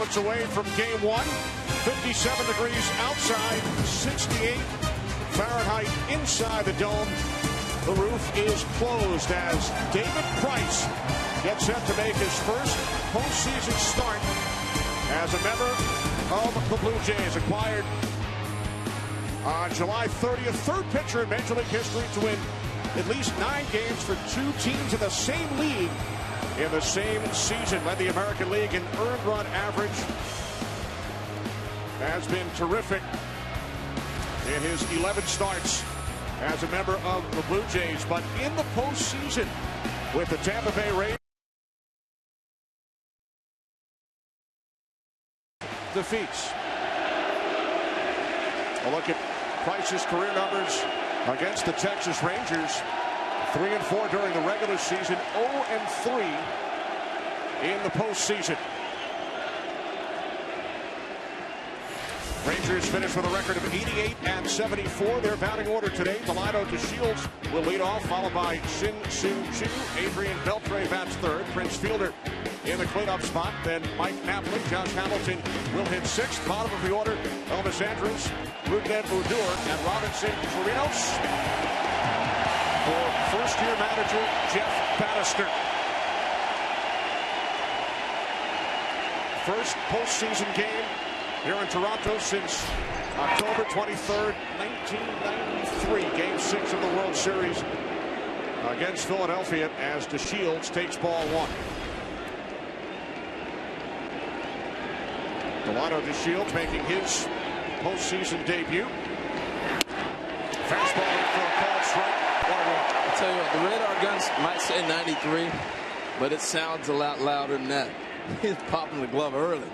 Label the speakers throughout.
Speaker 1: moments away from game one. 57 degrees outside, 68 Fahrenheit inside the dome. The roof is closed as David Price gets set to make his first postseason start as a member of the Blue Jays, acquired on July 30th. Third pitcher in Major League history to win at least 9 games for 2 teams in the same league in the same season. Led the American League in earned run average. Has been terrific in his 11 starts as a member of the Blue Jays. But in the postseason with the Tampa Bay Rays, defeats. A look at Price's career numbers against the Texas Rangers. 3-4 during the regular season, 0-3 in the postseason. Rangers finished with a record of 88-74. Their batting order today: Delino DeShields will lead off, followed by Shin-Soo Choo. Adrian Beltre bats third. Prince Fielder in the cleanup spot. Then Mike Napoli. Josh Hamilton will hit sixth. Bottom of the order: Elvis Andrus, Rougned Odor, and Robinson Chirinos. For first-year manager Jeff Bannister. First postseason game here in Toronto since October 23rd, 1993. Game 6 of the World Series against Philadelphia as DeShields takes ball 1. Delino DeShields making his postseason debut. Fastball in for a called strike. 1-1.
Speaker 2: I'll tell you what, the radar guns might say 93, but it sounds a lot louder than that. He's popping the glove early.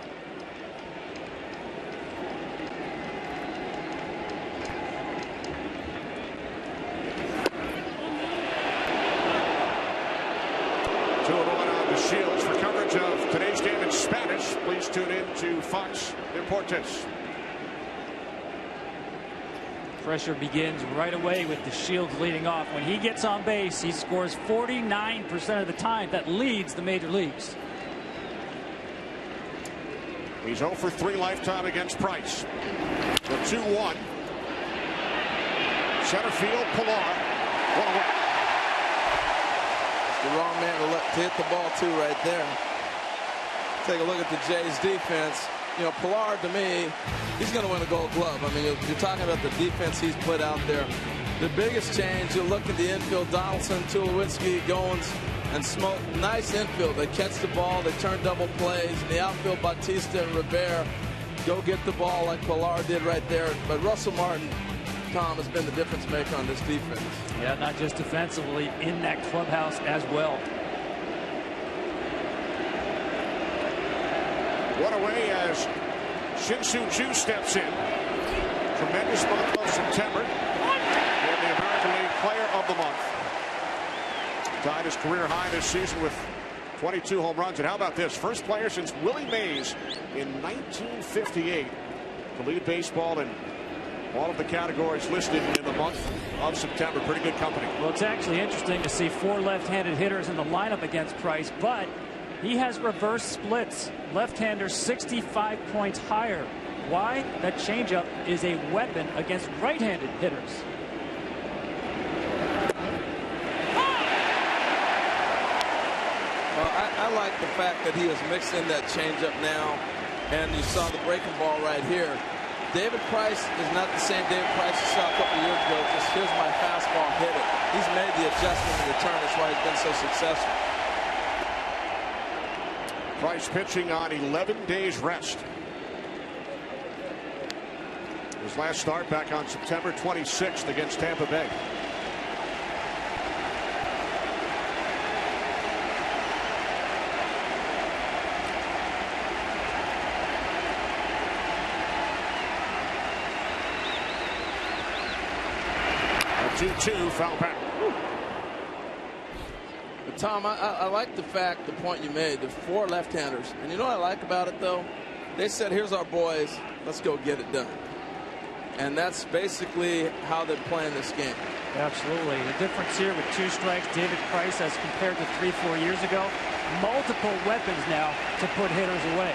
Speaker 1: Shields. For coverage of today's game in Spanish, please tune in to Fox Deportes.
Speaker 3: Pressure begins right away with DeShields leading off. When he gets on base, he scores 49% of the time. That leads the major leagues.
Speaker 1: He's 0 for 3 lifetime against Price. The 2-1. Center field, Pilar. 1-1.
Speaker 2: The wrong man to hit the ball too right there. Take a look at the Jays defense. You know, Pilar, to me, he's going to win a Gold Glove. I mean, you're talking about the defense he's put out there. The biggest change, you look at the infield: Donaldson, Tulowitzki, Goins, and Smoke. Nice infield. They catch the ball, they turn double plays. In the outfield, Bautista and Rivera go get the ball like Pilar did right there. But Russell Martin, Tom, has been the difference maker on this defense.
Speaker 3: Yeah, not just defensively, in that clubhouse as well.
Speaker 1: One away as Shin-Soo Choo steps in. Tremendous month of September. And the American League Player of the Month. Tied his career high this season with 22 home runs. And how about this? First player since Willie Mays in 1958 to lead baseball in all of the categories listed in the month of September. Pretty good company.
Speaker 3: Well, it's actually interesting to see 4 left-handed hitters in the lineup against Price, but he has reverse splits. Left-handers 65 points higher. Why? That changeup is a weapon against right-handed hitters.
Speaker 2: Well, I like the fact that he has mixed in that changeup now, and you saw the breaking ball right here. David Price is not the same David Price you saw a couple years ago. Just here's my fastball, hit it. He's made the adjustment in the turn. That's why he's been so successful.
Speaker 1: Price pitching on 11 days rest. His last start back on September 26th against Tampa Bay. A 2-2 foul back.
Speaker 2: But Tom, I like the fact, the point you made, the 4 left-handers. And you know what I like about it, though? They said, here's our boys, let's go get it done. And that's basically how they're playing this game.
Speaker 3: Absolutely. The difference here with 2 strikes, David Price, as compared to 3-4 years ago, multiple weapons now to put hitters away.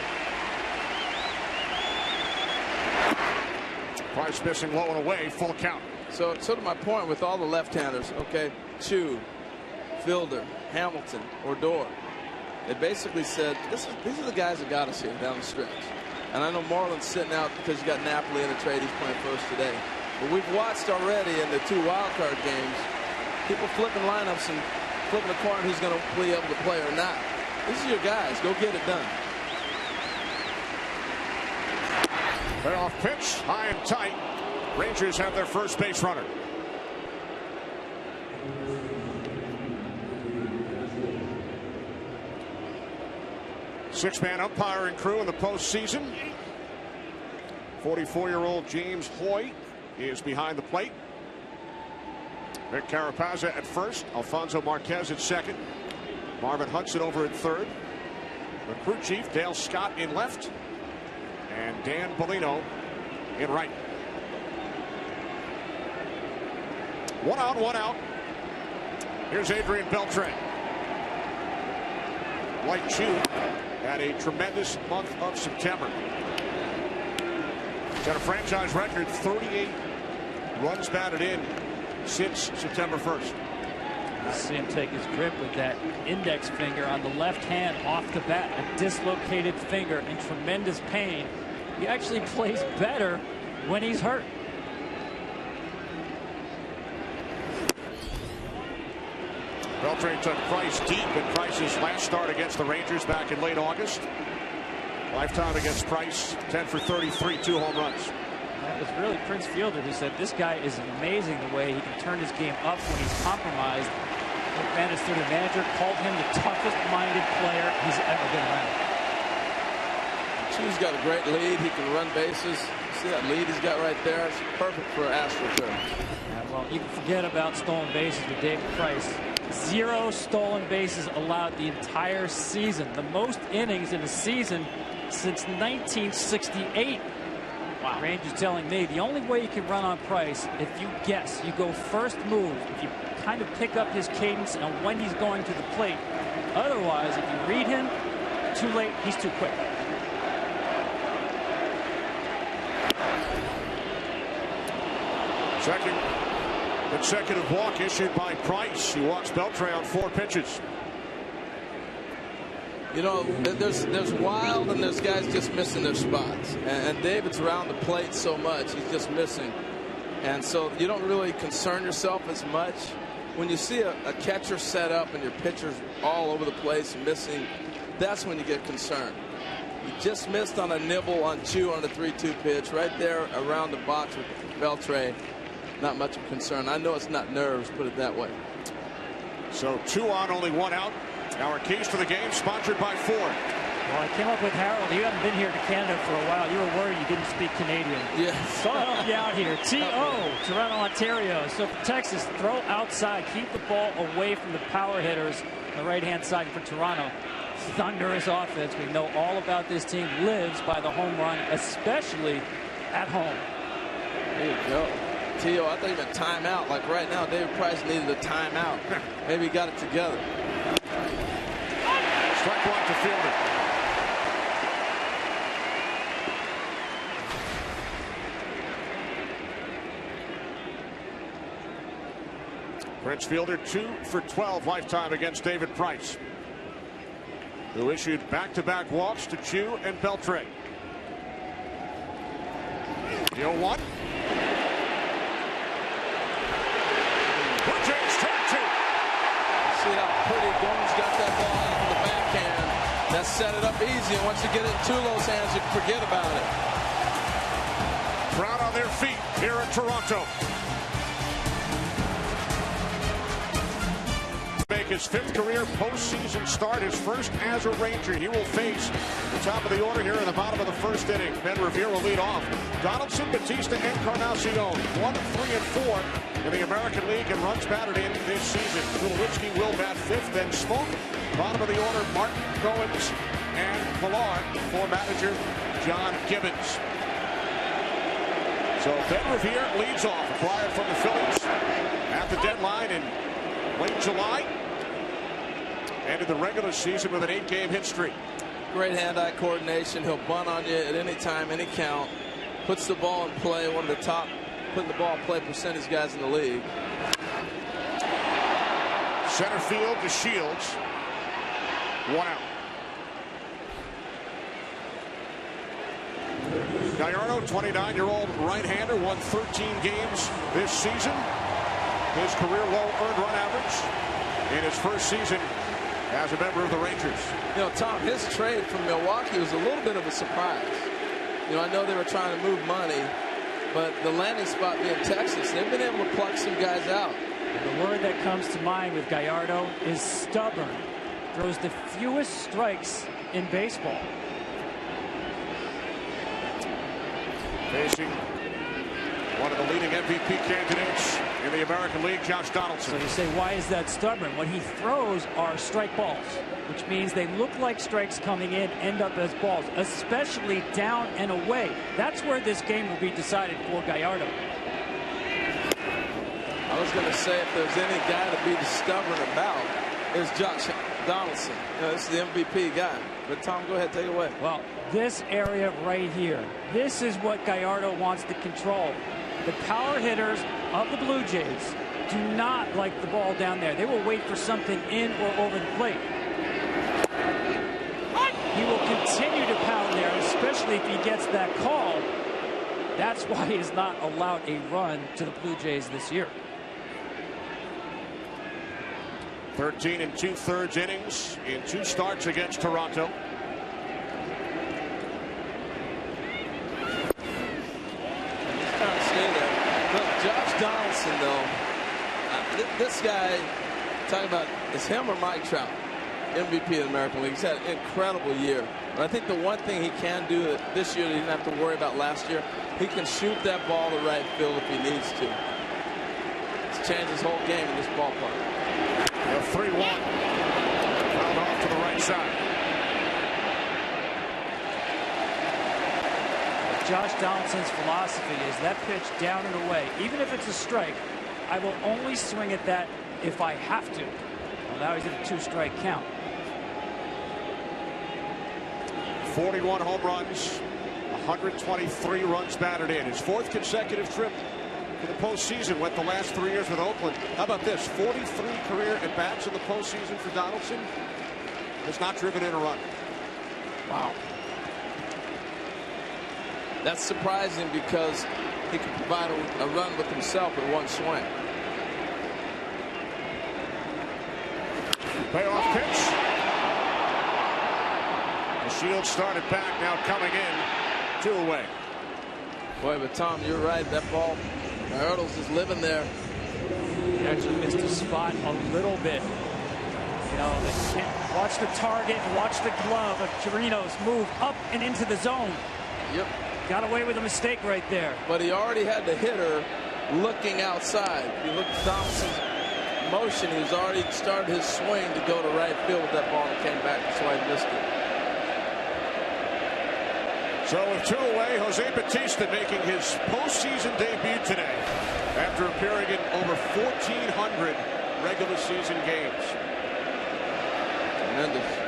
Speaker 1: Price missing low and away, full count.
Speaker 2: So to my point with all the left-handers, okay, Chu, Fielder, Hamilton, Odor, they basically said these are the guys that got us here down the stretch. And I know Marlon's sitting out because you got Napoli in the trade. He's playing first today. But we've watched already in the 2 wild card games, people flipping lineups and flipping a coin who's going to be able to play or not. These are your guys. Go get it done.
Speaker 1: Payoff pitch, high and tight. Rangers have their first base runner. Six-man umpiring crew in the postseason. 44-year-old James Hoy is behind the plate. Vic Carapazza at first. Alfonso Marquez at second. Marvin Hudson over at third. The crew chief, Dale Scott, in left. And Dan Bellino in right. 1 out, 1 out. Here's Adrian Beltre. Like Chu had a tremendous month of September. He's got a franchise record 38 runs batted in since September 1st.
Speaker 3: You see him take his grip with that index finger on the left hand off the bat. A dislocated finger in tremendous pain. He actually plays better when he's hurt.
Speaker 1: Beltre took Price deep in Price's last start against the Rangers back in late August. Lifetime against Price, 10 for 33, 2 home runs.
Speaker 3: That was really Prince Fielder who said this guy is amazing the way he can turn his game up when he's compromised. Bannister, the manager, called him the toughest minded player he's ever been around.
Speaker 2: Chu's got a great lead. He can run bases. See that lead he's got right there? It's perfect for AstroTurf.
Speaker 3: Yeah, well, you can forget about stolen bases with David Price. 0 stolen bases allowed the entire season. The most innings in a season since 1968. Wow. Rangers telling me the only way you can run on Price, if you guess, you go first move, if you kind of pick up his cadence and when he's going to the plate. Otherwise, if you read him, too late, he's too quick.
Speaker 1: Second consecutive walk issued by Price. He walks Beltre on 4 pitches.
Speaker 2: You know, there's wild and there's guys just missing their spots. And David's around the plate so much, he's just missing. And so you don't really concern yourself as much. When you see a catcher set up and your pitcher's all over the place missing, that's when you get concerned. He just missed on a nibble on Chu on the 3-2 pitch right there around the box with Beltre. Not much of concern. I know it's not nerves, put it that way.
Speaker 1: So 2 on, only 1 out. Our keys to the game sponsored by Ford.
Speaker 3: Well, I came up with Harold. You haven't been here to Canada for a while. You were worried you didn't speak Canadian.
Speaker 2: Yes.
Speaker 3: So I'll help you out here. T.O. Toronto, Ontario. So for Texas, throw outside. Keep the ball away from the power hitters on the right-hand side for Toronto. Thunderous offense. We know all about this team. Lives by the home run, especially at home.
Speaker 2: There you go. T.O., I thought he meant timeout. Like right now, David Price needed a timeout. Maybe he got it together.
Speaker 1: Strike 1 to Fielder. Prince Fielder 2 for 12 lifetime against David Price, who issued back-to-back walks to Chu and Beltre. The 0-1. Blue Jays take 2.
Speaker 2: See how pretty Gomes got that ball out of the backhand. That set it up easy, and once you get it in Tulo's hands, you can forget about it.
Speaker 1: Crowd on their feet here in Toronto. Make his 5th career postseason start, his first as a Ranger. He will face the top of the order here in the bottom of the 1st inning. Ben Revere will lead off. Donaldson, Bautista, and Encarnacion 1, 3, and 4 in the American League and runs batted in this season. Tulowitzki will bat 5th, then Smoke. Bottom of the order, Martin, Goins, and Pilar for manager John Gibbons. So Ben Revere leads off. Acquired from the Phillies at the deadline in late July. Ended the regular season with an 8-game hit streak.
Speaker 2: Great hand-eye coordination. He'll bunt on you at any time, any count. puts the ball in play, one of the top putting the ball in play percentage guys in the league.
Speaker 1: Center field to Shields. 1 out. Gallardo, 29-year-old right-hander, won 13 games this season. His career low earned run average in his first season as a member of the Rangers.
Speaker 2: You know, Tom, his trade from Milwaukee was a little bit of a surprise. You know, I know they were trying to move money, but the landing spot being Texas, they've been able to pluck some guys out.
Speaker 3: The word that comes to mind with Gallardo is stubborn. Throws the fewest strikes in baseball.
Speaker 1: Facing one of the leading MVP candidates in the American League, Josh Donaldson.
Speaker 3: So you say, why is that stubborn? What he throws are strike balls, which means they look like strikes coming in, end up as balls, especially down and away. That's where this game will be decided for Gallardo.
Speaker 2: I was going to say, if there's any guy to be stubborn about, it's Josh Donaldson. You know, this is the MVP guy. But Tom, go ahead, take it away.
Speaker 3: Well, this area right here, this is what Gallardo wants to control. The power hitters of the Blue Jays do not like the ball down there. They will wait for something in or over the plate. He will continue to pound there, especially if he gets that call. That's why he has not allowed a run to the Blue Jays this year.
Speaker 1: 13 2/3 innings in 2 starts against Toronto.
Speaker 2: Josh Donaldson, though, this guy, talking about, is him or Mike Trout, MVP of the American League. He's had an incredible year. But I think the one thing he can do this year that he didn't have to worry about last year, he can shoot that ball to right field if he needs to. It's changed his whole game in this ballpark.
Speaker 1: The 3-1. Fouled off to the right side.
Speaker 3: Josh Donaldson's philosophy is that pitch down and away. Even if it's a strike, I will only swing at that if I have to. Well, now he's at a 2-strike count.
Speaker 1: 41 home runs, 123 runs batted in. His 4th consecutive trip to the postseason went the last 3 years with Oakland. How about this? 43 career at-bats in the postseason for Donaldson. Has not driven in a run.
Speaker 3: Wow.
Speaker 2: That's surprising because he can provide a run with himself with 1 swing.
Speaker 1: Payoff pitch. The Shields started back, now coming in. 2 away.
Speaker 2: Boy, but Tom, you're right. That ball, Hurdles is living there.
Speaker 3: He actually missed a spot a little bit. You know, watch the target and watch the glove of Chirinos move up and into the zone.
Speaker 2: Yep.
Speaker 3: Got away with a mistake right there.
Speaker 2: But he already had the hitter looking outside. If you look at Donaldson's motion, he's already started his swing to go to right field with that ball and came back. That's why he missed it.
Speaker 1: So with 2 away, Jose Bautista making his postseason debut today after appearing in over 1,400 regular season games.
Speaker 2: Tremendous.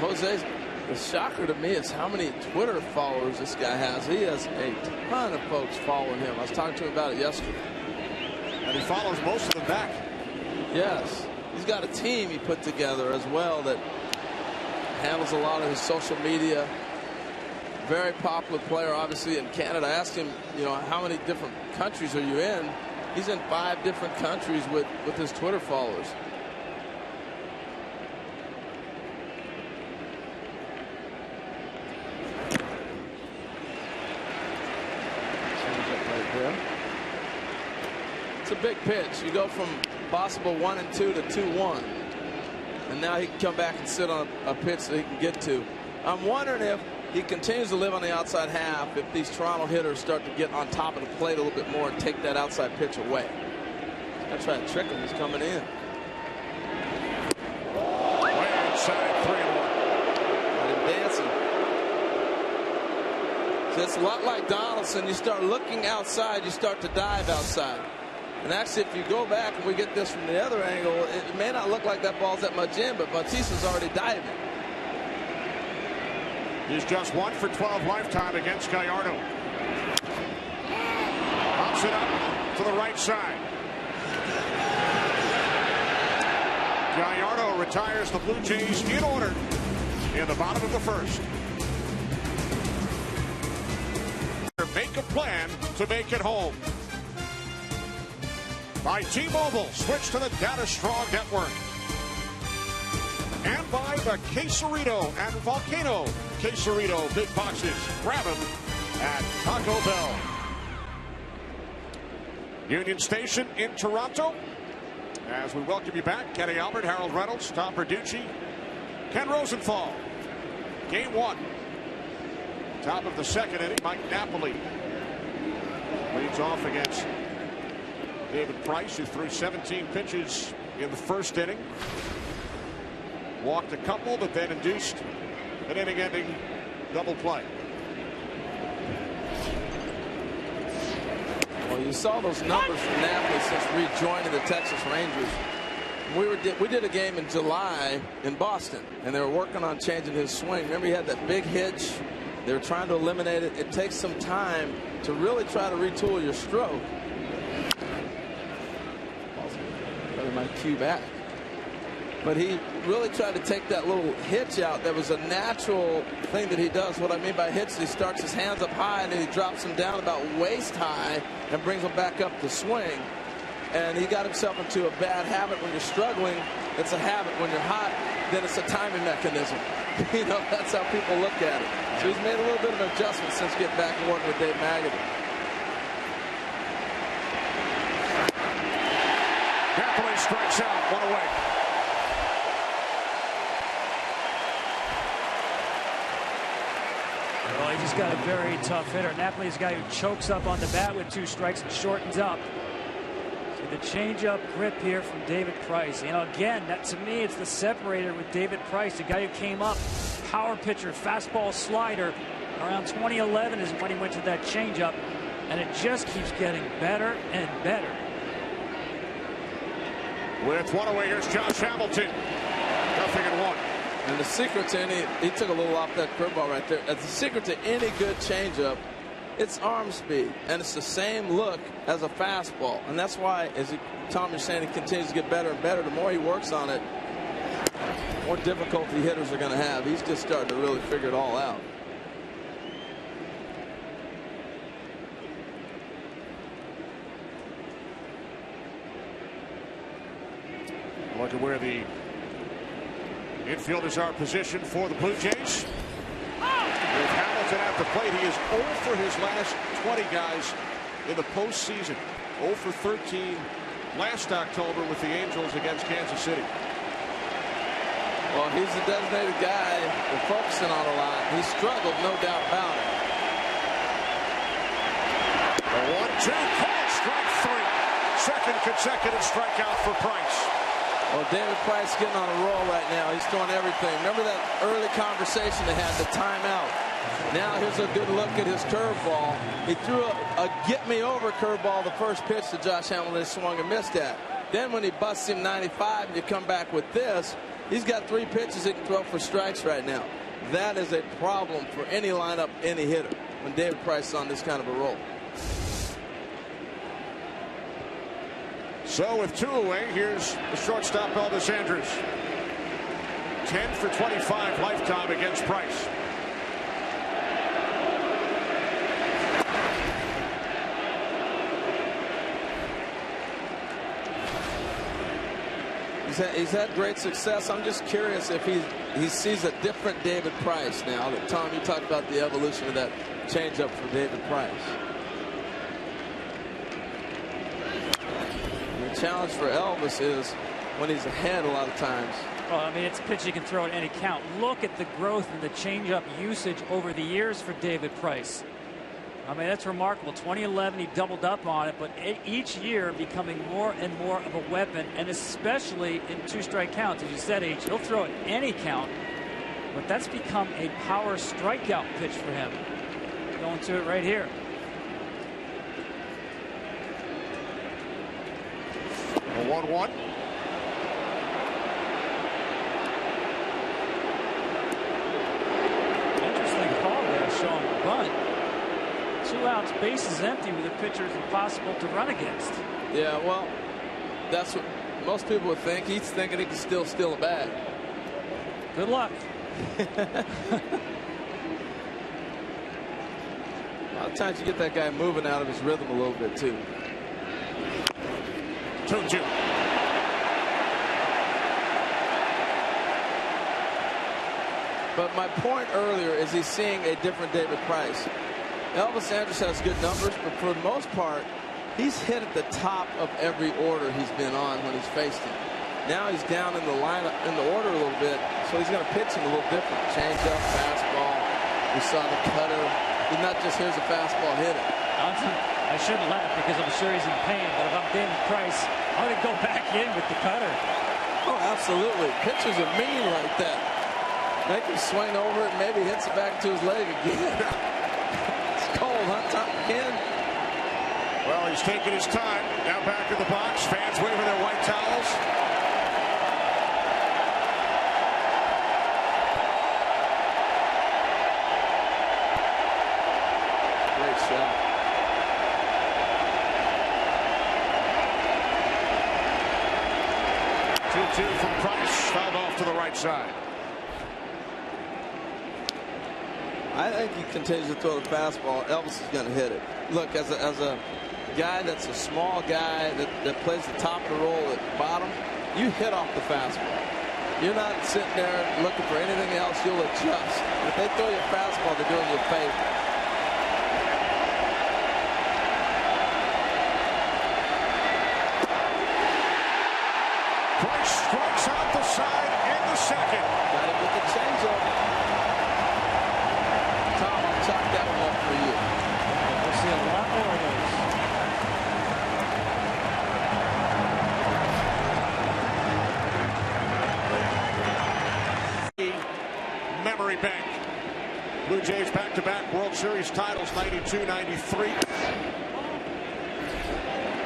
Speaker 2: Jose's, the shocker to me is how many Twitter followers this guy has. He has a ton of folks following him. I was talking to him about it yesterday.
Speaker 1: And he follows most of them back.
Speaker 2: Yes. He's got a team he put together as well that handles a lot of his social media. Very popular player, obviously, in Canada. I asked him, you know, how many different countries are you in? He's in 5 different countries with his Twitter followers. It's a big pitch. You go from possible 1-2 to 2-1. And now he can come back and sit on a pitch that he can get to. I'm wondering if he continues to live on the outside half, if these Toronto hitters start to get on top of the plate a little bit more and take that outside pitch away. That's try to trick him. He's coming in.
Speaker 1: Way inside, 3-1.
Speaker 2: Got him dancing. So it's a lot like Donaldson. You start looking outside, you start to dive outside. And actually, if you go back and we get this from the other angle, it may not look like that ball's that much in, but Bautista's already diving.
Speaker 1: He's just 1 for 12 lifetime against Gallardo. Pops it up to the right side. Gallardo retires the Blue Jays in order in the bottom of the first. Make a plan to make it home. By T-Mobile, switch to the Data Strong network. And by the Quesarito and Volcano Quesarito big boxes. Grab them at Taco Bell. Union Station in Toronto. As we welcome you back, Kenny Albert, Harold Reynolds, Tom Verducci, Ken Rosenthal. Game 1. Top of the second inning, Mike Napoli leads off against David Price, who threw 17 pitches in the first inning. Walked a couple, but then induced an inning-ending double play.
Speaker 2: Well, you saw those numbers from Napoli since rejoining the Texas Rangers. We did a game in July in Boston, and they were working on changing his swing. Remember, he had that big hitch. They were trying to eliminate it. It takes some time to really try to retool your stroke. Probably my cue back. But he really tried to take that little hitch out. That was a natural thing that he does. What I mean by hitch, he starts his hands up high and then he drops them down about waist high and brings them back up to swing. And he got himself into a bad habit. When you're struggling, it's a habit. When you're hot, then it's a timing mechanism. You know, that's how people look at it. So he's made a little bit of an adjustment since getting back and working with Dave Magadan.
Speaker 1: Napoli strikes out, 1 away.
Speaker 3: Well, he just got a very tough hitter. Napoli's a guy who chokes up on the bat with 2 strikes and shortens up. So the changeup grip here from David Price. You know, again, that to me, it's the separator with David Price, the guy who came up, power pitcher, fastball slider. Around 2011 is when he went to that changeup, and it just keeps getting better and better.
Speaker 1: With 1 away, here's Josh Hamilton. 0-1.
Speaker 2: And the secret to any, he took a little off that curveball right there. The secret to any good changeup, it's arm speed, and it's the same look as a fastball. And that's why, as Tom is saying, he continues to get better and better. The more he works on it, the more difficulty hitters are going to have. He's just starting to really figure it all out.
Speaker 1: Look at where the infielders are positioned for the Blue Jays. With Hamilton at the plate, he is 0 for his last 20 guys in the postseason. 0 for 13 last October with the Angels against Kansas City.
Speaker 2: Well, he's the designated guy we're focusing on a lot. He struggled, no doubt about it.
Speaker 1: The 1-2 call, strike 3. Second consecutive strikeout for Price.
Speaker 2: Well, David Price getting on a roll right now. He's throwing everything. Remember that early conversation they had, the timeout. Now here's a good look at his curveball. He threw a get-me-over curveball the first pitch that Josh Hamilton swung and missed at. Then when he busts him 95 and you come back with this, he's got 3 pitches he can throw for strikes right now. That is a problem for any lineup, any hitter, when David Price is on this kind of a roll.
Speaker 1: So with 2 away, here's the shortstop, Elvis Andrus. 10 for 25 lifetime against Price.
Speaker 2: He's had great success. I'm just curious if he sees a different David Price now. That Tom, you talked about the evolution of that changeup for David Price. The challenge for Elvis is when he's ahead a lot of times.
Speaker 3: Well, I mean, it's a pitch you can throw at any count. Look at the growth in the changeup usage over the years for David Price. I mean, that's remarkable. 2011, he doubled up on it, but each year becoming more and more of a weapon, and especially in 2-strike counts. As you said, H, he'll throw at any count, but that's become a power strikeout pitch for him. Going to it right here.
Speaker 1: 1-1.
Speaker 3: Interesting call there, Sean. Bunt. 2 outs, bases empty with a pitcher is impossible to run against.
Speaker 2: Yeah, well, that's what most people would think. He's thinking he can still steal a bag.
Speaker 3: Good luck.
Speaker 2: A lot of times you get that guy moving out of his rhythm a little bit too.
Speaker 1: 2-2.
Speaker 2: But my point earlier is he's seeing a different David Price. Elvis Andrus has good numbers, but for the most part, he's hit at the top of every order he's been on when he's faced him. Now he's down in the lineup, in the order a little bit, so he's going to pitch him a little different. Changeup, fastball. We saw the cutter. He's not just here's a fastball, hit it.
Speaker 3: I shouldn't laugh because I'm sure he's in pain, but if I'm David Price, I'm going to go back in with the cutter.
Speaker 2: Oh, absolutely. Pitchers are mean like that. Make him swing over it, maybe hits it back to his leg again. It's cold, huh, Tom Ken?
Speaker 1: Well, he's taking his time. Now back in the box. Fans waving their white towels.
Speaker 2: Great shot.
Speaker 1: Two from Price. Fouled off to the right side.
Speaker 2: I think he continues to throw the fastball. Elvis is going to hit it. Look, as a guy that's a small guy that plays the top of the roll at the bottom, you hit off the fastball. You're not sitting there looking for anything else. You'll adjust. If they throw you a fastball, they're doing you a favor.
Speaker 1: Price strikes out the side in the second.
Speaker 2: Got him with the changeup. Tom, I'll chalk that one up for you.
Speaker 3: We'll see a lot more of those.
Speaker 1: Memory bank. Blue Jays back-to-back World Series titles, 92-93.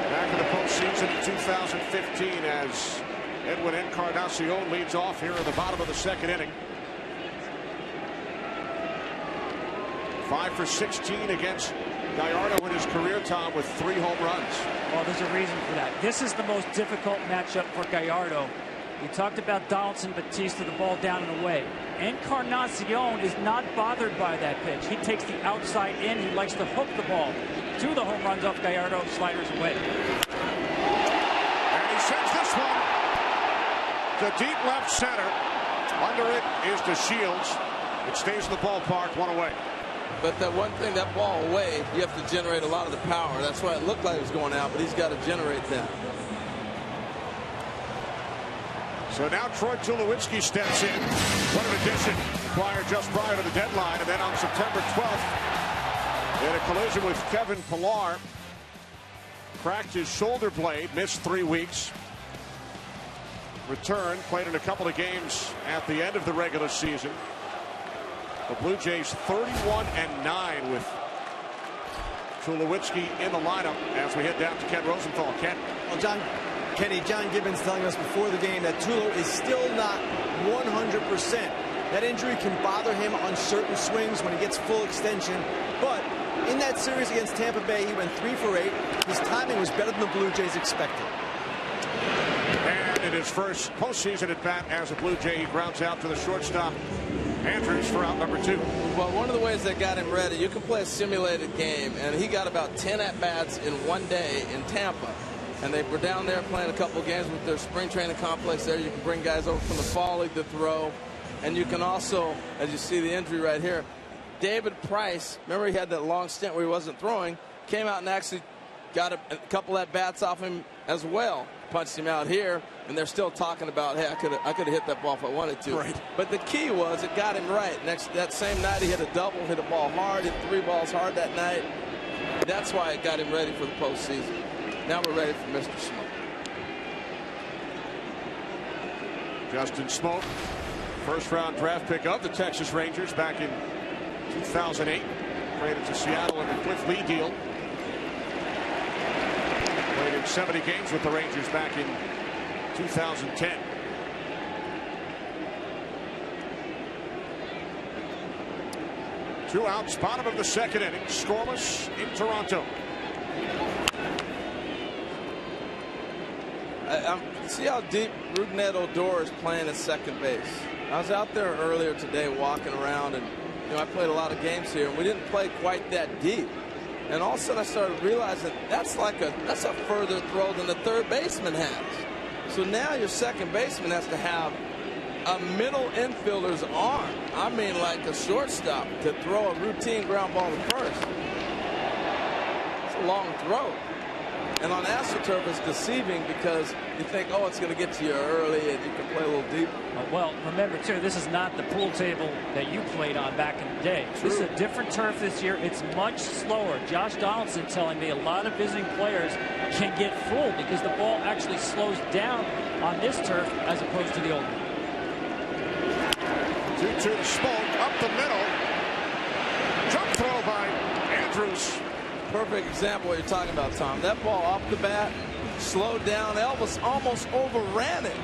Speaker 1: Back in the postseason in 2015 as Edwin Encarnacion leads off here at the bottom of the second inning. 5 for 16 against Gallardo in his career, Tom, with 3 home runs.
Speaker 3: Well, there's a reason for that. This is the most difficult matchup for Gallardo. We talked about Donaldson, Bautista, the ball down and away. Encarnacion is not bothered by that pitch. He takes the outside in. He likes to hook the ball. 2 of the home runs off Gallardo, sliders away.
Speaker 1: And he sends this one to deep left center. Under it is to Shields. It stays in the ballpark, 1 away.
Speaker 2: But that one thing, that ball away, you have to generate a lot of the power. That's why it looked like it was going out, but he's got to generate that.
Speaker 1: So now Troy Tulowitzki steps in. What an addition. Acquired just prior to the deadline. And then on September 12th, in a collision with Kevin Pillar, cracked his shoulder blade, missed 3 weeks. Returned, played in a couple of games at the end of the regular season. The Blue Jays 31-9 with Tulowitzki in the lineup as we head down to Ken Rosenthal. Ken.
Speaker 4: Well, John Gibbons telling us before the game that Tulo is still not 100%. That injury can bother him on certain swings when he gets full extension. But in that series against Tampa Bay, he went 3 for 8. His timing was better than the Blue Jays expected.
Speaker 1: And in his first postseason at bat as a Blue Jay, he grounds out to the shortstop Andrews for out number 2.
Speaker 2: Well, one of the ways that got him ready, you can play a simulated game, and he got about 10 at-bats in one day in Tampa. And they were down there playing a couple of games with their spring training complex there. You can bring guys over from the fall league to throw. And you can also, as you see the injury right here, David Price, remember he had that long stint where he wasn't throwing, came out and actually got a couple at-bats off him as well. Punched him out here, and they're still talking about, hey, I could have hit that ball if I wanted to.
Speaker 1: Right.
Speaker 2: But the key was it got him right. That same night he hit a double, hit a ball hard, hit 3 balls hard that night. That's why it got him ready for the postseason. Now we're ready for Mr. Smoke.
Speaker 1: Justin Smoke, first-round draft pick of the Texas Rangers back in 2008. Traded to Seattle in the Cliff Lee deal. Played in 70 games with the Rangers back in 2010. Two outs, bottom of the second inning. Scoreless in Toronto.
Speaker 2: See how deep Odor is playing at second base. I was out there earlier today walking around, and I played a lot of games here, and we didn't play quite that deep. And all of a sudden I started realizing that's a further throw than the third baseman has. So now your second baseman has to have a middle infielder's arm. I mean, like a shortstop to throw a routine ground ball to first. It's a long throw. And on AstroTurf, it's deceiving because you think, oh, it's going to get to you early and you can play a little deeper.
Speaker 3: Well, remember, too, this is not the pool table that you played on back in the day. True. This is a different turf this year. It's much slower. Josh Donaldson telling me a lot of visiting players can get fooled because the ball actually slows down on this turf as opposed to the old one.
Speaker 1: 2-2 Smoke up the middle. Jump throw by Andrews.
Speaker 2: Perfect example of what you're talking about, Tom. That ball off the bat, slowed down. Elvis almost overran it.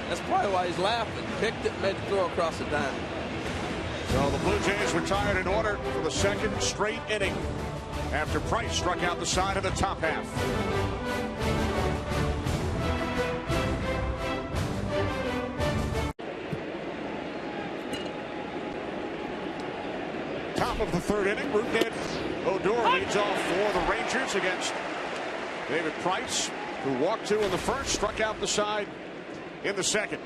Speaker 2: That's probably why he's laughing. Picked it, made the throw across the diamond.
Speaker 1: So the Blue Jays retired in order for the second straight inning after Price struck out the side of the top half. Top of the third inning, Odor leads off for the Rangers against David Price, who walked two in the first, struck out the side in the second.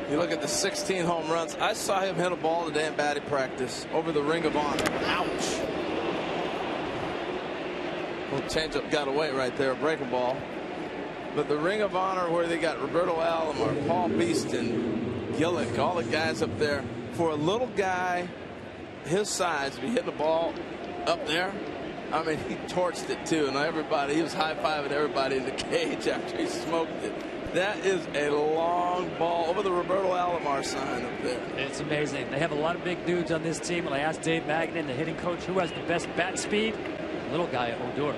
Speaker 2: You look at the 16 home runs. I saw him hit a ball today in batting practice over the Ring of Honor. Ouch. Little changeup got away right there, a breaking ball. But the Ring of Honor, where they got Roberto Alomar, Paul Beeston, Gillick, all the guys up there, for a little guy his size to be hitting the ball up there, I mean, he torched it too, and everybody, he was high-fiving everybody in the cage after he smoked it. That is a long ball over the Roberto Alomar sign up there.
Speaker 3: It's amazing. They have a lot of big dudes on this team. When I asked Dave Magnan, the hitting coach, who has the best bat speed, little guy Odor.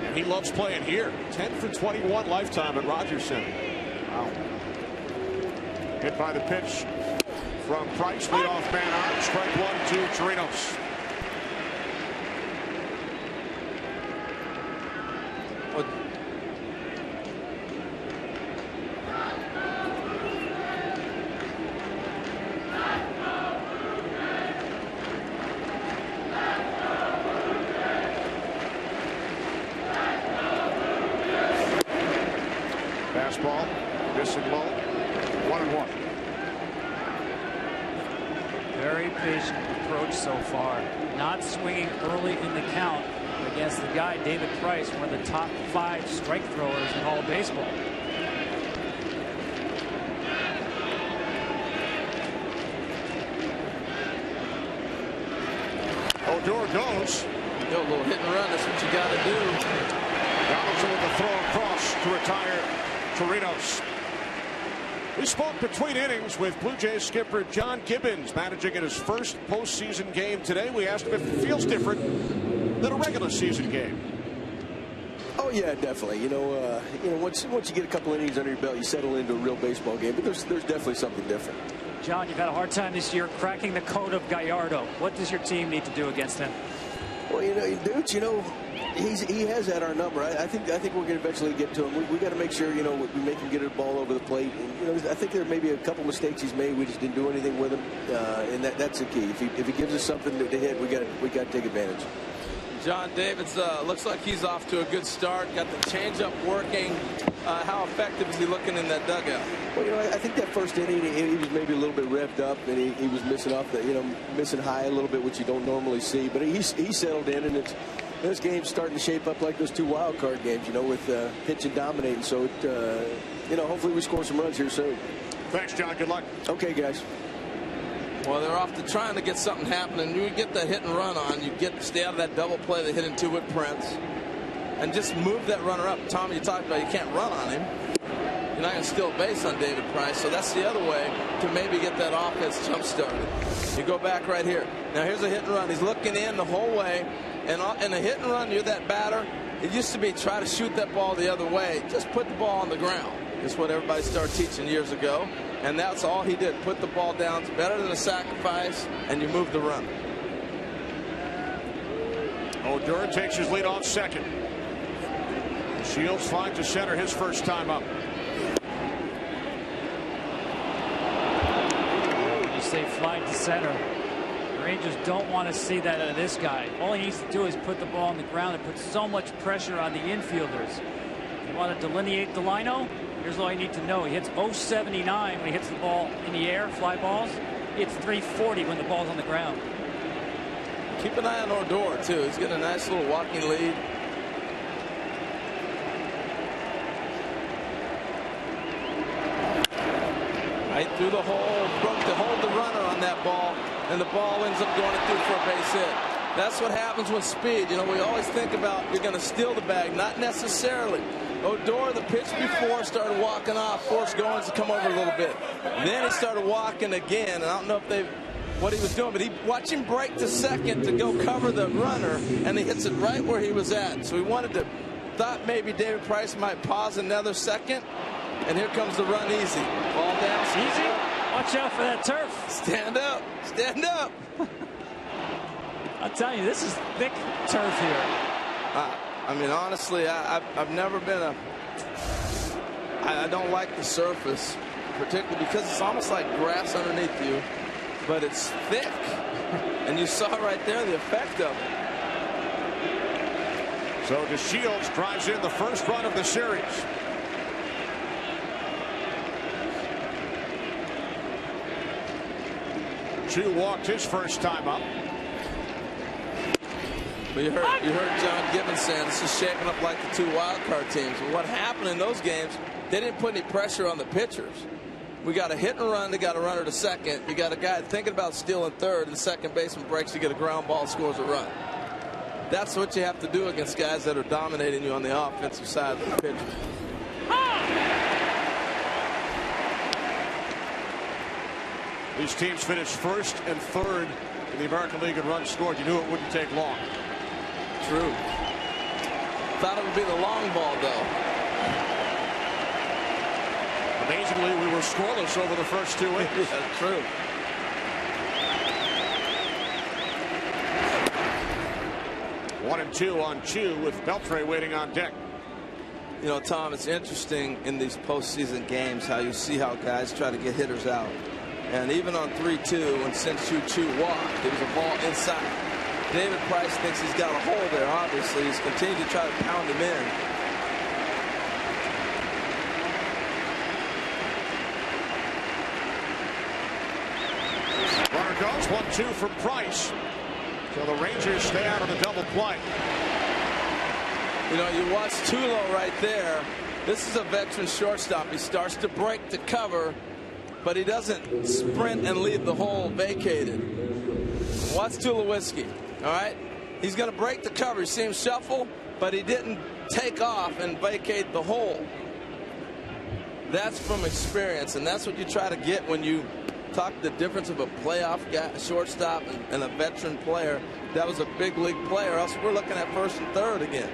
Speaker 1: And he loves playing here. 10 for 21 lifetime at Rogers Center. Wow. Hit by the pitch from Price, leadoff man out. Strike one to Chirinos. Fastball, missing low, 1-1.
Speaker 3: Very patient approach so far. Not swinging early in the count against the guy, David Price, one of the top 5 strike throwers in all of baseball.
Speaker 1: Odor goes.
Speaker 2: Yo, a little hit and run, that's what you got to do.
Speaker 1: Donaldson with the throw across to retire Chirinos. We spoke between innings with Blue Jays skipper John Gibbons, managing in his first postseason game today. We asked him if it feels different than a regular season game.
Speaker 5: Oh yeah, definitely. Once you get a couple innings under your belt, you settle into a real baseball game. But there's definitely something different.
Speaker 3: John, you've had a hard time this year cracking the code of Gallardo. What does your team need to do against him?
Speaker 5: Well, dudes, he has had our number. I think we're going to eventually get to him. We got to make sure, we make him get a ball over the plate. And, I think there may be a couple mistakes he's made. We just didn't do anything with him, and that's the key. If he gives us something to hit, we got to take advantage.
Speaker 2: John Davids looks like he's off to a good start. Got the changeup working. How effective is he looking in that dugout?
Speaker 5: Well, I think that first inning he was maybe a little bit revved up, and he was missing off missing high a little bit, which you don't normally see. But he settled in, and this game's starting to shape up like those 2 wild card games, with pitch and dominating. So hopefully we score some runs here soon.
Speaker 1: Thanks, John. Good luck.
Speaker 5: Okay, guys.
Speaker 2: Well, they're off to trying to get something happening. You get that hit and run on. You stay out of that double play they hit in 2 with Prince. And just move that runner up. Tom, you talked about you can't run on him. You're not going to steal base on David Price. So that's the other way to maybe get that offense jump started. You go back right here. Now here's a hit and run. He's looking in the whole way. And in a hit and run, you're that batter. It used to be try to shoot that ball the other way. Just put the ball on the ground. It's what everybody started teaching years ago. And that's all he did. Put the ball down. It's better than a sacrifice, and you move the runner.
Speaker 1: Odor takes his lead off second. Shields finds a center his first time up.
Speaker 3: You say fly to center. The Rangers don't want to see that out of this guy. All he needs to do is put the ball on the ground and put so much pressure on the infielders. If you want to delineate the lino, here's all you need to know. He hits 079 when he hits the ball in the air, fly balls. It's 340 when the ball's on the ground.
Speaker 2: Keep an eye on Odor, too. He's getting a nice little walking lead. Right through the hole. Broke to hold the runner on that ball, and the ball ends up going through for a base hit. That's what happens with speed. You know, we always think about you're going to steal the bag. Not necessarily. Odor, the pitch before, started walking off, forced Goins to come over a little bit. Then he started walking again, and I don't know if what he was doing, but watch him break to second to go cover the runner, and he hits it right where he was at. So he thought maybe David Price might pause another second, and here comes the run easy. Ball down.
Speaker 3: Easy? Watch out for that turf.
Speaker 2: Stand up. Stand up.
Speaker 3: I'll tell you, this is thick turf here.
Speaker 2: I mean, honestly, I've never been I don't like the surface, particularly because it's almost like grass underneath you, but it's thick. And you saw right there the effect of it.
Speaker 1: So DeShields drives in the first run of the series. Chu walked his first time up.
Speaker 2: But you heard John Gibbons saying this is shaping up like the two wild card teams. But what happened in those games, they didn't put any pressure on the pitchers. We got a hit and run, they got a runner to second. You got a guy thinking about stealing third, and second baseman breaks, you get a ground ball, scores a run. That's what you have to do against guys that are dominating you on the offensive side of the pitcher.
Speaker 1: These teams finished first and third in the American League in runs scored. You knew it wouldn't take long.
Speaker 2: True. Thought it would be the long ball, though.
Speaker 1: Amazingly, we were scoreless over the first 2 innings.
Speaker 2: Yeah, true.
Speaker 1: One and two on Chu with Beltre waiting on deck.
Speaker 2: You know, Tom, it's interesting in these postseason games how you see how guys try to get hitters out. And even on 3-2, when since Chu walked, there was a ball inside. David Price thinks he's got a hole there. Obviously, he's continued to try to pound him in.
Speaker 1: Runner goes 1-2 from Price. So the Rangers stay out of the double play.
Speaker 2: You know, you watch Tulo right there. This is a veteran shortstop. He starts to break the cover, but he doesn't sprint and leave the hole vacated. Watch Tulowitzki, all right? He's going to break the cover. You see him shuffle, but he didn't take off and vacate the hole. That's from experience, and that's what you try to get when you talk the difference of a playoff guy, shortstop and a veteran player. That was a big league player, else we're looking at first and third again.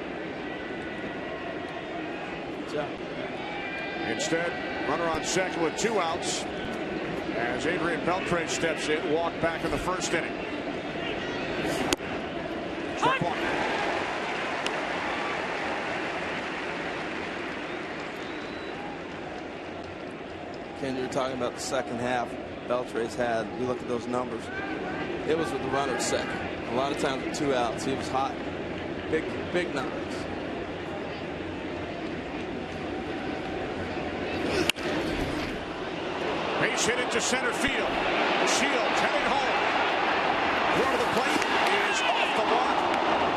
Speaker 2: Good job.
Speaker 1: Instead, runner on second with 2 outs as Adrian Beltre steps in, walked back in the first inning. Strike one.
Speaker 2: Ken, you were talking about the second half Beltre's had. You look at those numbers. It was with the runner at second. A lot of times with 2 outs, he was hot. Big numbers.
Speaker 1: Base hit into center field. Shields heading home. Throw to the plate is off the mark.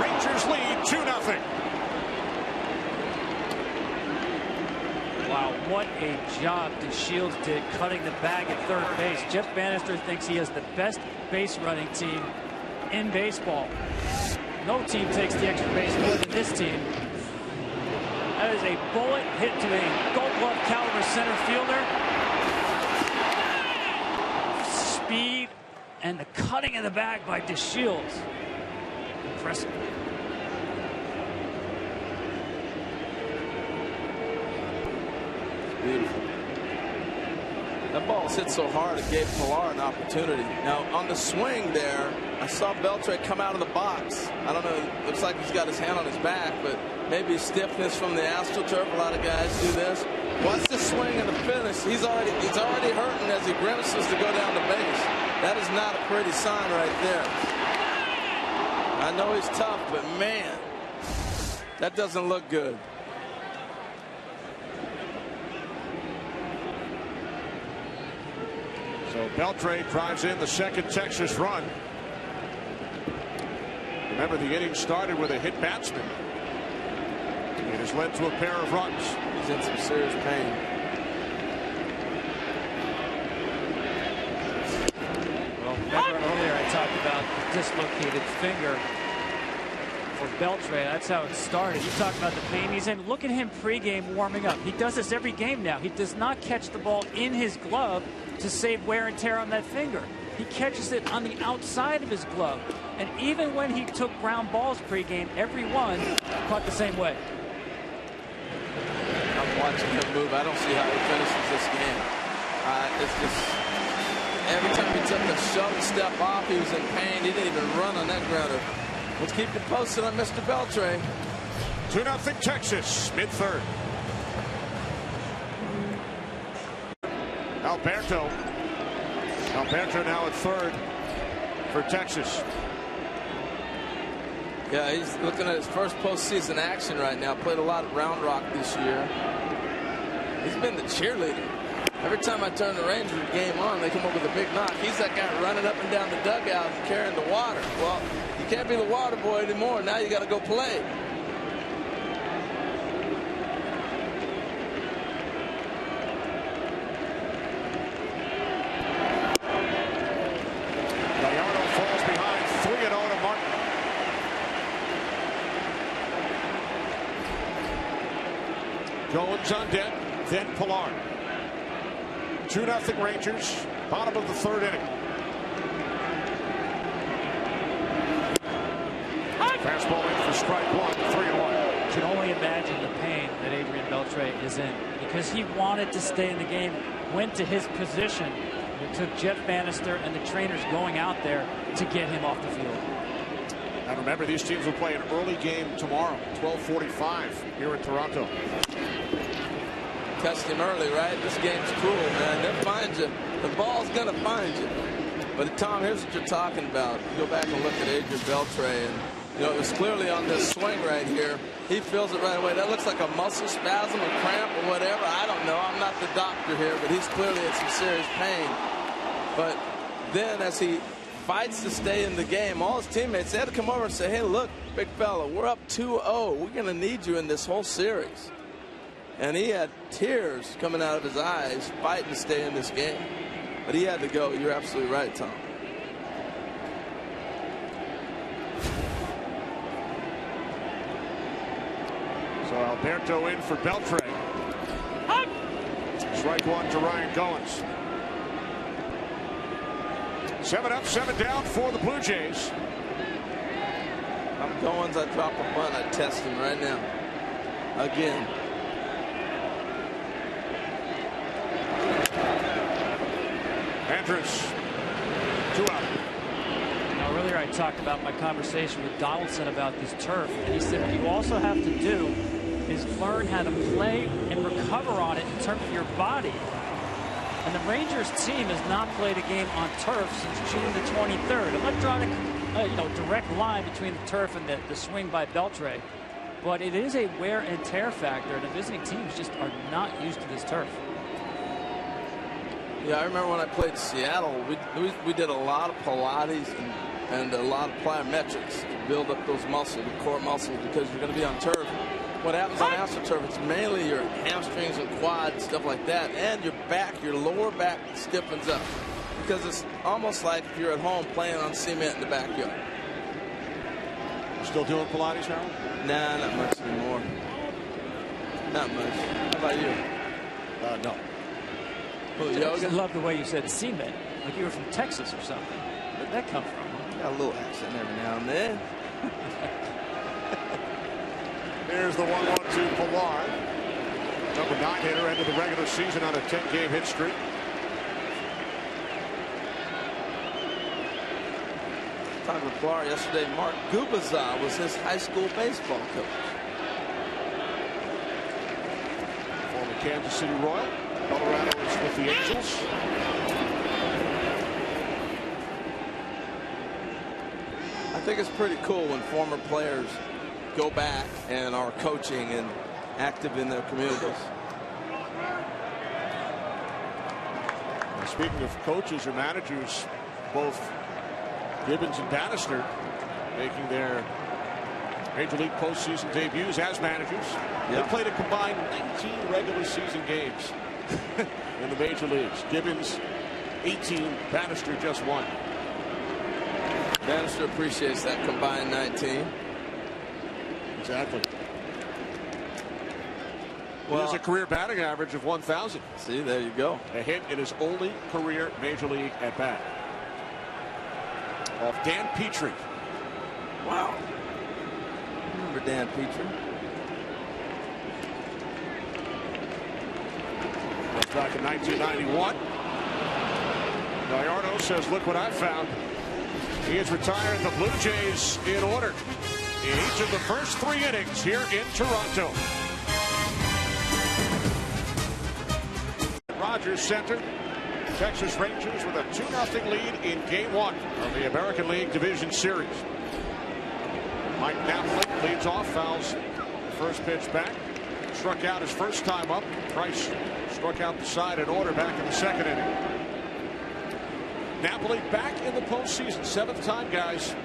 Speaker 1: Rangers lead 2-0.
Speaker 3: Wow, what a job DeShields did cutting the bag at third base. Jeff Bannister thinks he has the best base running team in baseball. No team takes the extra base more than this team. That is a bullet hit to a Gold Glove caliber center fielder. Speed and the cutting of the bag by DeShields. Impressive.
Speaker 2: Beautiful. That ball's hit so hard it gave Pilar an opportunity. Now on the swing there, I saw Beltre come out of the box. I don't know, it looks like he's got his hand on his back, but maybe stiffness from the AstroTurf. A lot of guys do this. Watch the swing and the finish. He's already hurting as he grimaces to go down the base. That is not a pretty sign right there. I know he's tough, but man, that doesn't look good.
Speaker 1: So Beltre drives in the second Texas run. Remember, the inning started with a hit batsman. It has led to a pair of runs.
Speaker 2: He's in some serious pain.
Speaker 3: Well, remember earlier I talked about the dislocated finger for Beltre. That's how it started. You talked about the pain he's in. Look at him pregame warming up. He does this every game now. He does not catch the ball in his glove to save wear and tear on that finger. He catches it on the outside of his glove. And even when he took ground balls pregame, every one caught the same way.
Speaker 2: I'm watching him move. I don't see how he finishes this game. It's just every time he took a shove step off, he was in pain. He didn't even run on that grounder. Let's keep you posted on Mr. Beltre.
Speaker 1: 2-0 Texas, mid-third. Alberto now at third for Texas.
Speaker 2: Yeah, he's looking at his first postseason action right now. Played a lot of Round Rock this year. He's been the cheerleader. Every time I turn the Ranger game on, they come up with a big knock. He's that guy running up and down the dugout and carrying the water. Well, you can't be the water boy anymore. Now you got to go play.
Speaker 1: Gallardo falls behind 3-0 to Martin. Goins on deck, then Pilar. 2-0 Rangers, bottom of the third inning. Fastball in for strike one, 3-1.
Speaker 3: You can only imagine the pain that Adrian Beltre is in, because he wanted to stay in the game, went to his position. It took Jeff Bannister and the trainers going out there to get him off the field.
Speaker 1: And remember, these teams will play an early game tomorrow, 12:45 here in Toronto.
Speaker 2: Test him early, right? This game's cool, man. They'll find you. The ball's gonna find you. But Tom, here's what you're talking about. Go back and look at Adrian Beltre, and you know, it was clearly on this swing right here. He feels it right away. That looks like a muscle spasm, a cramp, or whatever. I don't know. I'm not the doctor here, but he's clearly in some serious pain. But then as he fights to stay in the game, all his teammates, they had to come over and say, hey, look, big fella, we're up 2-0. We're going to need you in this whole series. And he had tears coming out of his eyes fighting to stay in this game. But he had to go. You're absolutely right, Tom.
Speaker 1: So Alberto in for Beltre. Strike one to Ryan Goins. 7 up, 7 down for the Blue Jays.
Speaker 2: I'm Goins. I drop a bunt. I test him right now. Again.
Speaker 1: Andrews, 2 out.
Speaker 3: Now, earlier I talked about my conversation with Donaldson about this turf, and he said what you also have to do is learn how to play and recover on it in terms of your body. And the Rangers team has not played a game on turf since June the 23rd. Electronic, direct line between the turf and the swing by Beltre. But it is a wear and tear factor, and the visiting teams just are not used to this turf.
Speaker 2: Yeah, I remember when I played Seattle, we did a lot of Pilates and a lot of plyometrics to build up those muscles, the core muscles, because you're going to be on turf. What happens on AstroTurf, it's mainly your hamstrings and quads, stuff like that, and your back, your lower back stiffens up, because it's almost like if you're at home playing on cement in the backyard.
Speaker 1: You still doing Pilates, Harold?
Speaker 2: Nah, not much anymore. Not much. How about you?
Speaker 1: No.
Speaker 2: Well,
Speaker 3: I
Speaker 2: yoga?
Speaker 3: love the way you said cement, like you were from Texas or something. Where'd that come from?
Speaker 2: Got a little accent every now and then.
Speaker 1: Here's the 1-1 to Pilar. Number 9 hitter ended the regular season on a 10-game hit streak.
Speaker 2: Talking with Pilar yesterday, Mark Gubaza was his high school baseball coach.
Speaker 1: Former Kansas City Royal. Colorado is with the Angels.
Speaker 2: I think it's pretty cool when former players go back and are coaching and active in their communities.
Speaker 1: And speaking of coaches or managers, both Gibbons and Bannister making their Major League postseason debuts as managers. They played a combined 19 regular season games in the major leagues. Gibbons 18, Bannister just 1.
Speaker 2: Bannister appreciates that combined 19.
Speaker 1: Exactly.
Speaker 2: Well,
Speaker 1: he has a career batting average of 1,000.
Speaker 2: See, there you go.
Speaker 1: A hit in his only career major league at bat. Off Dan Petrie.
Speaker 2: Wow. Remember Dan Petrie?
Speaker 1: That's back in 1991. Gallardo says, look what I found. He is retiring the Blue Jays in order in each of the first 3 innings here in Toronto. Rogers center. Texas Rangers with a 2-0 lead in Game 1 of the American League Division Series. Mike Napoli leads off, fouls the first pitch back. Struck out his first time up. Price struck out the side in order back in the 2nd inning. Napoli back in the postseason. 7th time, guys,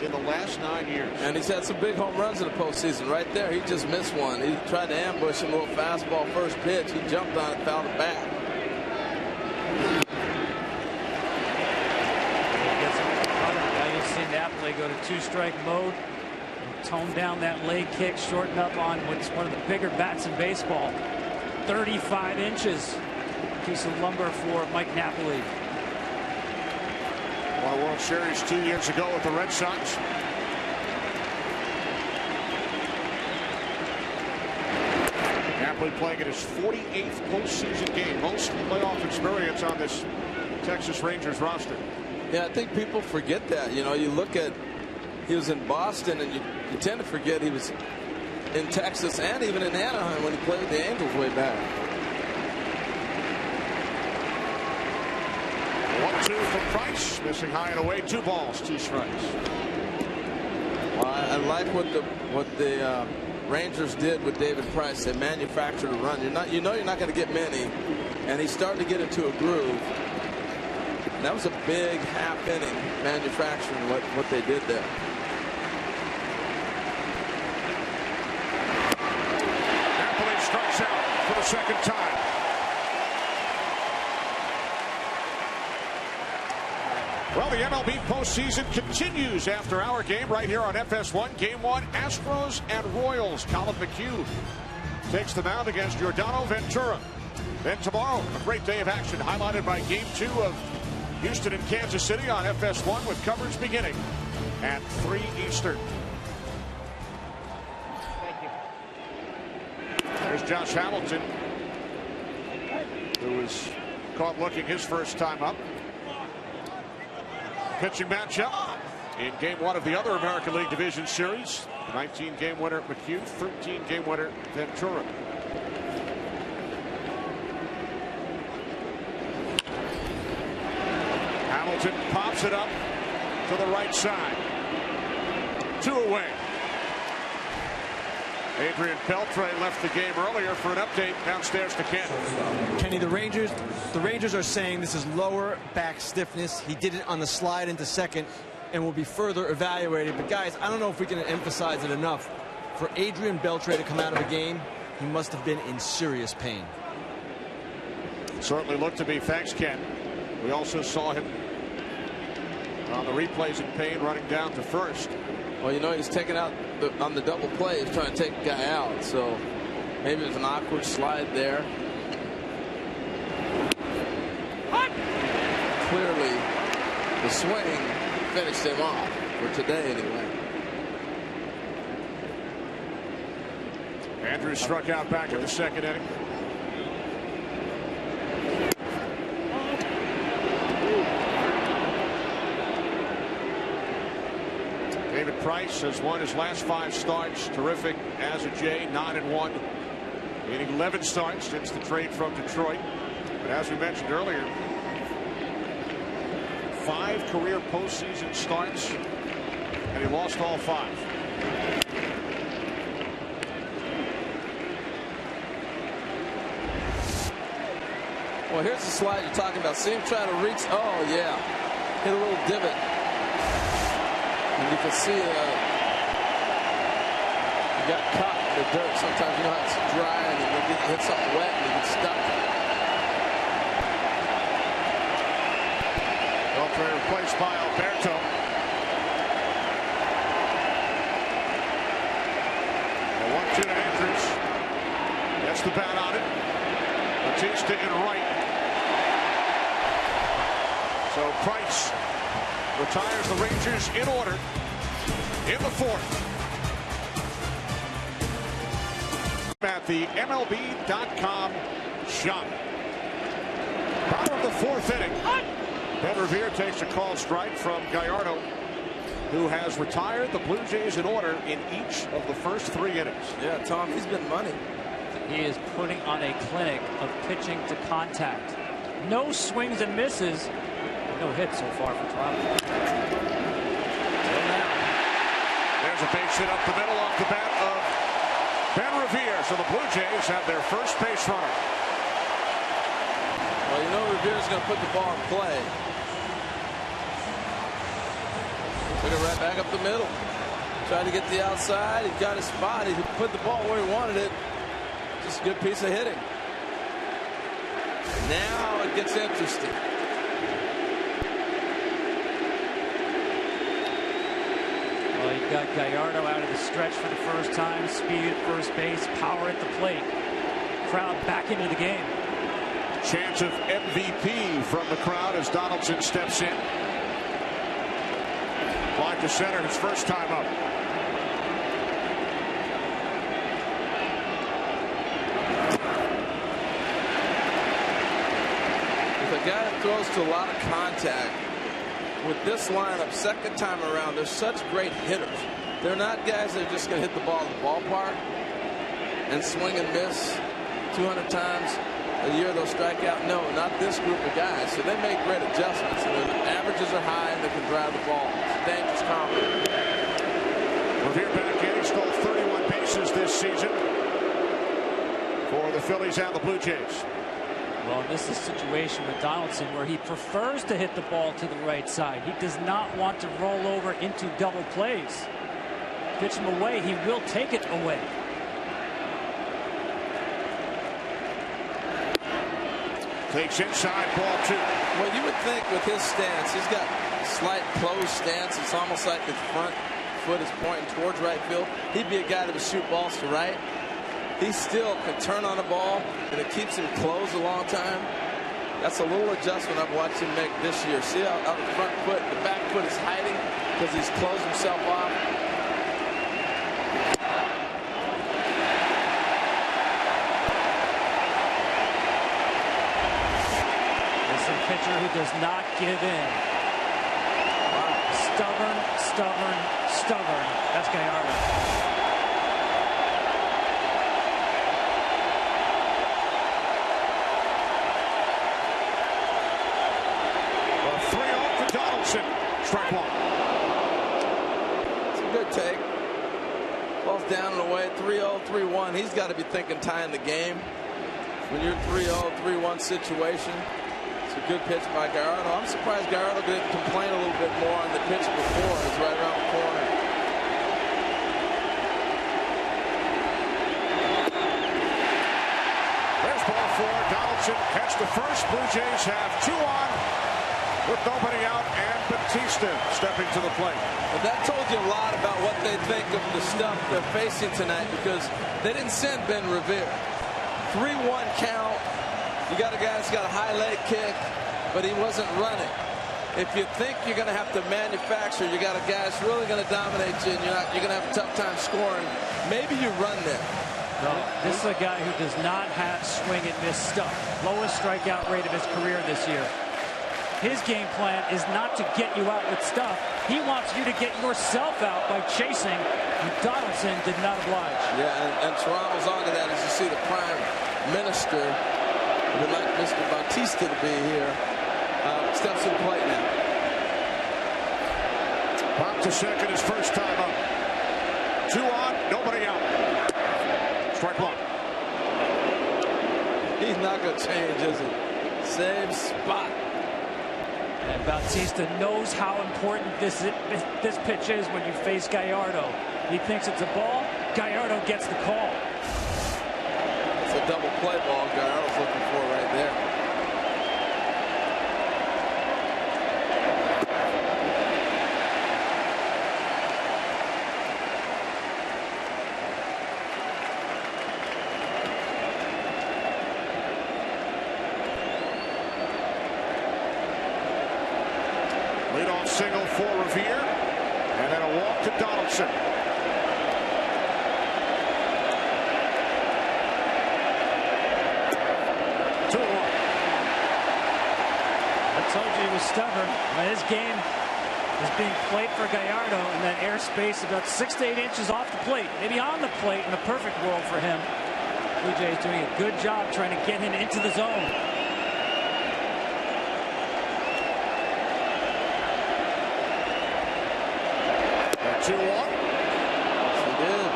Speaker 1: in the last 9 years.
Speaker 2: And he's had some big home runs in the postseason. Right there, he just missed one. He tried to ambush him, a little fastball first pitch. He jumped on it, fouled it back.
Speaker 3: Now you'll see Napoli go to 2-strike mode. Tone down that leg kick, shorten up on what's one of the bigger bats in baseball. 35 inches. Piece of lumber for Mike Napoli.
Speaker 1: Won a World Series 2 years ago with the Red Sox. Napoli playing in his 48th postseason game. Most playoff experience on this Texas Rangers roster.
Speaker 2: Yeah, I think people forget that. You know, you look at, he was in Boston, and you tend to forget he was in Texas and even in Anaheim when he played with the Angels way back.
Speaker 1: 1-2 for Price, missing high and away. 2 balls, 2 strikes.
Speaker 2: Well, I like what the Rangers did with David Price. They manufactured a run. You're not going to get many, and he's starting to get into a groove. And that was a big half inning manufacturing what they did there.
Speaker 1: Napoli strikes out for the 2nd time. Well, the MLB postseason continues after our game right here on FS1. Game 1, Astros and Royals. Colin McHugh takes the mound against Giordano Ventura. Then tomorrow, a great day of action highlighted by Game 2 of Houston and Kansas City on FS1 with coverage beginning at 3 Eastern.
Speaker 3: Thank you.
Speaker 1: There's Josh Hamilton, who was caught looking his first time up. Pitching matchup in Game 1 of the other American League Division Series. 19-game winner McHugh, 13-game winner Ventura. Hamilton pops it up to the right side. 2 away. Adrian Beltre left the game earlier for an update downstairs to Ken.
Speaker 4: Kenny, the Rangers are saying this is lower back stiffness. He did it on the slide into second and will be further evaluated. But guys, I don't know if we can emphasize it enough. For Adrian Beltre to come out of a game, he must have been in serious pain.
Speaker 1: Certainly looked to be. Thanks, Ken. We also saw him on the replays in pain running down to first.
Speaker 2: Well, you know, he's taking out on the double play. He's trying to take the guy out. So maybe it was an awkward slide there. Clearly, the swing finished him off for today anyway.
Speaker 1: Andrews struck out back in the second inning. David Price has won his last 5 starts. Terrific as a J, 9-1. Meaning 11 starts since the trade from Detroit. But as we mentioned earlier, 5 career postseason starts, and he lost all 5.
Speaker 2: Well, here's the slide you're talking about. See him trying to reach. Oh, yeah. Hit a little divot. And you can see he got caught in the dirt. Sometimes you know how it's dry and you hit something wet and you get stuck.
Speaker 1: Beltre replaced by Alberto. A 1-2 to Andrews. Gets the bat on it. Bautista in right. So Price retires the Rangers in order in the 4th. At the MLB.com shop. Bottom of the 4th inning. Ben Revere takes a called strike from Gallardo, who has retired the Blue Jays in order in each of the first 3 innings.
Speaker 2: Yeah, Tom, he's been money.
Speaker 3: He is putting on a clinic of pitching to contact. No swings and misses. No hits so far for Toronto.
Speaker 1: There's a base hit up the middle off the bat of Ben Revere. So the Blue Jays have their first base runner.
Speaker 2: Well, you know Revere's going to put the ball in play. Took it right back up the middle. Tried to get the outside. He got his spot. He put the ball where he wanted it. Just a good piece of hitting. Now it gets interesting.
Speaker 3: Well, you've got Gallardo out of the stretch for the first time. Speed at first base, power at the plate. Crowd back into the game.
Speaker 1: Chance of MVP from the crowd as Donaldson steps in. Fly to center his first time up.
Speaker 2: With a guy that throws to a lot of contact, with this lineup, second time around, they're such great hitters. They're not guys that are just going to hit the ball in the ballpark and swing and miss 200 times a year. They'll strike out. No, not this group of guys. So they make great adjustments. And the averages are high and they can drive the ball. It's a dangerous combo.
Speaker 1: Revere back in. He stole 31 bases this season for the Phillies and the Blue Jays.
Speaker 3: Well, this is a situation with Donaldson where he prefers to hit the ball to the right side. He does not want to roll over into double plays. Pitch him away, he will take it away.
Speaker 1: Takes inside, ball 2.
Speaker 2: Well, you would think with his stance, he's got slight closed stance. It's almost like his front foot is pointing towards right field. He'd be a guy that would shoot balls to right. He still can turn on the ball, and it keeps him closed a long time. That's a little adjustment I've watched him make this year. See how the front foot, the back foot is hiding because he's closed himself off.
Speaker 3: It's a pitcher who does not give in. Wow. Stubborn, stubborn, stubborn. That's Gallardo.
Speaker 1: Strike 1.
Speaker 2: It's a good take. Ball's down and away. 3-0, 3-1. He's got to be thinking tying the game. When you're 3-0, 3-1 situation, it's a good pitch by Gallardo. I'm surprised Gallardo didn't complain a little bit more on the pitch before. It's right around the corner.
Speaker 1: There's ball 4. Donaldson heads to first. Blue Jays have 2 on with nobody out, and Bautista stepping to the plate.
Speaker 2: But that told you a lot about what they think of the stuff they're facing tonight, because they didn't send Ben Revere. 3-1 count. You got a guy that's got a high leg kick, but he wasn't running. If you think you're going to have to manufacture, you got a guy that's really going to dominate you, and you're going to have a tough time scoring, maybe you run there.
Speaker 3: No, this is a guy who does not have swing and miss stuff. Lowest strikeout rate of his career this year. His game plan is not to get you out with stuff. He wants you to get yourself out by chasing. And Donaldson did not oblige.
Speaker 2: Yeah, and Toronto's onto that, as you see the prime minister, would like Mr. Bautista to be here, steps in plate now.
Speaker 1: Pop to second, his first time up. 2 on, nobody out. Strike one.
Speaker 2: He's not going to change, is he? Same spot.
Speaker 3: And Bautista knows how important this pitch is when you face Gallardo. He thinks it's a ball. Gallardo gets the call.
Speaker 2: It's a double play ball Gallardo's looking for right there.
Speaker 1: Leadoff single for Revere, and then a walk to Donaldson.
Speaker 3: I told you he was stubborn. His game is being played for Gallardo in that airspace about 6 to 8 inches off the plate, maybe on the plate in a perfect world for him. Blue Jays doing a good job trying to get him into the zone.
Speaker 1: And 2-1.
Speaker 2: He did.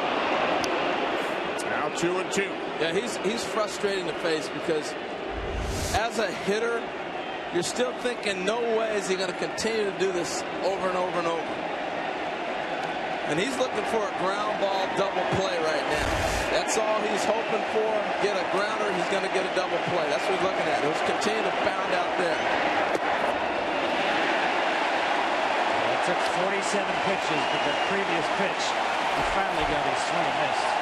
Speaker 1: Now 2-2.
Speaker 2: Yeah, he's frustrating to face because as a hitter, you're still thinking, no way is he going to continue to do this over and over and over. And he's looking for a ground ball double play right now. That's all he's hoping for. Get a grounder, he's going to get a double play. That's what he's looking at. He'll continue to pound out there.
Speaker 3: It took 47 pitches, but the previous pitch, he finally got his swing and miss.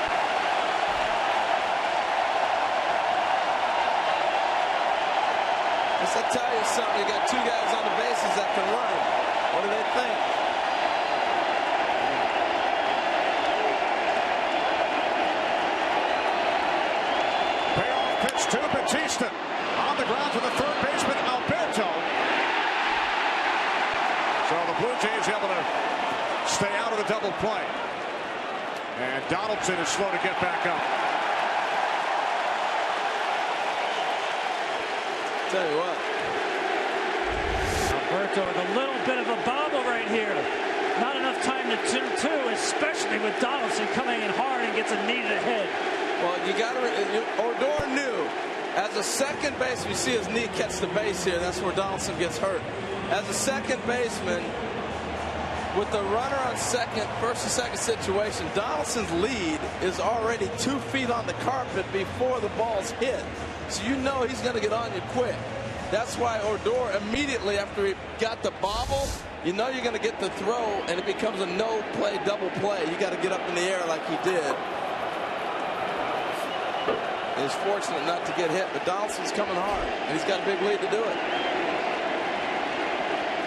Speaker 2: I tell you something, you got 2 guys on the bases that can run. What do they think?
Speaker 1: Payoff pitch to Bautista. On the ground to the third baseman, Alberto. So the Blue Jays able to stay out of the double play. And Donaldson is slow to get back up.
Speaker 2: Tell you what.
Speaker 3: Alberto with a little bit of a bobble right here. Not enough time to 2-2, especially with Donaldson coming in hard and gets a knee to the head.
Speaker 2: Well, you got to. Odor knew. As a second baseman, you see his knee catch the base here. That's where Donaldson gets hurt. As a second baseman, with the runner on second, first and second situation, Donaldson's lead is already 2 feet on the carpet before the ball's hit. So you know he's going to get on you quick. That's why Odor immediately after he got the bobble, you know you're going to get the throw, and it becomes a no-play, double play. You got to get up in the air like he did. He's fortunate not to get hit, but Donaldson's coming hard, and he's got a big lead to do it.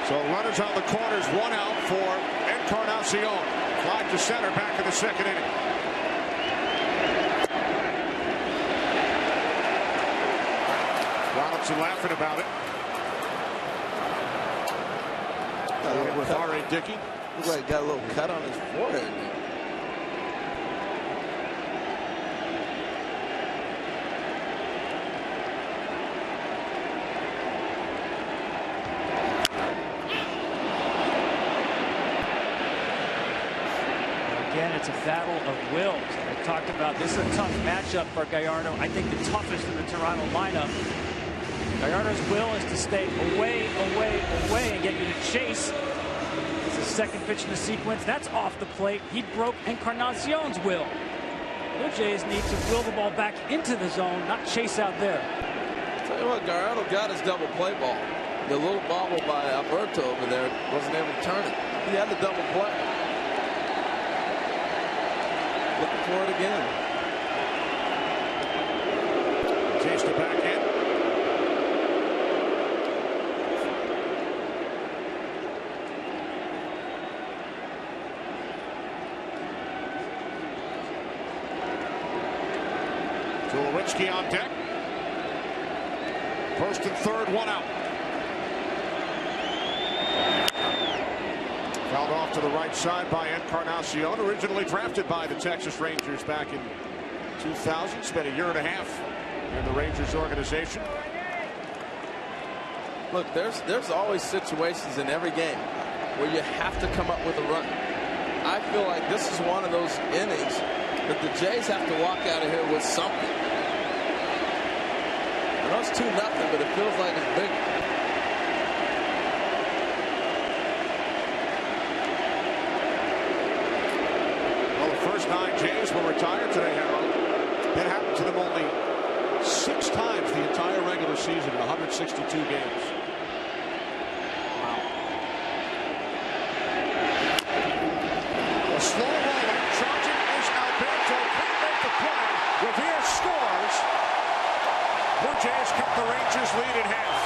Speaker 1: So runners on the corners, 1 out for Encarnacion. Fly to center back in the second inning. Donaldson laughing about it. With R.A. Dickey.
Speaker 2: Looks like he got a little cut on his forehead.
Speaker 3: Again, it's a battle of wills. I talked about this is a tough matchup for Gallardo. I think the toughest in the Toronto lineup. Gallardo's will is to stay away, away, away and get you to chase. It's the second pitch in the sequence. That's off the plate. He broke Encarnacion's will. Blue Jays need to will the ball back into the zone, not chase out there.
Speaker 2: Tell you what, Gallardo got his double play ball. The little bobble by Alberto over there wasn't able to turn it. He had the double play. Looking for it again.
Speaker 1: Bautista back in. Tulowitzki on deck. First and third, one out. Fouled off to the right side by Encarnacion, originally drafted by the Texas Rangers back in 2000. Spent a year and a half in the Rangers organization.
Speaker 2: Look, there's always situations in every game where you have to come up with a run. I feel like this is one of those innings that the Jays have to walk out of here with something. I know it's 2-0, but it feels like it's big.
Speaker 1: Well, the first 9 Jays were retired today, Harold. That happened to them only 6 times the entire regular season in 162 games. Slow rolling, charging is Alberto. Can't make the play. Revere scores. Blue Jays cut the Rangers lead in half.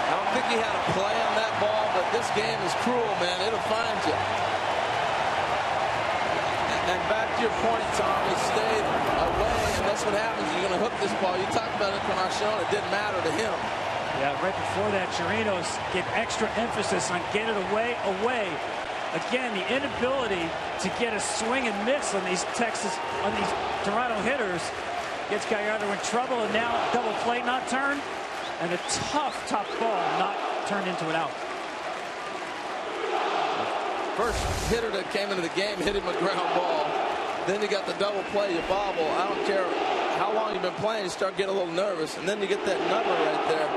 Speaker 2: I don't think he had a play on that ball, but this game is cruel, man. It'll find you. And back to your point, Tom, he stayed away, and that's what happens. You're going to hook this ball. You talked about Encarnacion. It didn't matter to him.
Speaker 3: Yeah, right before that, Chirinos get extra emphasis on get it away. Again, the inability to get a swing and miss on these Toronto hitters gets Gallardo in trouble, and now a double play not turned, and a tough ball not turned into an out.
Speaker 2: First hitter that came into the game hit him a ground ball. Then you got the double play, you bobble. I don't care how long you've been playing, you start getting a little nervous, and then you get that number right there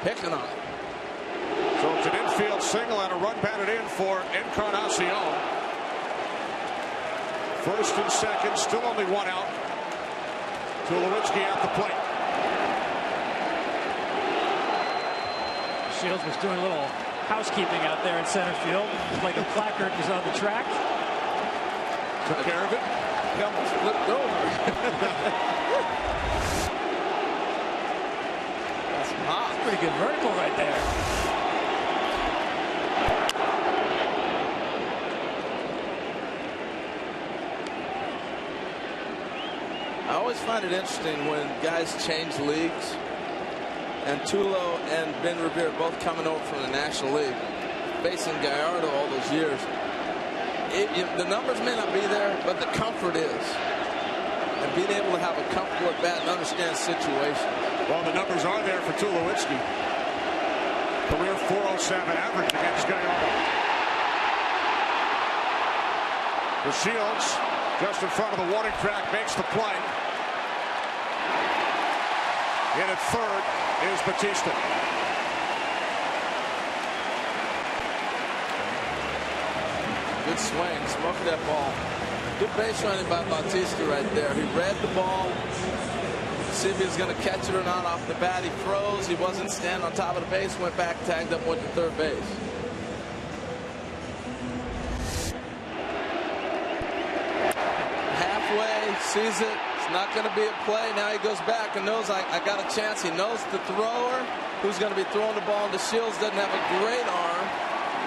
Speaker 2: picking on it.
Speaker 1: So it's an infield single and a run batted in for Encarnacion. First and second, still only one out. Tulowitzki at the plate.
Speaker 3: Shields was doing a little housekeeping out there in center field. It's like the placard was on the track.
Speaker 1: Took care of it.
Speaker 2: He almost flipped over. That's hot.
Speaker 3: Pretty good vertical right there.
Speaker 2: I always find it interesting when guys change leagues, and Tulo and Ben Revere both coming over from the National League, facing Gallardo all those years. The numbers may not be there, but the comfort is. And being able to have a comfortable at bat and understand situations.
Speaker 1: Well, the numbers are there for Tulowitzki. Career .407 average against Gallardo. The Shields just in front of the warning track makes the play. In at third is Bautista.
Speaker 2: Good swing, smoked that ball. Good base running by Bautista right there. He read the ball. See if he was going to catch it or not off the bat. He froze. He wasn't standing on top of the base. Went back, tagged up, went to third base. Halfway, sees it. It's not going to be a play. Now he goes back and knows I got a chance. He knows the thrower who's going to be throwing the ball into Shields doesn't have a great arm.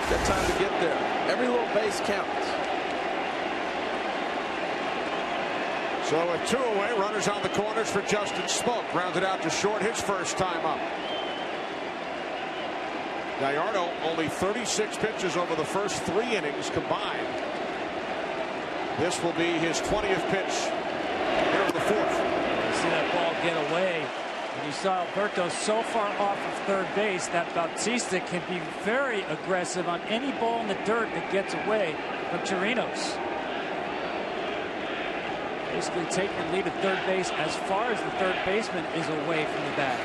Speaker 2: Got time to get there. Every little base counts.
Speaker 1: So with 2 away, runners on the corners for Justin Smoke. Rounded out to short his first time up. Gallardo only 36 pitches over the first 3 innings combined. This will be his 20th pitch here in the 4th.
Speaker 3: You see that ball get away. And you saw Alberto so far off of third base that Bautista can be very aggressive on any ball in the dirt that gets away from Chirinos. Basically take your lead at third base as far as the third baseman is away from the bat.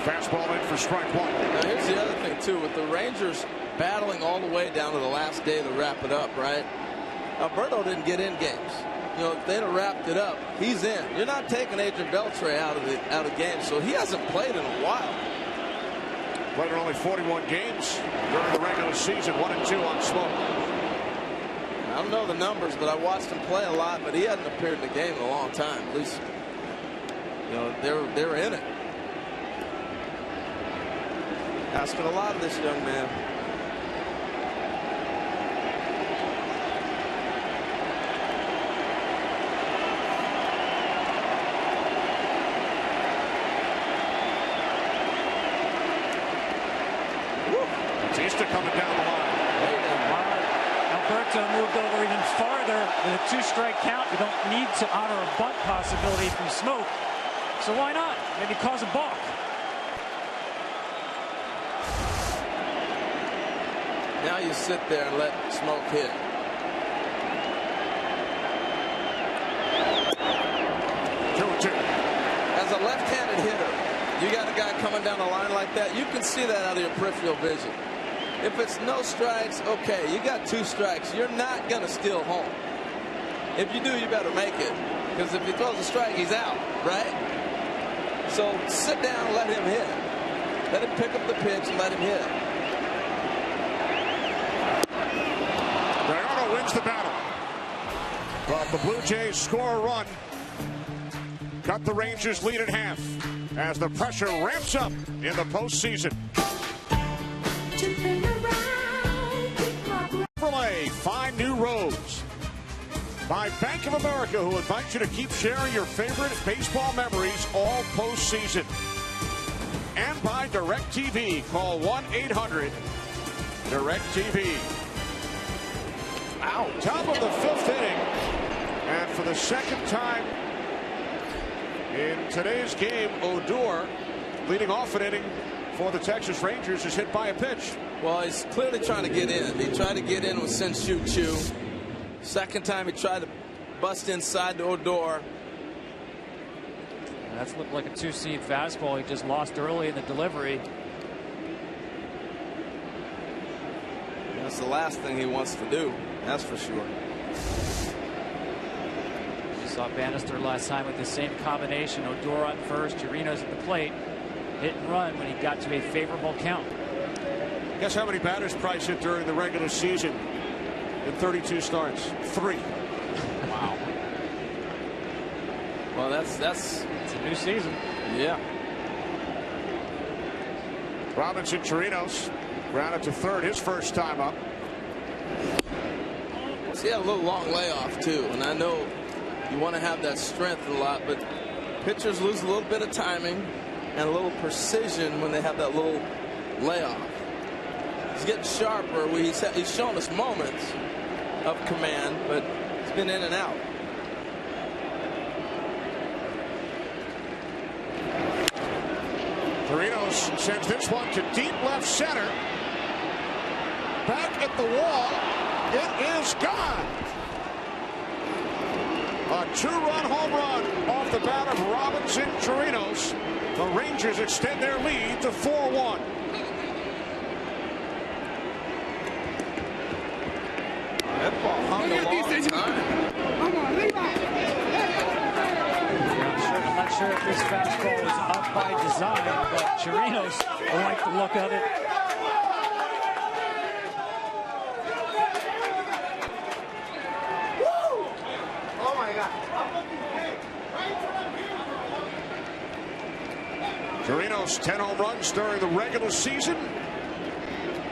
Speaker 1: Fastball in for strike 1.
Speaker 2: Now here's the other thing too, with the Rangers battling all the way down to the last day to wrap it up, right? Alberto didn't get in games. You know, if they'd have wrapped it up, he's in. You're not taking Adrian Beltre out of games, so he hasn't played in a while.
Speaker 1: Played in only 41 games during the regular season, 1-2 on Smoke.
Speaker 2: I don't know the numbers, but I watched him play a lot, but he hadn't appeared in the game in a long time. At least, you know, they were in it. Asking a lot of this young man.
Speaker 1: Bautista coming down the line.
Speaker 3: Alberto moved over even farther with a 2-strike count. You don't need to honor a bunt possibility from Smoke. So why not? Maybe cause a balk.
Speaker 2: Now you sit there and let Smoke hit. As a left-handed hitter, you got a guy coming down the line like that, you can see that out of your peripheral vision. If it's no strikes, okay, you got 2 strikes. You're not going to steal home. If you do, you better make it. Because if he throws a strike, he's out, right? So sit down and let him hit. Let him pick up the pitch and let him hit.
Speaker 1: Gallardo wins the battle. But the Blue Jays score a run. Cut the Rangers lead at half as the pressure ramps up in the postseason. Chevrolet, find new roads. By Bank of America, who invites you to keep sharing your favorite baseball memories all postseason. And by DirecTV, call 1-800-DirecTV. Out. Top of the 5th inning, and for the second time in today's game, Odor, leading off an inning for the Texas Rangers, is hit by a pitch.
Speaker 2: Well, he's clearly trying to get in. He tried to get in with Sin-Shu Chu. Second time he tried to bust inside to Odor.
Speaker 3: That's looked like a 2-seam fastball. He just lost early in the delivery.
Speaker 2: That's the last thing he wants to do. That's for sure.
Speaker 3: You saw Bannister last time with the same combination. Odor on first, Chirinos at the plate. Hit and run when he got to a favorable count.
Speaker 1: Guess how many batters Price hit during the regular season in 32 starts? 3.
Speaker 3: Wow.
Speaker 2: Well, it's
Speaker 3: a new season.
Speaker 2: Yeah.
Speaker 1: Robinson Chirinos grounded to third his first time up.
Speaker 2: He had a little long layoff too, and I know you want to have that strength a lot, but pitchers lose a little bit of timing and a little precision when they have that little layoff. He's getting sharper. He's shown us moments of command, but he's been in and out.
Speaker 1: Chirinos sends this one to deep left center. Back at the wall. It is gone. A 2-run home run off the bat of Robinson Chirinos. The Rangers extend their lead to 4-1.
Speaker 2: That ball hung a long time.
Speaker 3: I'm not sure if this fastball was up by design, but Chirinos liked the look of it.
Speaker 1: Chirinos 10 home runs during the regular season.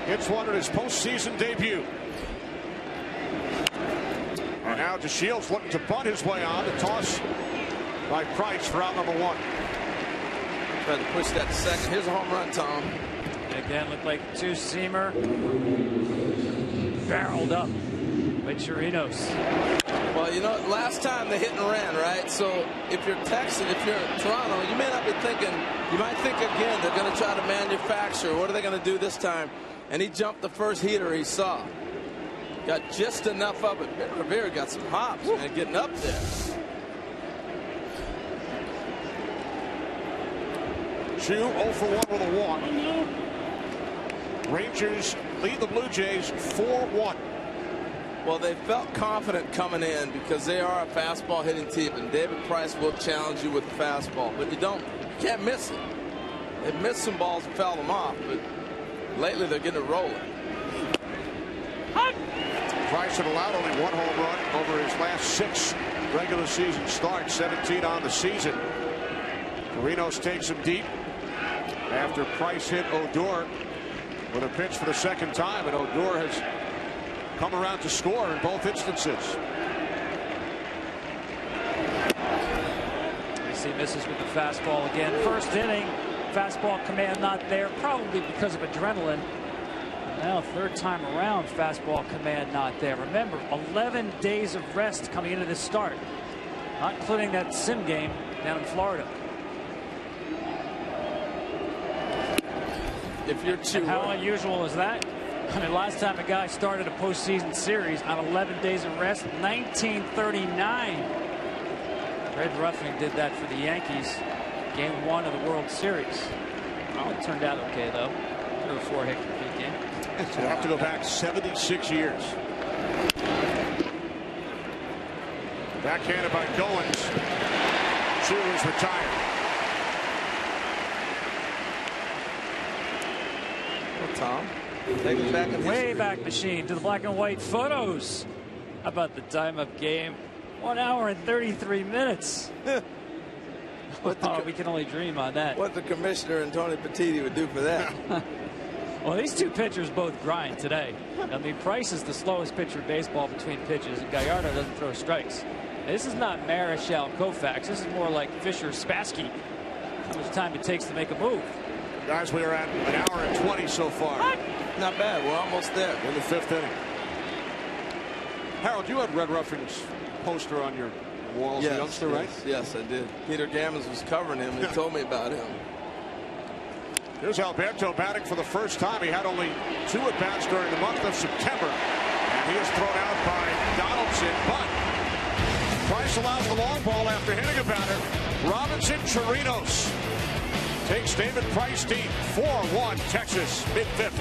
Speaker 1: Hits one in his postseason debut. And now DeShields looking to bunt his way on. The toss by Price for out number 1.
Speaker 2: Trying to push that to second. Here's a home run, Tom.
Speaker 3: Again, looked like a 2-seamer. Barreled up by Chirinos.
Speaker 2: Well, you know, last time they hit and ran, right? So if you're Texas, if you're Toronto, you may not be thinking, you might think again, they're going to try to manufacture. What are they going to do this time? And he jumped the first heater he saw. Got just enough of it. Rivera got some hops, man, getting up there.
Speaker 1: Chu 0 for 1 with a walk. Rangers lead the Blue Jays 4-1.
Speaker 2: Well, they felt confident coming in because they are a fastball hitting team, and David Price will challenge you with the fastball, but you can't miss it. They've missed some balls and fouled them off, but lately they're getting it rolling.
Speaker 1: Price had allowed only 1 home run over his last 6 regular season starts, 17 on the season. Chirinos takes him deep after Price hit Odor with a pitch for the second time, and Odor has come around to score in both instances.
Speaker 3: He misses with the fastball again. First inning, fastball command not there, probably because of adrenaline. Now third time around, fastball command not there. Remember, 11 days of rest coming into this start, not including that sim game down in Florida.
Speaker 2: If you're too,
Speaker 3: and how unusual is that? I mean, last time a guy started a postseason series on 11 days of rest, 1939. Red Ruffing did that for the Yankees, game 1 of the World Series. Well, it turned out okay, though. 3-4 hit complete game.
Speaker 1: So we'll have to go back 76 years. Backhanded by Goins. Chu is retired.
Speaker 2: Well, Tom, take us back in
Speaker 3: way back machine to the black and white photos. How about the time of game? 1 hour and 33 minutes. We can only dream on that.
Speaker 2: What the commissioner and Tony Petitti would do for that.
Speaker 3: Well, these two pitchers both grind today. I mean, Price is the slowest pitcher in baseball between pitches, and Gallardo doesn't throw strikes. This is not Marichal Koufax. This is more like Fisher Spassky. How much time it takes to make a move.
Speaker 1: Guys, we are at 1 hour and 20 so far.
Speaker 3: What?
Speaker 2: Not bad. We're almost there.
Speaker 1: In the 5th inning. Harold, you had Red Ruffing's poster on your wall as a youngster, right?
Speaker 2: Yes, I did. Peter Gammons was covering him. He told me about him.
Speaker 1: Here's Alberto batting for the first time. He had only 2 at-bats during the month of September. And he is thrown out by Donaldson. But Price allows the long ball after hitting a batter. Robinson Chirinos takes David Price deep. 4-1 Texas, mid-5th.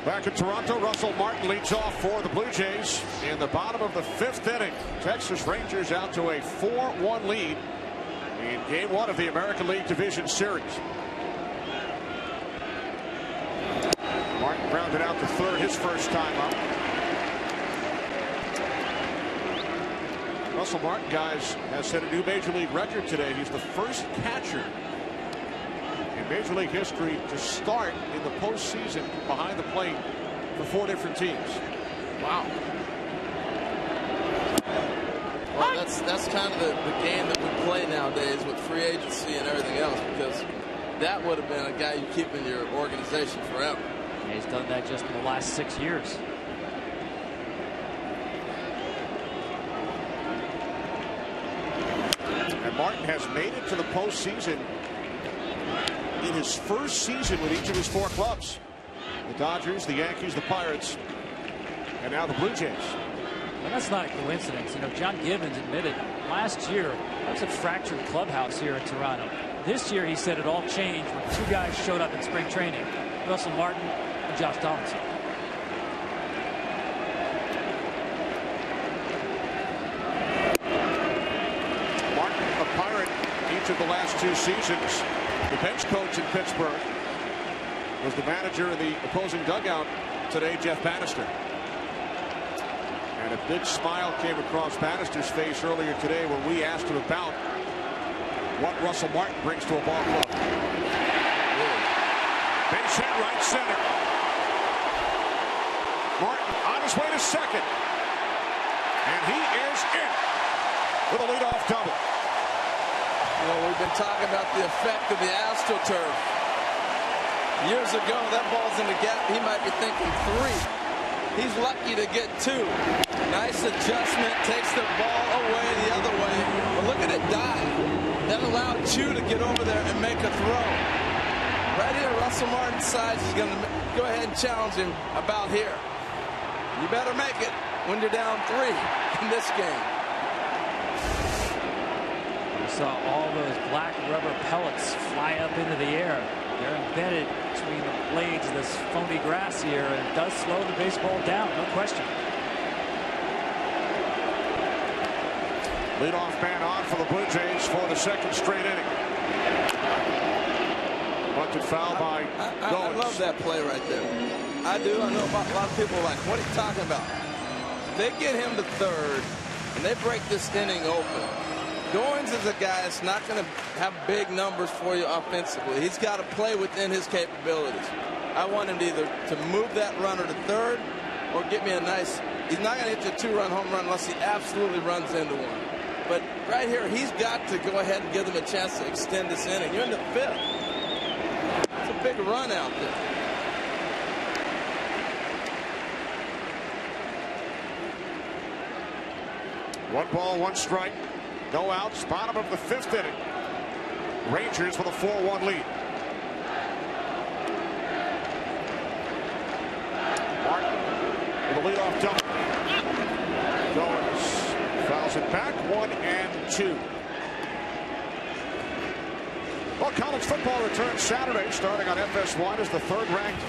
Speaker 1: Back in Toronto, Russell Martin leads off for the Blue Jays in the bottom of the 5th inning. Texas Rangers out to a 4-1 lead in game 1 of the American League Division Series. Martin grounded out to third his first time up. Russell Martin, guys, has set a new Major League record today. He's the first catcher in Major League history to start in the postseason behind the plate for 4 different teams.
Speaker 2: Wow. Well, that's kind of the game that we play nowadays with free agency and everything else, because that would have been a guy you keep in your organization forever.
Speaker 3: Yeah, he's done that just in the last 6 years.
Speaker 1: And Martin has made it to the postseason in his first season with each of his 4 clubs. The Dodgers, the Yankees, the Pirates, and now the Blue Jays.
Speaker 3: And that's not a coincidence. You know, John Gibbons admitted last year that was a fractured clubhouse here in Toronto. This year, he said it all changed when 2 guys showed up in spring training, Russell Martin and Josh Donaldson.
Speaker 1: Martin, a Pirate each of the last 2 seasons. The bench coach in Pittsburgh was the manager in the opposing dugout today, Jeff Bannister. And a big smile came across Bannister's face earlier today when we asked him about what Russell Martin brings to a ball club. Base hit right center. Martin on his way to second. And he is in with a leadoff double.
Speaker 2: Well, we've been talking about the effect of the AstroTurf. Years ago, that ball's in the gap. He might be thinking 3. He's lucky to get 2. Nice adjustment. Takes the ball away the other way. But look at it dive. That allowed Chu to get over there and make a throw. Right here, Russell Martin's size is going to go ahead and challenge him about here. You better make it when you're down 3 in this game.
Speaker 3: We saw all those black rubber pellets fly up into the air. They're embedded between the blades of this foamy grass here, and it does slow the baseball down, no question.
Speaker 1: Leadoff man on for the Blue Jays for the 2nd straight inning. Bunted foul by Goins.
Speaker 2: I love that play right there. I do. I know about a lot of people are like, what are you talking about? They get him to third. and they break this inning open. Goins is a guy that's not going to have big numbers for you offensively. He's got to play within his capabilities. I want him to either to move that runner to third or get me a nice. He's not going to hit you a two-run home run unless he absolutely runs into one. But right here, he's got to go ahead and give them a chance to extend this inning. You're in the fifth. It's a big run out there.
Speaker 1: One ball, one strike. No outs. Bottom of the fifth inning. Rangers with a 4-1 lead. Martin with a leadoff double. Goins fouls it back. 1-2. Well, college football returns Saturday, starting on FS1 as the third-ranked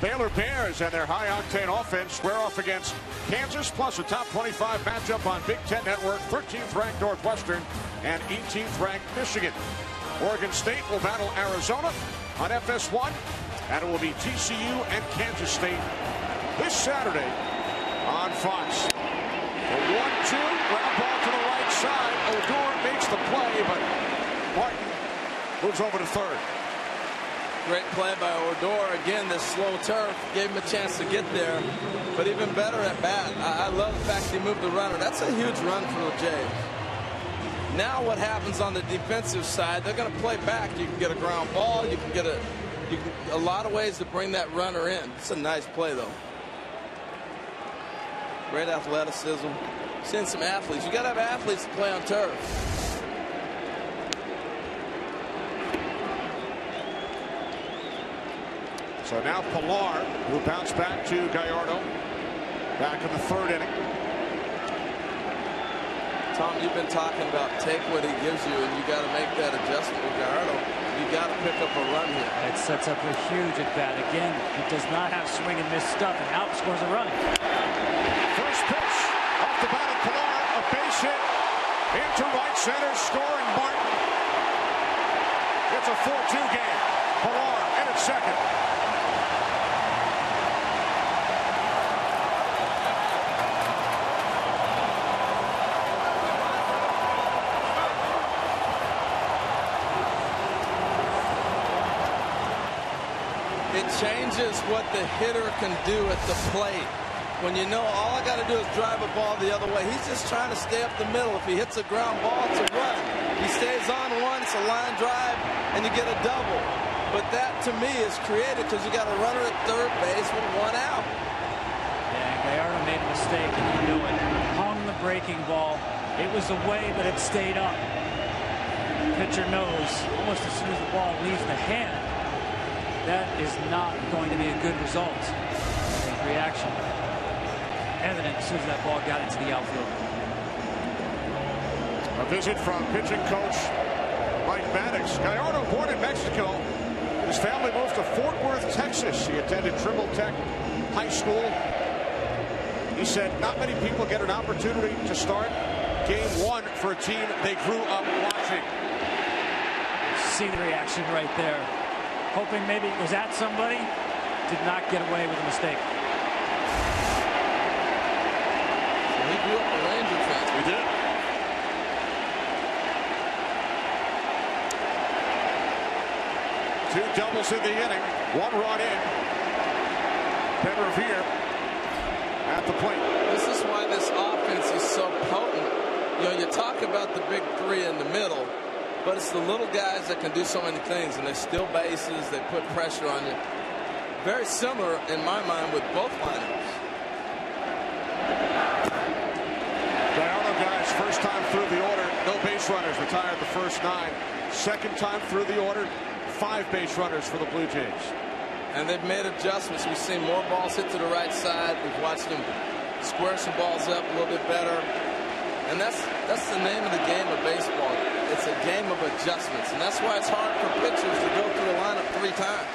Speaker 1: Baylor Bears and their high-octane offense square off against Kansas, plus a top 25 matchup on Big Ten Network. 13th-ranked Northwestern and 18th-ranked Michigan. Oregon State will battle Arizona on FS1, and it will be TCU and Kansas State this Saturday on Fox. A 1-2, ground ball to the right side. Odor makes the play, but Martin moves over to third.
Speaker 2: Great play by Odor. Again, this slow turf gave him a chance to get there, but even better at bat. I love the fact he moved the runner. That's a huge run for the Jays. Now what happens on the defensive side, they're going to play back. You can get a ground ball. You can get a lot of ways to bring that runner in. It's a nice play, though. Great athleticism. Seeing some athletes. You got to have athletes to play on turf.
Speaker 1: So now Pilar will bounce back to Gallardo. Back in the third inning.
Speaker 2: Tom, you've been talking about take what he gives you, and you got to make that adjustment with Gallardo. You got to pick up a run here.
Speaker 3: It sets up a huge at bat. Again, he does not have swing and miss stuff, and outscores a run.
Speaker 1: First pitch off the bat of Pilar, a base hit into right center, scoring Martin. It's a 4-2 game. Pilar in at second.
Speaker 2: It changes what the hitter can do at the plate. When you know all I got to do is drive a ball the other way. He's just trying to stay up the middle. If he hits a ground ball, it's a run. He stays on one, it's a line drive, and you get a double. But that, to me, is created because you got a runner at third base with one out.
Speaker 3: Yeah, Gallardo made a mistake, and he knew it. Hung the breaking ball. It was away, but it stayed up. Pitcher knows almost as soon as the ball leaves the hand, that is not going to be a good result. Reaction evident as soon as that ball got into the outfield.
Speaker 1: A visit from pitching coach Mike Maddox. Gallardo, born in Mexico. His family moved to Fort Worth, Texas. He attended Trimble Tech High School. He said not many people get an opportunity to start game one for a team they grew up watching.
Speaker 3: See the reaction right there. Hoping maybe it was at somebody. Did not get away with a mistake.
Speaker 2: He grew up a Ranger fan.
Speaker 1: He did. Two doubles in the inning. One run in. Ben Revere at the plate.
Speaker 2: This is why this offense is so potent. You know, you talk about the big three in the middle, but it's the little guys that can do so many things, and they steal bases, they put pressure on you. Very similar, in my mind, with both lineups.
Speaker 1: Gallardo, guys, first time through the order, no base runners, retired the first 9. Second time through the order, 5 base runners for the Blue Jays.
Speaker 2: And they've made adjustments. We've seen more balls hit to the right side. We've watched them square some balls up a little bit better. And that's the name of the game of baseball. It's a game of adjustments. And that's why it's hard for pitchers to go through a lineup 3 times.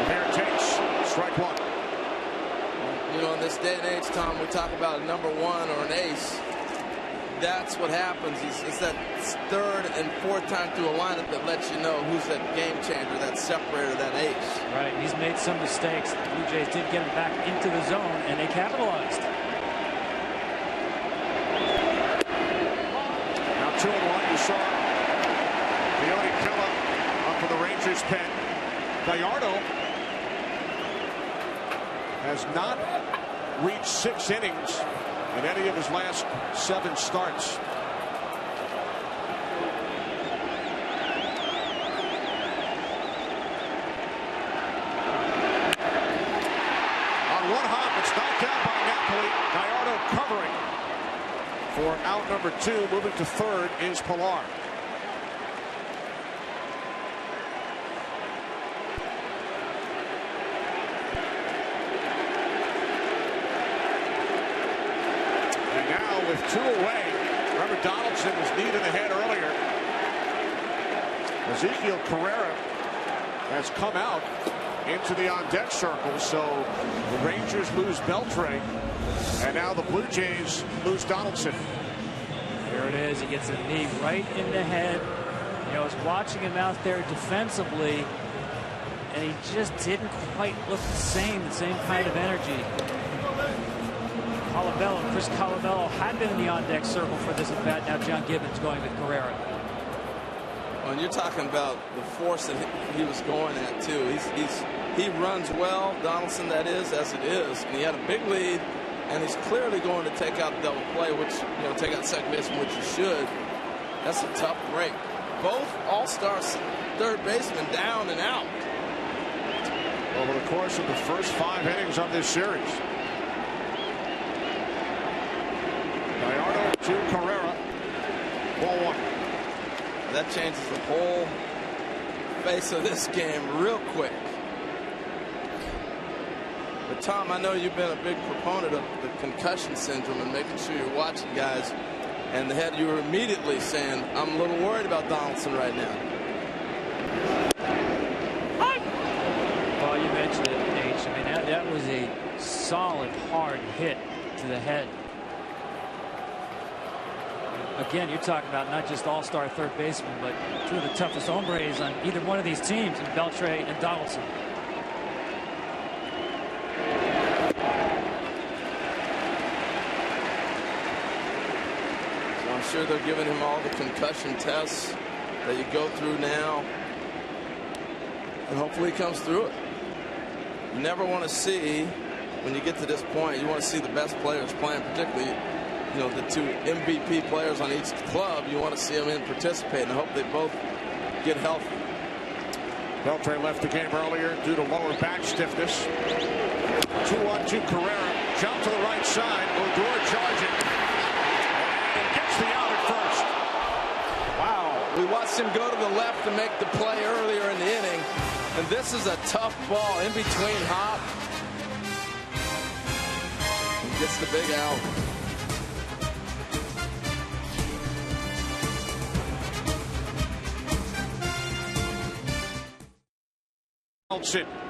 Speaker 1: Revere takes strike 1.
Speaker 2: You know, in this day and age, Tom, we talk about a number 1 or an ace. that's what happens. It's that third and fourth time through a lineup that lets you know who's that game changer, that separator, that ace.
Speaker 3: Right, he's made some mistakes. The Blue Jays did get him back into the zone, and they capitalized.
Speaker 1: Now 2-1. You saw Leone Kella up for the Rangers pen. Gallardo has not reached 6 innings in any of his last 7 starts. On one hop, it's knocked out by Napoli. Gallardo covering for out number 2. Moving to third is Pilar. With 2 away, remember Donaldson was kneed in the head earlier. Ezekiel Carrera has come out into the on-deck circle, so the Rangers lose Beltre, and now the Blue Jays lose Donaldson.
Speaker 3: There it is. He gets a knee right in the head. You know, I was watching him out there defensively, and he just didn't quite look the same kind of energy. Chris Colabello had been in the on-deck circle for this at bat. Now John Gibbons going with Carrera.
Speaker 2: Well, and you're talking about the force that he was going at too. He runs well, Donaldson that is, as it is, and he had a big lead, and he's clearly going to take out the double play, which, you know, take out second baseman, which he should. That's a tough break. Both all-stars third baseman down and out
Speaker 1: over the course of the first 5 innings of this series. Gallardo to Carrera. Ball 1.
Speaker 2: That changes the whole face of this game real quick. But Tom, I know you've been a big proponent of the concussion syndrome and making sure you're watching guys. And you were immediately saying, I'm a little worried about Donaldson right now.
Speaker 3: Well, you mentioned it, H. I mean, that was a solid, hard hit to the head. Again, you're talking about not just all-star third baseman, but 2 of the toughest hombres on either one of these teams, in Beltre and Donaldson.
Speaker 2: So I'm sure they're giving him all the concussion tests that you go through now, and hopefully he comes through it. You never want to see, when you get to this point, you want to see the best players playing, particularly, you know, the 2 MVP players on each club. You want to see them in participate, and I hope they both get healthy.
Speaker 1: Beltre left the game earlier due to lower back stiffness. 2-1 to Carrera. Jump to the right side. Odor charging. And gets the out at first.
Speaker 2: Wow. We watched him go to the left to make the play earlier in the inning. And this is a tough ball in between hop. He gets the big out.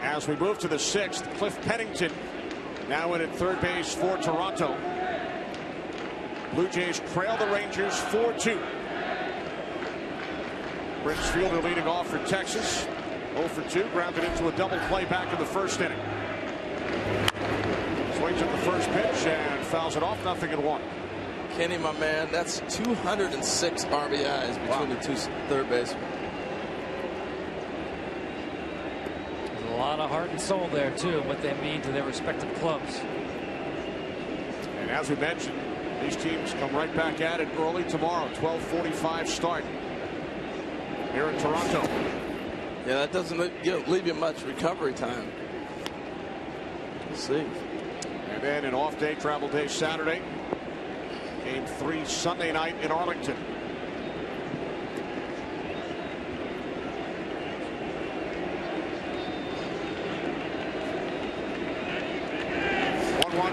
Speaker 1: As we move to the 6th, Cliff Pennington now in at third base for Toronto. Blue Jays trail the Rangers 4-2. Brent Fielder leading off for Texas. 0 for 2, grounded into a double play back in the first inning. Swings at the first pitch and fouls it off. 0-1.
Speaker 2: Kenny, my man, that's 206 RBIs between the 2 third basemen.
Speaker 3: A lot of heart and soul there, too, what they mean to their respective clubs.
Speaker 1: And as we mentioned, these teams come right back at it early tomorrow. 12:45 start here in Toronto.
Speaker 2: Yeah, that doesn't leave you much recovery time. We'll see.
Speaker 1: And then an off day, travel day Saturday. Game 3 Sunday night in Arlington.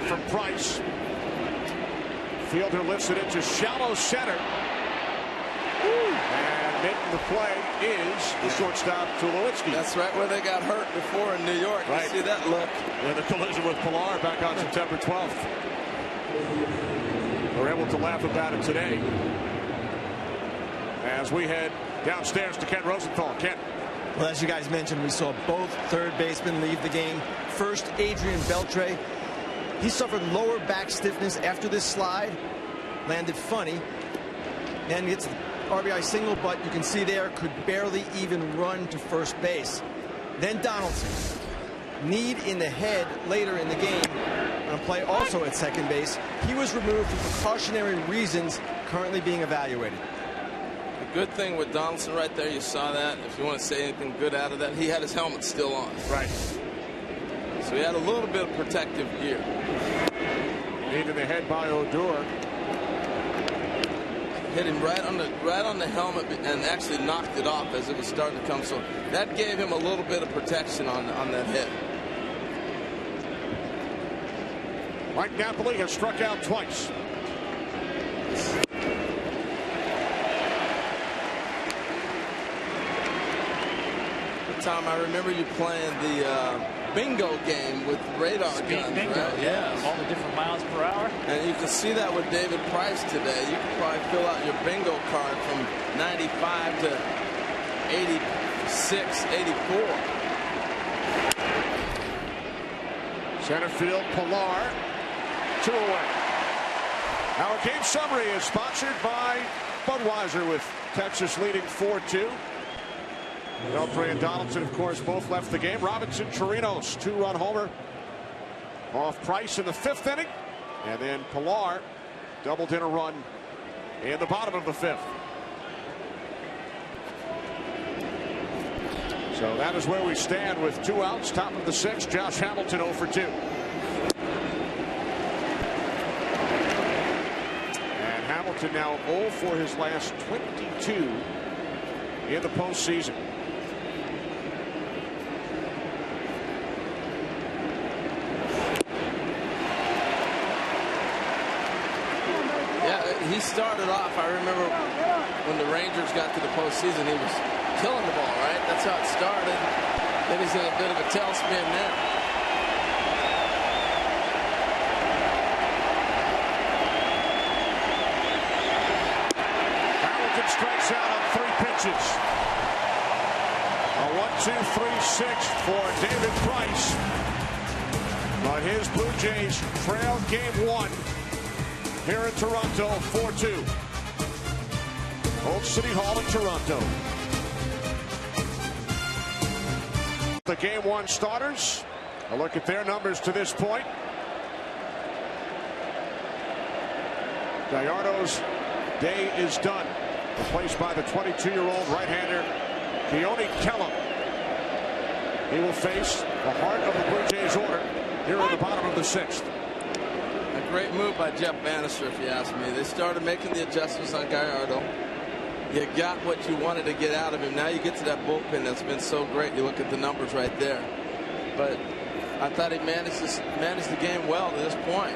Speaker 1: From Price. Fielder lifts it into shallow center. And making the play is the shortstop, Tulowitzki.
Speaker 2: That's right where they got hurt before in New York. Right. You see that look.
Speaker 1: In the collision with Pilar back on September 12th. We're able to laugh about it today as we head downstairs to Ken Rosenthal. Ken.
Speaker 4: Well, as you guys mentioned, we saw both third basemen leave the game. First, Adrian Beltre. He suffered lower back stiffness after this slide. Landed funny. Then gets the RBI single, but you can see there could barely even run to first base. Then Donaldson. Need in the head later in the game. On a play also at second base. He was removed for precautionary reasons, currently being evaluated.
Speaker 2: The good thing with Donaldson right there, you saw that. If you want to say anything good out of that, he had his helmet still on.
Speaker 1: Right.
Speaker 2: So he had a little bit of protective gear.
Speaker 1: Need in the head by Odor.
Speaker 2: Hit him right on the helmet and actually knocked it off as it was starting to come. So that gave him a little bit of protection on that hit.
Speaker 1: Mike Napoli has struck out twice.
Speaker 2: Tom, I remember you playing the bingo game with radar guns,
Speaker 3: bingo,
Speaker 2: right?
Speaker 3: Yeah, all the different miles per hour.
Speaker 2: And you can see that with David Price today. You can probably fill out your bingo card from 95 to 86, 84.
Speaker 1: Center field, Pilar. 2 away. Our game summary is sponsored by Budweiser, with Texas leading 4-2. Beltre and Donaldson, of course, both left the game. Robinson Chirinos, 2-run homer off Price in the 5th inning. And then Pilar doubled in a run in the bottom of the 5th. So that is where we stand with 2 outs, top of the 6th. Josh Hamilton 0 for 2. And Hamilton now 0 for his last 22 in the postseason.
Speaker 2: He started off, I remember when the Rangers got to the postseason, he was killing the ball, right? That's how it started. Then he's in a bit of a tailspin now.
Speaker 1: Hamilton strikes out on 3 pitches. A 1-2-3-6 for David Price. But his Blue Jays trail game 1. Here in Toronto, 4-2. Old City Hall in Toronto. The game 1 starters. A look at their numbers to this point. Gallardo's day is done. Replaced by the 22-year-old right-hander, Keone Kellum. He will face the heart of the Blue Jays order here in the bottom of the 6th.
Speaker 2: Great move by Jeff Bannister, if you ask me. They started making the adjustments on Gallardo. You got what you wanted to get out of him. Now you get to that bullpen that's been so great. You look at the numbers right there. But I thought he managed the game well to this point.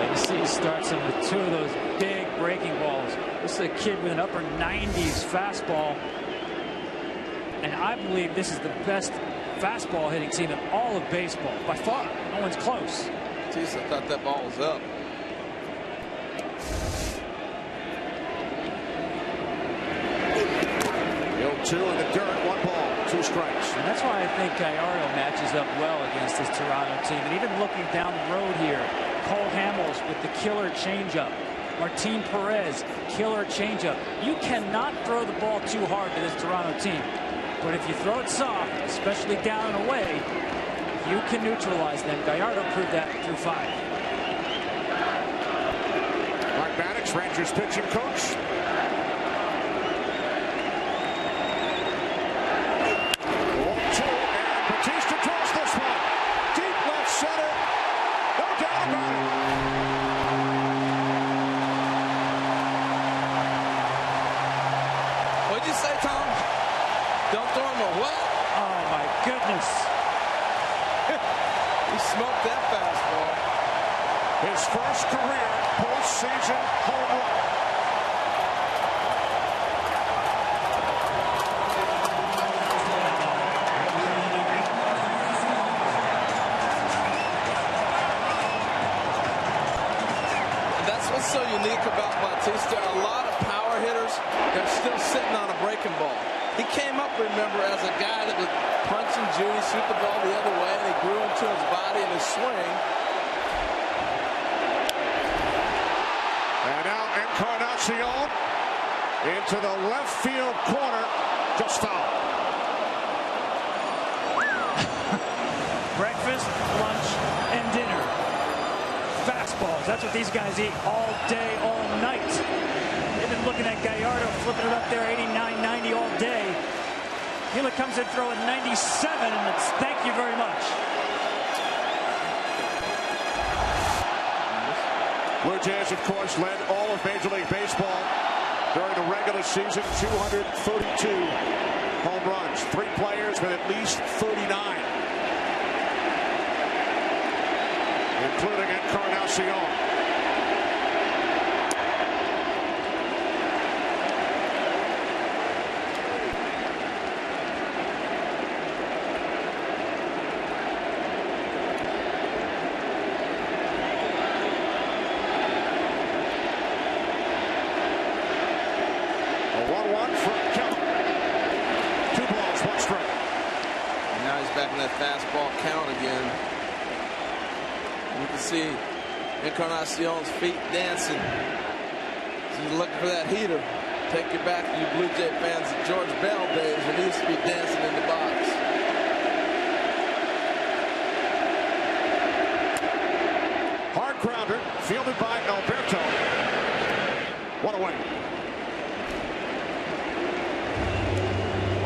Speaker 3: You see he starts him with 2 of those big breaking balls. This is a kid with an upper 90s fastball. And I believe this is the best fastball hitting team in all of baseball. By far, no one's close.
Speaker 2: Bautista thought that ball was up.
Speaker 1: The 0-2 in the dirt, 1 ball, 2 strikes.
Speaker 3: And that's why I think Gallardo matches up well against this Toronto team. And even looking down the road here, Cole Hamels with the killer changeup. Martin Perez, killer changeup. You cannot throw the ball too hard to this Toronto team. But if you throw it soft, especially down and away, you can neutralize them. Gallardo proved that through 5.
Speaker 1: Mark Maddox, Rangers pitching coach. Bautista draws this one. Deep left center. No doubt about it.
Speaker 2: What'd you say, Tom? Don't throw him a what?
Speaker 3: Oh, my goodness.
Speaker 2: He smoked that fastball.
Speaker 1: His first career postseason home run.
Speaker 2: what's so unique about Bautista? A lot of power hitters, they're still sitting on a breaking ball. He came up, remember, as a guy that would punch and judy, shoot the ball the other way, and he grew into his body and his swing.
Speaker 1: And now Encarnacion into the left field corner, just foul.
Speaker 3: Breakfast, lunch, and dinner. Fastballs. That's what these guys eat all day, all night. They've been looking at Gallardo flipping it up there 89, 90 all day. Keeler comes in throwing 97, and it's thank you very much.
Speaker 1: Blue Jays, of course, led all of Major League Baseball during the regular season, 232 home runs. 3 players with at least 39. Including Encarnacion. A 1-1 from Keller. 2 balls, 1 strike.
Speaker 2: And now he's back in that fastball count again. You can see Encarnacion's feet dancing. He's looking for that heater. Take you back to you Blue Jay fans of George Bell days when he used to be dancing in the box.
Speaker 1: Hard grounder, fielded by Alberto. 1 away.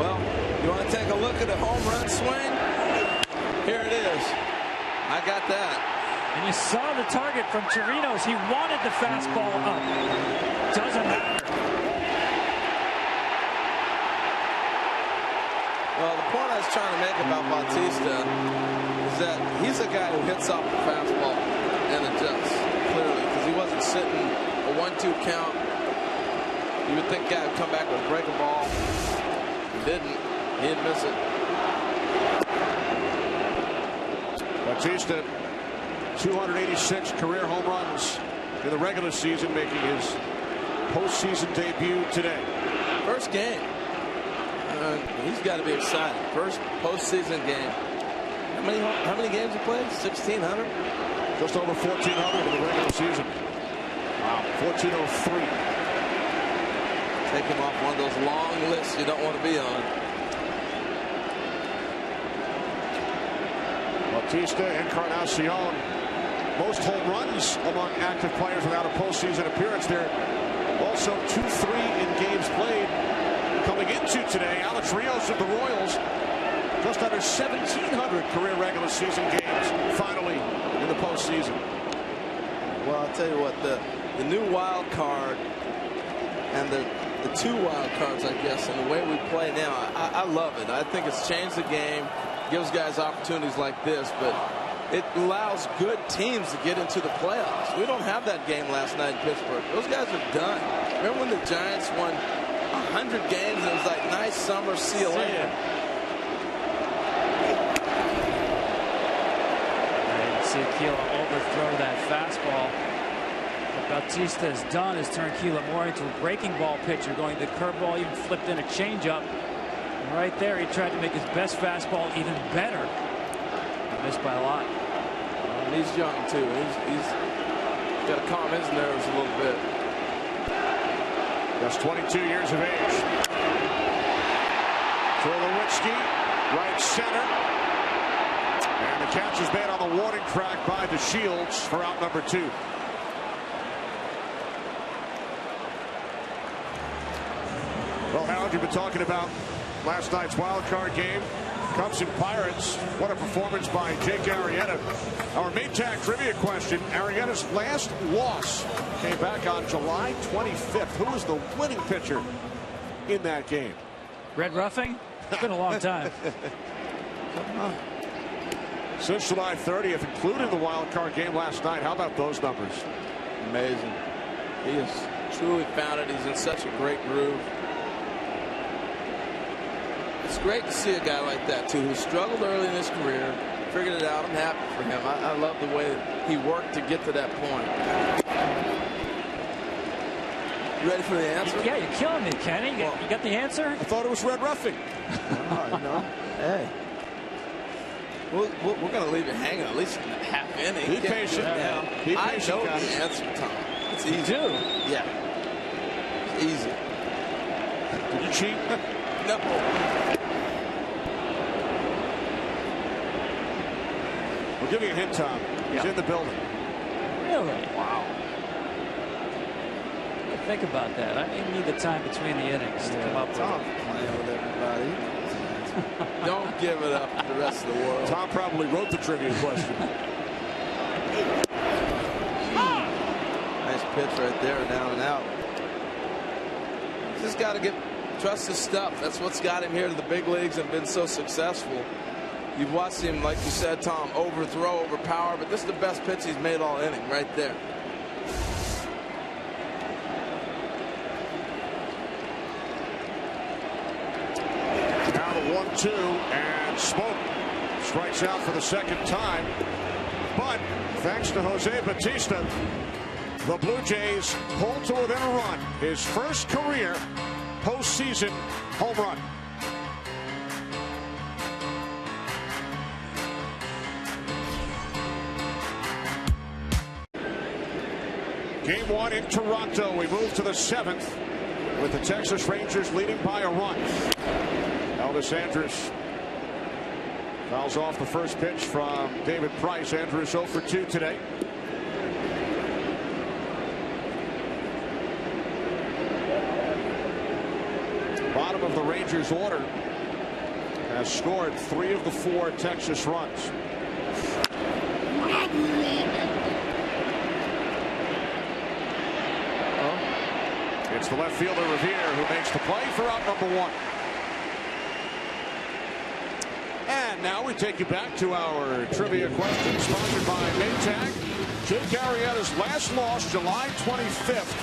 Speaker 2: Well, you want to take a look at the home run swing? Here it is. I got that.
Speaker 3: And you saw the target from Chirinos. He wanted the fastball up. Doesn't matter.
Speaker 2: Well, the point I was trying to make about Bautista is that he's a guy who hits off the fastball and adjusts clearly because he wasn't sitting a 1-2 count. You would think guy would come back with a breaking ball. He didn't. He didn't miss it.
Speaker 1: Bautista, 286 career home runs in the regular season, making his postseason debut today.
Speaker 2: First game. He's got to be excited. First postseason game. How many games he played? 1,600?
Speaker 1: Just over 1,400 in the regular season. Wow, 1,403.
Speaker 2: Take him off one of those long lists you don't want to be on.
Speaker 1: Bautista, Encarnacion, most home runs among active players without a postseason appearance. They're also 2-3 in games played. Coming into today, Alex Rios of the Royals, just under 1,700 career regular season games, finally in the postseason.
Speaker 2: Well, I'll tell you what, the new wild card and the 2 wild cards, I guess, and the way we play now, I love it. I think it's changed the game, gives guys opportunities like this, but it allows good teams to get into the playoffs. We don't have that game last night in Pittsburgh. Those guys are done. Remember when the Giants won 100 games and it was like, nice summer, see you later.
Speaker 3: See Keeler overthrow that fastball. What Bautista has done is turn Keeler more into a breaking ball pitcher, going to the curveball, even flipped in a changeup. And right there, he tried to make his best fastball even better. He missed by a lot.
Speaker 2: And he's young too. He's got to calm his nerves a little bit.
Speaker 1: Just 22 years of age. Tulowitzki, right center. And the catch is made on the warning track by DeShields for out number 2. Well, Howard, you've been talking about last night's wild card game. Cubs and Pirates. What a performance by Jake Arrieta. Our Maytag trivia question. Arrieta's last loss came back on July 25th. Who was the winning pitcher in that game?
Speaker 3: Red Ruffing? It's been a long time.
Speaker 1: Since July 30th, including the wild card game last night. How about those numbers?
Speaker 2: Amazing. He has truly found it. He's in such a great groove. It's great to see a guy like that, too, who struggled early in his career, figured it out. I'm happy for him. I love the way that he worked to get to that point. You ready for the answer?
Speaker 3: Yeah, you're killing me, Kenny. You got the answer?
Speaker 1: I thought it was red roughing.
Speaker 2: Hey. We're going to leave it hanging at least half inning.
Speaker 1: Be patient.
Speaker 2: Yeah.
Speaker 1: Be patient,
Speaker 2: I know
Speaker 1: guys.
Speaker 2: the answer, Tom. It's easy.
Speaker 3: You do?
Speaker 2: Yeah. It's easy.
Speaker 1: Did you cheat?
Speaker 2: No.
Speaker 1: We'll give you a hint, Tom. He's in the building.
Speaker 3: Really? Wow. Think about that. I may need the time between the innings to come up with
Speaker 2: Tom playing with everybody. Don't give it up to the rest of the world.
Speaker 1: Tom probably wrote the trivia question.
Speaker 2: Nice pitch right there, down and out. Just got to trust his stuff. That's what's got him here to the big leagues and been so successful. You've watched him, like you said, Tom, overthrow, overpower, but this is the best pitch he's made all inning right there.
Speaker 1: Now the 1-2, and Smoke strikes out for the second time. But thanks to Jose Bautista, the Blue Jays pull to within a run. His first career postseason home run. Game 1 in Toronto. We move to the 7th with the Texas Rangers leading by a run. Elvis Andrus fouls off the first pitch from David Price. Andrus 0 for 2 today. Bottom of the Rangers order has scored 3 of the 4 Texas runs. It's the left fielder Revere who makes the play for out number 1. And now we take you back to our trivia question sponsored by Maytag. Jake Arrieta's last loss, July 25th.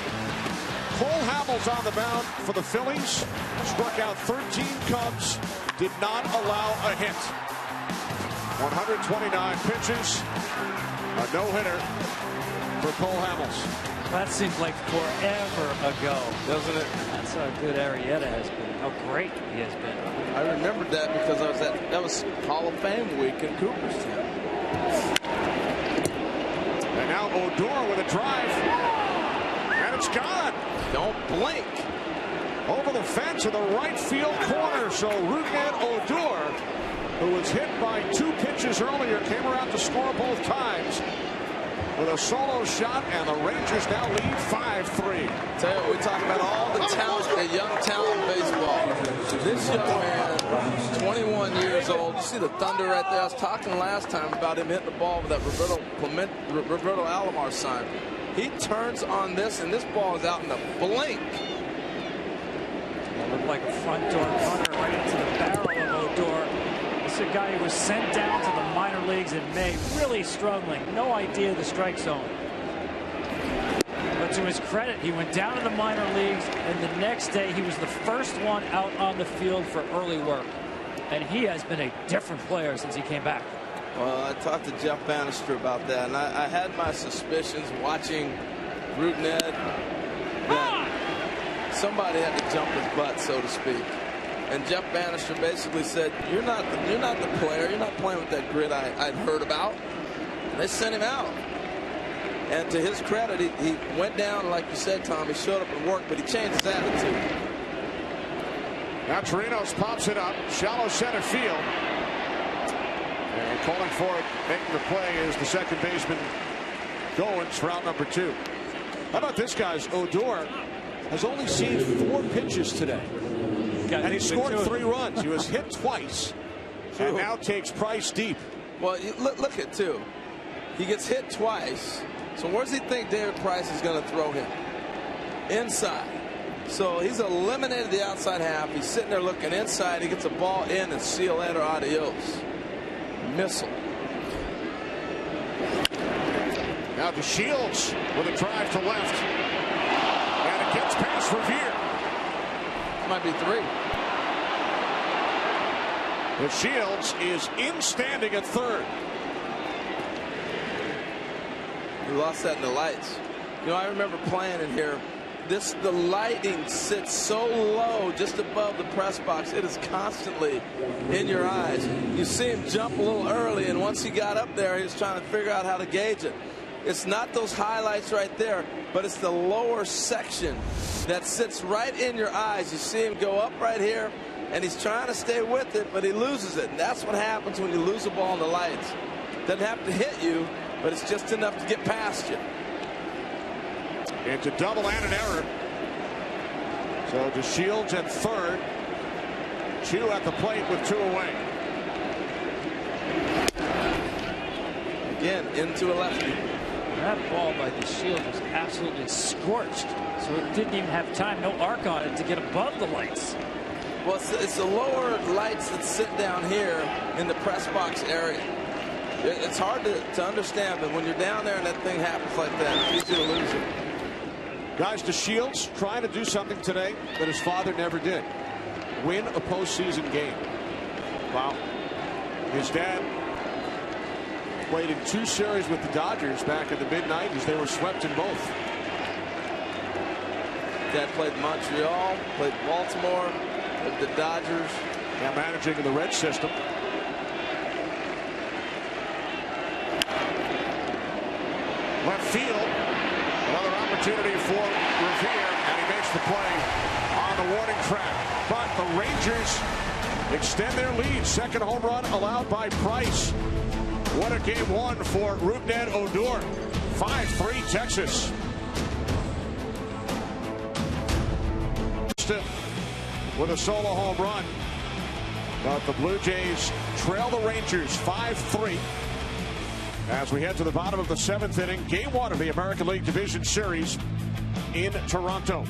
Speaker 1: Cole Hamels on the mound for the Phillies. Struck out 13 Cubs. Did not allow a hit. 129 pitches. A no-hitter for Cole Hamels.
Speaker 3: That seems like forever ago, doesn't it? That's how good Arrieta has been. How great he has been.
Speaker 2: I remembered that because I was that was Hall of Fame week in Cooperstown.
Speaker 1: And now Odor with a drive. And it's gone.
Speaker 2: Don't blink.
Speaker 1: Over the fence in the right field corner. So Rougned Odor, who was hit by 2 pitches earlier, came around to score both times with a solo shot, and the Rangers now lead 5-3.
Speaker 2: Tell you what, we talk about all the talent, the young talent in baseball. This young man, 21 years old. You see the thunder right there. I was talking last time about him hitting the ball with that Roberto Alomar sign. He turns on this, and this ball is out in a blink.
Speaker 3: It looked like a front door runner right into the barrel of Odor. This is a guy who was sent down to the minor leagues in May, really struggling. No idea the strike zone. But to his credit, he went down to the minor leagues, and the next day he was the first one out on the field for early work. And he has been a different player since he came back.
Speaker 2: Well, I talked to Jeff Bannister about that, and I had my suspicions watching Rougned that somebody had to jump his butt, so to speak. And Jeff Bannister basically said, you're not the player. You're not playing with that grit I'd heard about. And they sent him out. And to his credit, he went down, like you said, Tom. He showed up and worked, but he changed his attitude.
Speaker 1: Now Torinos pops it up, shallow center field. And calling for it, making the play is the second baseman Goins for out number 2. How about this, guys? Odor has only seen 4 pitches today. And he scored 3 runs. He was hit twice. And now takes Price deep.
Speaker 2: Well, look at 2. He gets hit twice. So where does he think David Price is going to throw him? Inside. So he's eliminated the outside half. He's sitting there looking inside. He gets a ball in and see you later, adios. Missile.
Speaker 1: Now to Shields with a drive to left. And it gets past Revere.
Speaker 2: Might be 3.
Speaker 1: But Shields is in standing at third.
Speaker 2: We lost that in the lights. You know, I remember playing in here the lighting sits so low just above the press box. It is constantly in your eyes. You see him jump a little early, and once he got up there, he was trying to figure out how to gauge it. It's not those highlights right there, but it's the lower section that sits right in your eyes. You see him go up right here, and he's trying to stay with it, but he loses it. And that's what happens when you lose a ball in the lights. Doesn't have to hit you, but it's just enough to get past you.
Speaker 1: It's a double and an error. So DeShields at third. Chu at the plate with 2 away.
Speaker 2: Again, into a lefty.
Speaker 3: That ball by DeShields was absolutely scorched, so it didn't even have time, no arc on it, to get above the lights.
Speaker 2: Well, it's the lower lights that sit down here in the press box area. It's hard to understand, but when you're down there and that thing happens like that, it's easy to lose it.
Speaker 1: Guys, DeShields trying to do something today that his father never did. Win a postseason game. Wow. His dad played in 2 series with the Dodgers back in the mid-90s. They were swept in both.
Speaker 2: Dad played Montreal, played Baltimore, played the Dodgers.
Speaker 1: Now managing in the red system. Left field. Another opportunity for Revere, and he makes the play on the warning track. But the Rangers extend their lead. Second home run allowed by Price. What a game 1 for Rougned Odor. 5-3 Texas. With a solo home run. But the Blue Jays trail the Rangers 5-3. As we head to the bottom of the 7th inning, game 1 of the American League Division Series in Toronto.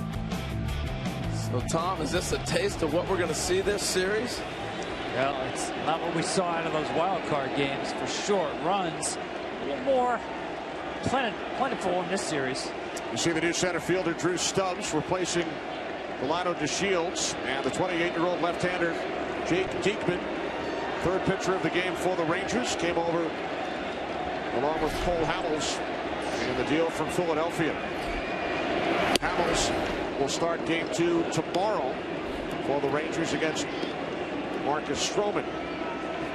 Speaker 2: So, Tom, is this a taste of what we're going to see this series?
Speaker 3: Well, it's not what we saw out of those wild card games for short runs. A little more plentiful in this series.
Speaker 1: You see the new center fielder Drew Stubbs replacing Delano DeShields, and the 28-year-old left-hander Jake Diekman, third pitcher of the game for the Rangers, came over along with Cole Hamels in the deal from Philadelphia. Hamels will start game 2 tomorrow for the Rangers against Marcus Stroman.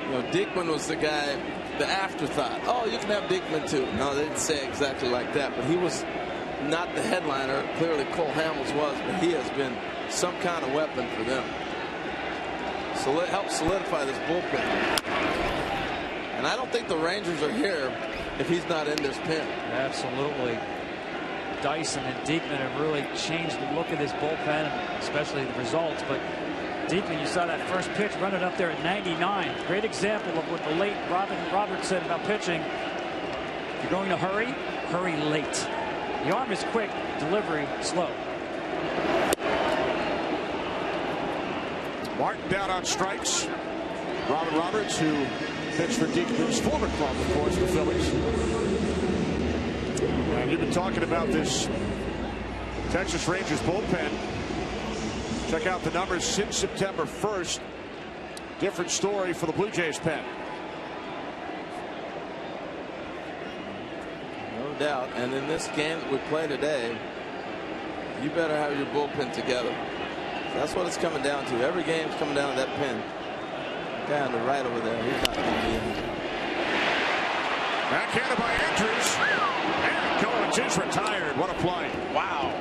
Speaker 2: You know, Diekman was the guy, the afterthought. Oh, you can have Diekman too. No, they didn't say exactly like that, but he was not the headliner. Clearly Cole Hamels was, but he has been some kind of weapon for them. So it helps solidify this bullpen. And I don't think the Rangers are here if he's not in this pen.
Speaker 3: Absolutely. Dyson and Diekman have really changed the look of this bullpen, especially the results. But Diekman, you saw that first pitch running up there at 99. Great example of what the late Robin Roberts said about pitching. If you're going to hurry, hurry late. The arm is quick, delivery slow.
Speaker 1: Martin down on strikes. Robin Roberts, who pitched for Diekman's former club, of course, the Phillies. And you've been talking about this Texas Rangers bullpen. Check out the numbers since September 1st. Different story for the Blue Jays pen.
Speaker 2: No doubt. And in this game that we play today, you better have your bullpen together. That's what it's coming down to. Every game's coming down to that pen. Guy on the right over there, he's not going to be in.
Speaker 1: Backhanded by Andrews. And Collins is retired. What a play.
Speaker 2: Wow.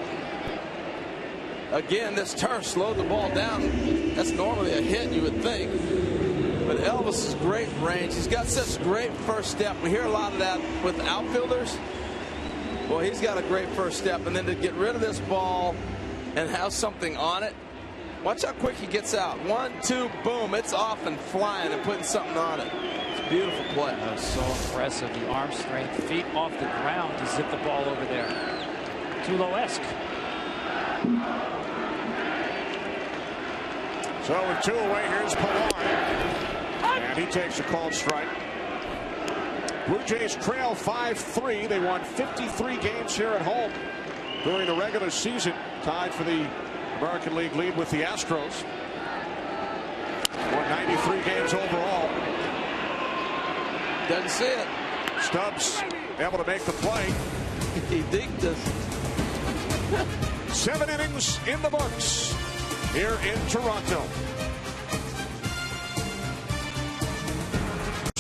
Speaker 2: Again, this turf slowed the ball down. That's normally a hit, you would think. But Elvis is great range. He's got such great first step. We hear a lot of that with outfielders. Well, he's got a great first step. And then to get rid of this ball and have something on it. Watch how quick he gets out. 1, 2, boom. It's off and flying and putting something on it. It's a beautiful play.
Speaker 3: That was so impressive. The arm strength, feet off the ground to zip the ball over there. Tulo-esque.
Speaker 1: So with 2 away, here's Pilar. And he takes a called strike. Blue Jays trail 5-3. They won 53 games here at home during the regular season. Tied for the American League lead with the Astros. Won 93 games overall.
Speaker 2: Doesn't see it.
Speaker 1: Stubbs able to make the play.
Speaker 2: He dinked us.
Speaker 1: 7 innings in the books here in Toronto.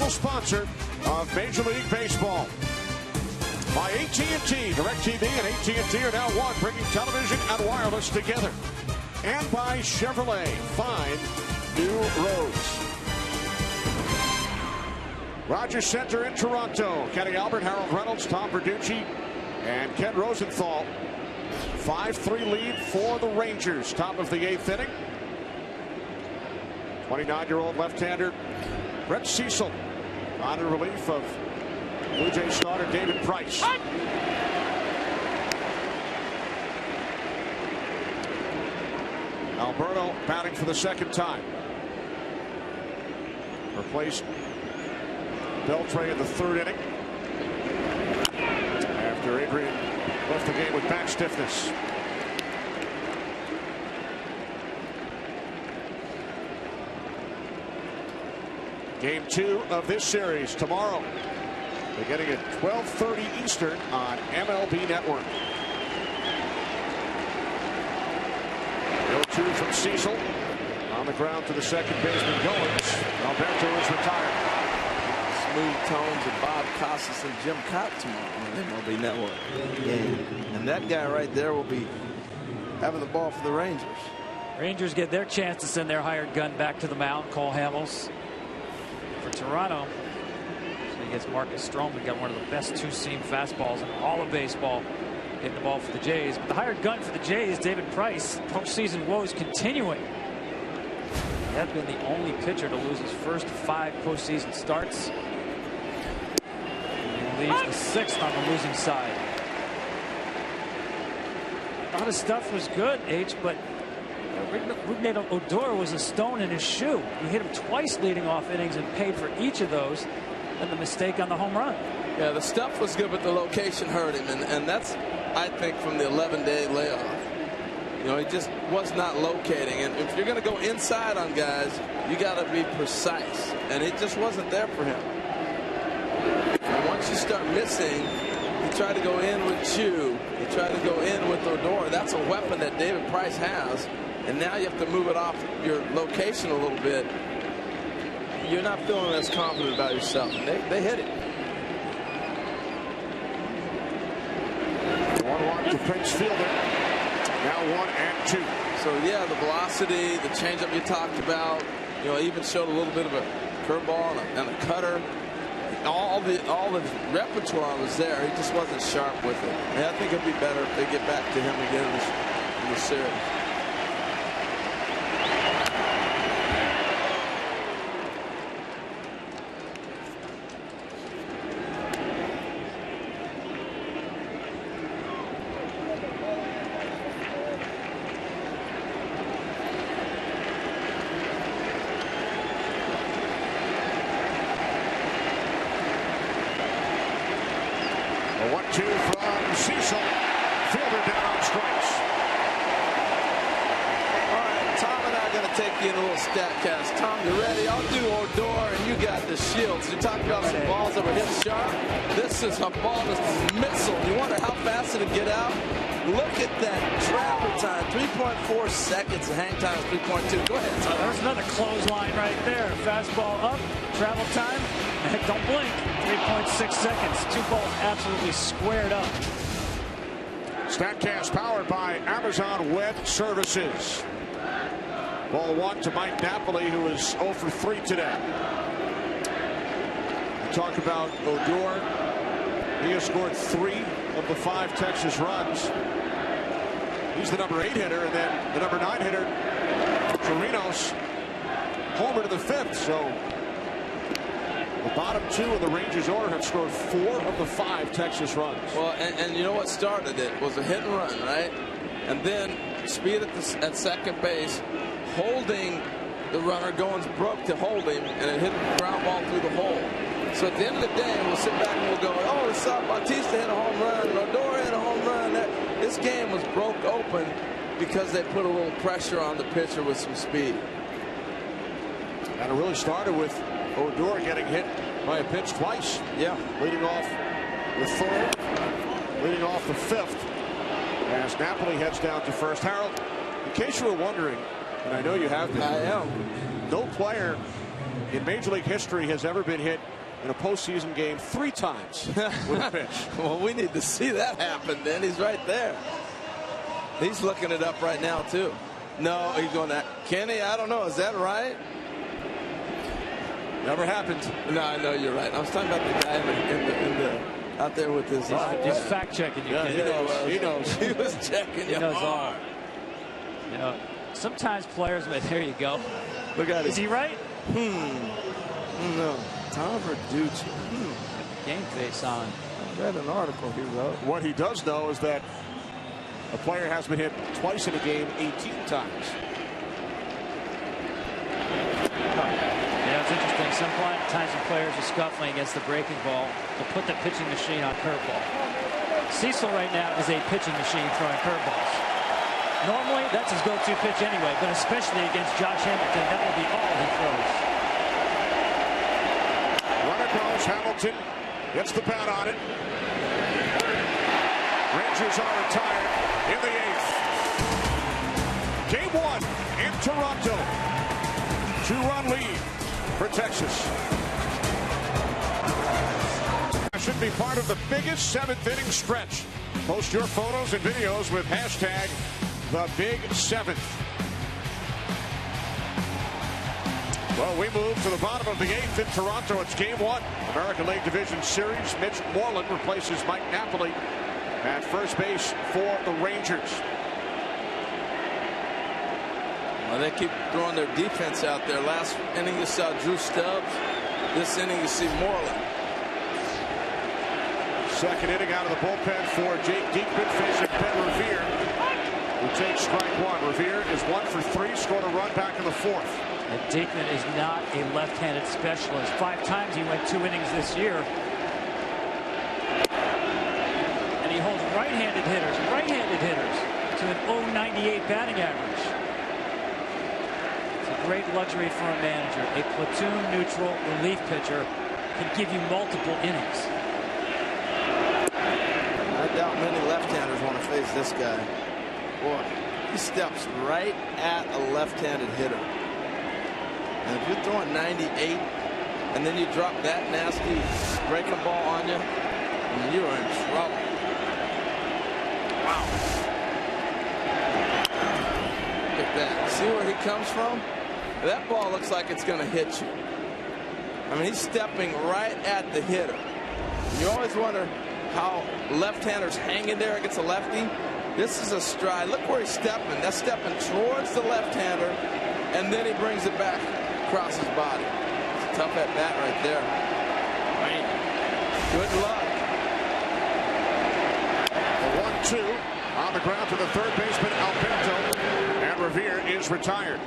Speaker 1: Sponsor of Major League Baseball. By AT&T, DirecTV and AT&T are now one, bringing television and wireless together. And by Chevrolet, find new roads. Rogers Center in Toronto. Kenny Albert, Harold Reynolds, Tom Verducci, and Ken Rosenthal. 5-3 lead for the Rangers. Top of the 8th inning. 29-year-old left-hander Brett Cecil on in relief of Blue Jays starter David Price. Alberto batting for the second time. Replaced Beltre in the 3rd inning after Adrian left the game with back stiffness. Game 2 of this series tomorrow, beginning at 12:30 Eastern on MLB Network. 0-2 from Cecil. On the ground to the second baseman Goins. Alberto is retired.
Speaker 2: Smooth tones of Bob Costas and Jim Cott tomorrow on MLB Network. Yeah. And that guy right there will be having the ball for the Rangers.
Speaker 3: Rangers get their chance to send their hired gun back to the mound, Cole Hamels. For Toronto, so he gets Marcus Stroman, got one of the best two-seam fastballs in all of baseball, hitting the ball for the Jays. But the hired gun for the Jays, David Price, postseason woes continuing. He had been the only pitcher to lose his first 5 postseason starts. He leaves the 6th on the losing side. A lot of stuff was good, H, but Odor was a stone in his shoe. He hit him twice leading off innings and paid for each of those, and the mistake on the home run.
Speaker 2: Yeah, the stuff was good, but the location hurt him, and that's, I think, from the 11-day layoff. You know, he just was not locating, and if you're going to go inside on guys, you got to be precise, and it just wasn't there for him. And once you start missing, you try to go in with Chu, you try to go in with Odor. That's a weapon that David Price has. And now you have to move it off your location a little bit. You're not feeling as confident about yourself. And they hit it.
Speaker 1: 1-1 to Prince Fielder. Now 1-2.
Speaker 2: So yeah, the velocity, the changeup you talked about. You know, even showed a little bit of a curveball and a cutter. All the repertoire was there. He just wasn't sharp with it. And I think it'd be better if they get back to him again in the series.
Speaker 1: A 1-2 from Cecil. Fielder down on strikes.
Speaker 2: All right, Tom and I are going to take you in a little stat cast. Tom, you ready? I'll do Odor, and you got the Shields. You're talking about some balls that were hit sharp. This is a ball that's a missile. You wonder how fast it'll get out? Look at that travel time. 3.4 seconds. The hang time is 3.2. Go ahead, Tom.
Speaker 3: There's another clothesline right there. Fastball up. Travel time. Don't blink. 3.6 seconds. 2 balls absolutely squared up.
Speaker 1: StatCast powered by Amazon Web Services. Ball 1 to Mike Napoli, who is 0 for 3 today. We talk about Odor. He has scored 3 of the 5 Texas runs. He's the number 8 hitter, and then the number 9 hitter, Chirinos, homer to the 5th. So the bottom 2 of the Rangers order have scored 4 of the 5 Texas runs.
Speaker 2: Well, and you know what started it was a hit and run, right? And then speed at second base, holding the runner, Goins broke to hold him, and it hit a ground ball through the hole. So at the end of the day, we'll sit back and we'll go, oh, we saw Bautista hit a home run, Odor hit a home run. This game was broke open because they put a little pressure on the pitcher with some speed.
Speaker 1: And it really started with Odor getting hit by a pitch twice.
Speaker 2: Yeah.
Speaker 1: Leading off the 3rd, leading off the 5th. as Napoli heads down to first. Harold, in case you were wondering, and I know you have been,
Speaker 2: I am.
Speaker 1: no player in Major League history has ever been hit in a postseason game 3 times with a pitch.
Speaker 2: Well, we need to see that happen, then. He's right there. He's looking it up right now, too. No, he's going that. Kenny, I don't know. Is that right?
Speaker 1: Never happened.
Speaker 2: No, I know you're right. I was talking about the guy in the out there with his.
Speaker 3: Just fact checking you.
Speaker 2: Yeah,
Speaker 1: He knows.
Speaker 2: He was checking.
Speaker 3: He knows all. You know, sometimes players, but there you go.
Speaker 2: Look at it.
Speaker 3: Is he right?
Speaker 2: No. Tom Verducci.
Speaker 3: Game face on.
Speaker 2: I read an article he wrote.
Speaker 1: What he does know is that a player has been hit twice in a game 18 times.
Speaker 3: Yeah, it's interesting. Sometimes the players are scuffling against the breaking ball to put the pitching machine on curveball. Cecil right now is a pitching machine throwing curveballs. Normally, that's his go-to pitch anyway, but especially against Josh Hamilton, that will be all he throws.
Speaker 1: Runner goes, Hamilton gets the bat on it. Rangers are retired in the 8th. Game 1 in Toronto. 2-run lead for Texas. Should be part of the biggest 7th inning stretch. Post your photos and videos with hashtag #TheBig7th. Well, we move to the bottom of the 8th in Toronto. It's game 1. American League Division Series. Mitch Moreland replaces Mike Napoli at first base for the Rangers.
Speaker 2: Well, they keep throwing their defense out there. Last inning you saw Drew Stubbs. This inning you see Moreland.
Speaker 1: Second inning out of the bullpen for Jake Diekman facing Ben Revere, who takes strike 1. Revere is 1 for 3, scored a run back in the 4th.
Speaker 3: And Diekman is not a left-handed specialist. 5 times he went 2 innings this year. And he holds right-handed hitters to an .098 batting average. It's a great luxury for a manager. A platoon-neutral relief pitcher can give you multiple innings.
Speaker 2: I doubt many left-handers want to face this guy. Boy, he steps right at a left-handed hitter. And if you're throwing 98 and then you drop that nasty breaking ball on you, you are in trouble. Wow. Look at that. See where he comes from? That ball looks like it's going to hit you. I mean, he's stepping right at the hitter. You always wonder how left-handers hang in there against a lefty. This is a stride. Look where he's stepping. That's stepping towards the left-hander, and then he brings it back across his body. It's a tough at-bat right there. Man, good luck.
Speaker 1: The 1-2 on the ground to the third baseman, Alberto, and Revere is retired.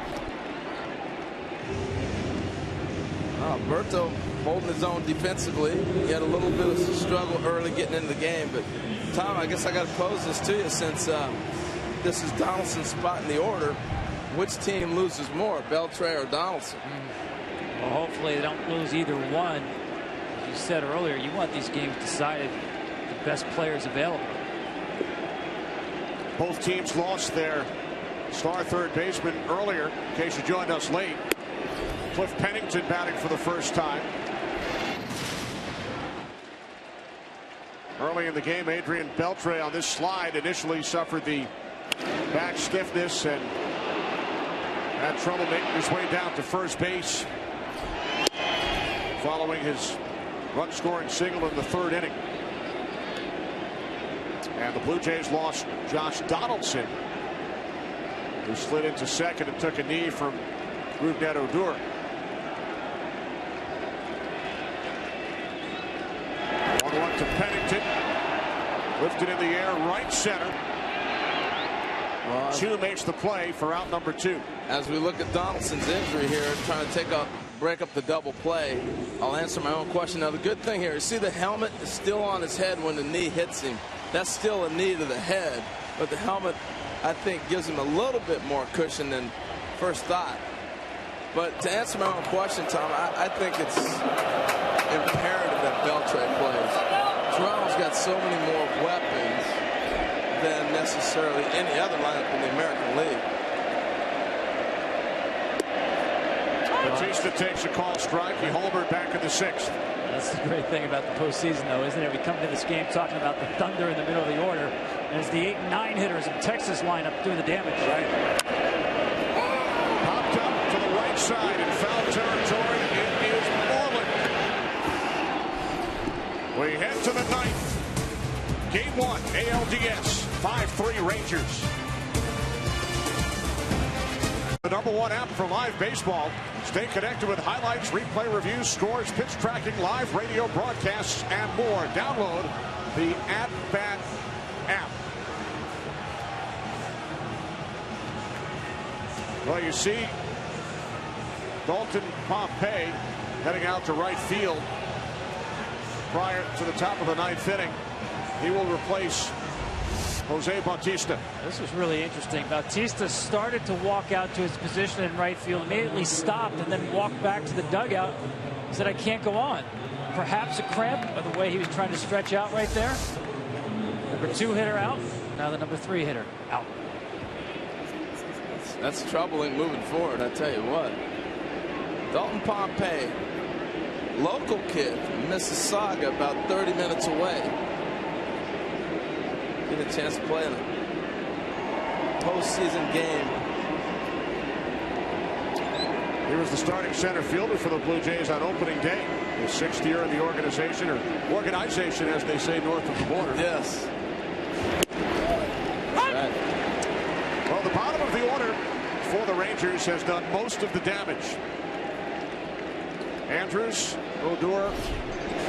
Speaker 2: Alberto holding his own defensively. He had a little bit of struggle early getting into the game. But, Tom, I guess I got to pose this to you since this is Donaldson's spot in the order. Which team loses more, Beltre or Donaldson?
Speaker 3: Well, hopefully they don't lose either one. As you said earlier, you want these games decided the best players available.
Speaker 1: Both teams lost their star third baseman earlier, in case you joined us late. Cliff Pennington batting for the first time. Early in the game, Adrian Beltre on this slide initially suffered the back stiffness and had trouble making his way down to first base following his run-scoring single in the 3rd inning. And the Blue Jays lost Josh Donaldson, who slid into second and took a knee from Rougned Odor. 1-1 to Pennington. Lifted in the air, right center. Chu makes the play for out number 2.
Speaker 2: As we look at Donaldson's injury here, trying to break up the double play, I'll answer my own question. Now, the good thing here, you see the helmet is still on his head when the knee hits him. That's still a knee to the head, but the helmet, I think, gives him a little bit more cushion than first thought. But to answer my own question, Tom, I think it's imperative that Beltre plays. Toronto's got so many more weapons than necessarily any other lineup in the American League.
Speaker 1: Bautista takes a call strike. He homered back in the 6th.
Speaker 3: That's the great thing about the postseason, though, isn't it? We come into this game talking about the Thunder in the middle of the order, and it's the 8 and 9 hitters in Texas lineup doing the damage.
Speaker 1: Right. Popped up to the right side in foul territory. It is Moreland. We head to the 9th. Game 1, ALDS, 5-3 Rangers. The #1 app for live baseball. Stay connected with highlights, replay reviews, scores, pitch tracking, live radio broadcasts, and more. Download the At Bat app. Well, you see Dalton Pompey heading out to right field prior to the top of the 9th inning. He will replace Jose Bautista.
Speaker 3: This was really interesting. Bautista started to walk out to his position in right field, immediately stopped, and then walked back to the dugout. He said, I can't go on. Perhaps a cramp by the way he was trying to stretch out right there. Number 2 hitter out. Now the number 3 hitter out.
Speaker 2: That's troubling moving forward, I tell you what. Dalton Pompey, local kid from Mississauga, about 30 minutes away. Get a chance to play in a postseason game.
Speaker 1: He was the starting center fielder for the Blue Jays on opening day. His 6th year in the organization, or organization as they say north of the border.
Speaker 2: Yes. Right.
Speaker 1: Well, the bottom of the order for the Rangers has done most of the damage. Andrews, Odor,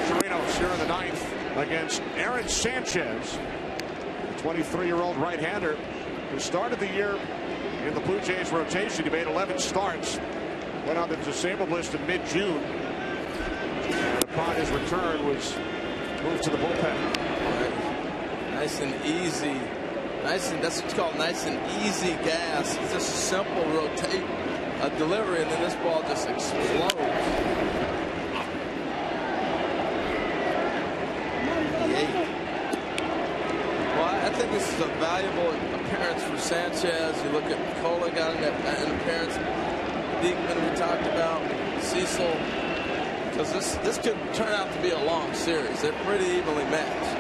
Speaker 1: Chirinos here in the 9th against Aaron Sanchez, the 23-year-old right-hander who started the year in the Blue Jays rotation. He made 11 starts, went on the disabled list in mid-June, and upon his return was moved to the bullpen.
Speaker 2: Right. Nice and easy. Nice, and that's what's called nice and easy gas. It's just a simple rotate a delivery, and then this ball just explodes. Well, I think this is a valuable appearance for Sanchez. You look at Cola got an appearance. Diekman we talked about, Cecil, because this could turn out to be a long series. They're pretty evenly matched.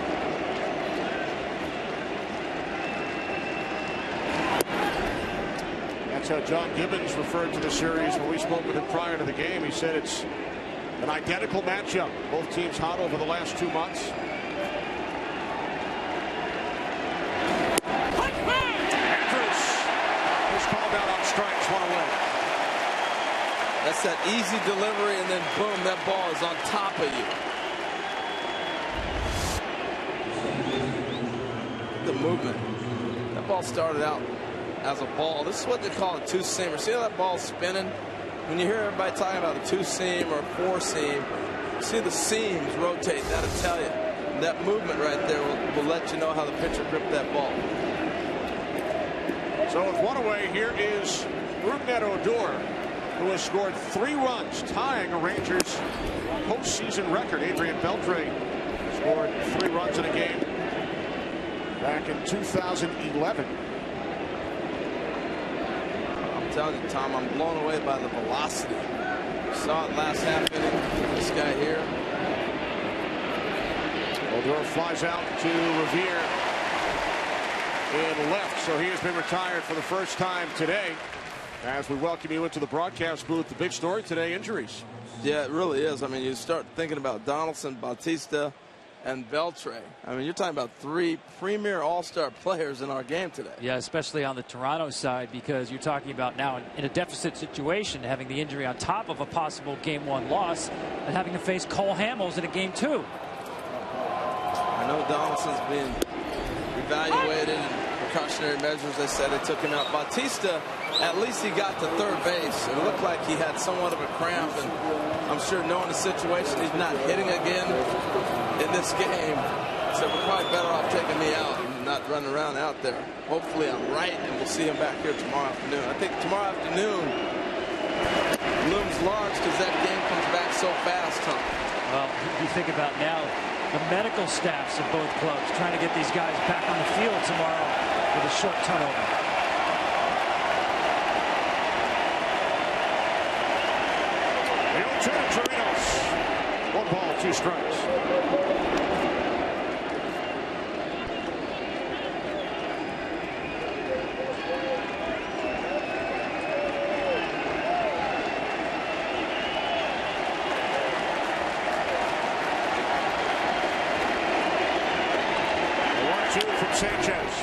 Speaker 1: That's how John Gibbons referred to the series when we spoke with him prior to the game. He said it's an identical matchup. Both teams hot over the last 2 months. Andrews is called out on strikes, 1 away.
Speaker 2: That's that easy delivery, and then boom, that ball is on top of you. The movement. That ball started out as a ball. This is what they call a two-seamer. See how that ball's spinning? When you hear everybody talking about a two-seam or a four-seam, see the seams rotate. That'll tell you. And that movement right there will let you know how the pitcher gripped that ball.
Speaker 1: So with 1 away, here is Rougned Odor, who has scored 3 runs, tying a Rangers postseason record. Adrian Beltre scored 3 runs in a game back in 2011.
Speaker 2: I'm telling you, Tom, I'm blown away by the velocity. Saw it last half inning. This guy here.
Speaker 1: Odor flies out to Revere in left, so he has been retired for the first time today. As we welcome you into the broadcast booth, the big story today, injuries.
Speaker 2: Yeah, it really is. I mean, you start thinking about Donaldson, Bautista, and Beltre. I mean, you're talking about 3 premier all-star players in our game today.
Speaker 3: Yeah, especially on the Toronto side, because you're talking about now in a deficit situation, having the injury on top of a possible Game 1 loss and having to face Cole Hamels in a Game 2.
Speaker 2: I know Donaldson's being evaluated and precautionary measures. They said they took him out. Bautista, at least he got to third base. It looked like he had somewhat of a cramp, and I'm sure knowing the situation, he's not hitting again in this game. So we're probably better off taking me out and not running around out there. Hopefully I'm right, and we'll see him back here tomorrow afternoon. I think tomorrow afternoon looms large because that game comes back so fast, Tom.
Speaker 3: Well, you think about now the medical staffs of both clubs trying to get these guys back on the field tomorrow with a short turnover.
Speaker 1: The 0-2 Chirinos. 1 ball, 2 strikes. From Sanchez.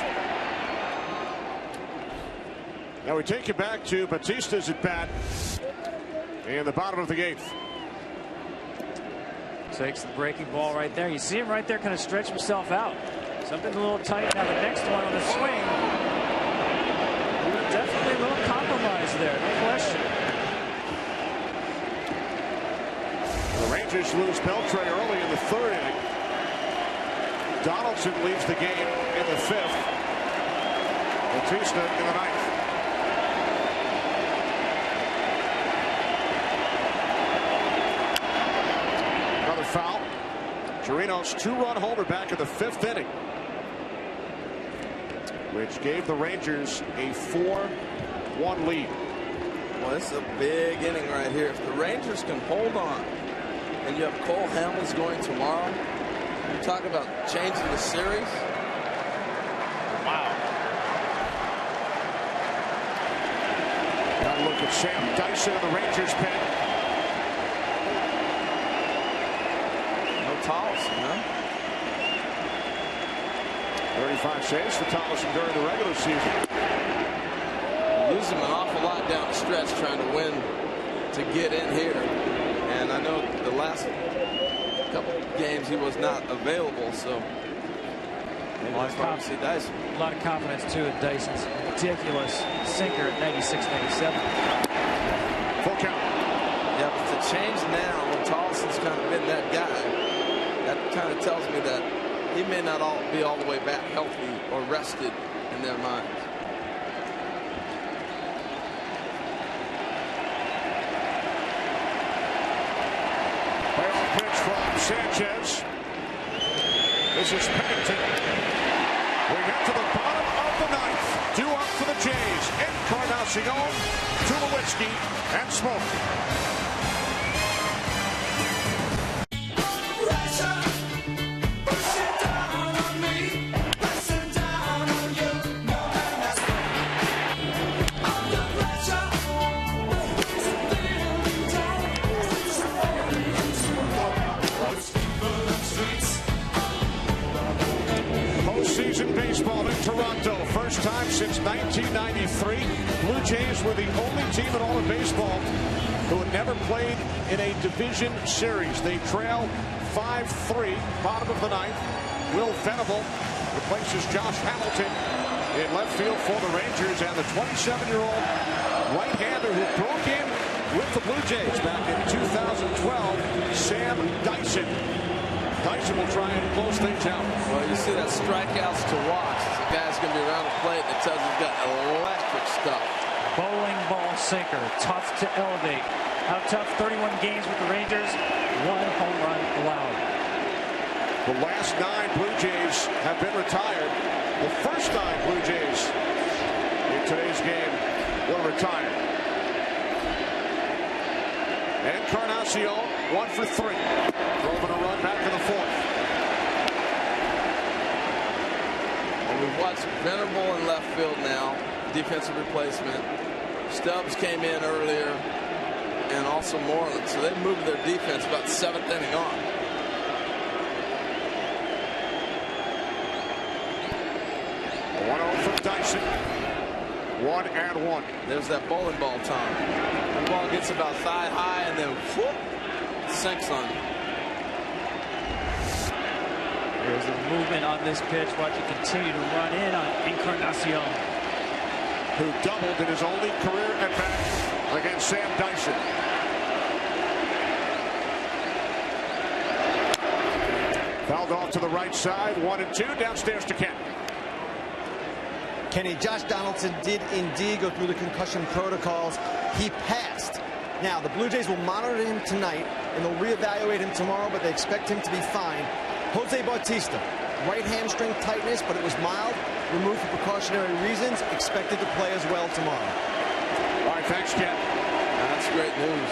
Speaker 1: Now we take you back to Bautista's at bat in the bottom of the 8th.
Speaker 3: Takes the breaking ball right there. You see him right there kind of stretch himself out. Something a little tight. Now the next one on the swing. Definitely a little compromise there, no question.
Speaker 1: The Rangers lose Beltre early in the 3rd inning. Donaldson leaves the game in the 5th. Bautista in the 9th. Another foul. Chirinos 2-run homer back in the 5th inning, which gave the Rangers a 4-1 lead.
Speaker 2: Well, this is a big inning right here. If the Rangers can hold on, and you have Cole Hamels going tomorrow, you talk about changing the series.
Speaker 1: Wow. Got a look at Sam Dyson of the Rangers pen.
Speaker 2: No Tollison, huh?
Speaker 1: 35 saves for Tollison during the regular season.
Speaker 2: Losing an awful lot down the stretch trying to win to get in here. And I know the last couple games he was not available, so maybe that's why we see Dyson.
Speaker 3: A lot of confidence too in Dyson's meticulous sinker at 96-97.
Speaker 1: Full count.
Speaker 2: Yeah, but to change now when Tollison's kind of been that guy, that kind of tells me that he may not be all the way back healthy or rested in their minds.
Speaker 1: Sanchez. This is Pennington. We get to the bottom of the 9th. 2 up for the Jays. Encarnacion, Tulowitzki, and Smoke. Baseball in Toronto. First time since 1993. Blue Jays were the only team in all of baseball who had never played in a division series. They trail 5-3, bottom of the 9th. Will Venable replaces Josh Hamilton in left field for the Rangers, and the 27-year-old right-hander who broke in with the Blue Jays back in 2012, Sam Dyson. Dyson will try and close things out.
Speaker 2: Well, you see that strikeouts to walks. The guy's going to be around the plate that tells he's got electric stuff.
Speaker 3: Bowling ball sinker, tough to elevate. How tough? 31 games with the Rangers, 1 home run allowed.
Speaker 1: The last 9 Blue Jays have been retired. The first 9 Blue Jays in today's game were retired. Encarnacion, 1 for 3. Drove in a run back in the 4th.
Speaker 2: And we've watched Venable in left field now, defensive replacement. Stubbs came in earlier, and also Moreland. So they moved their defense about 7th inning on.
Speaker 1: A 1-0 from Dyson. 1-1.
Speaker 2: There's that bowling ball time. The ball gets about thigh high and then whoop, sinks on.
Speaker 3: There's a movement on this pitch. Watch it continue to run in on Encarnacion,
Speaker 1: who doubled in his only career at bat against Sam Dyson. Fouled off to the right side. 1-2. Downstairs to Kent.
Speaker 4: Kenny, Josh Donaldson did indeed go through the concussion protocols. He passed Now, the Blue Jays will monitor him tonight, and they'll reevaluate him tomorrow, but they expect him to be fine. Jose Bautista, right hamstring tightness, but it was mild, removed for precautionary reasons, expected to play as well tomorrow.
Speaker 1: All right, thanks, Ken.
Speaker 2: That's great news.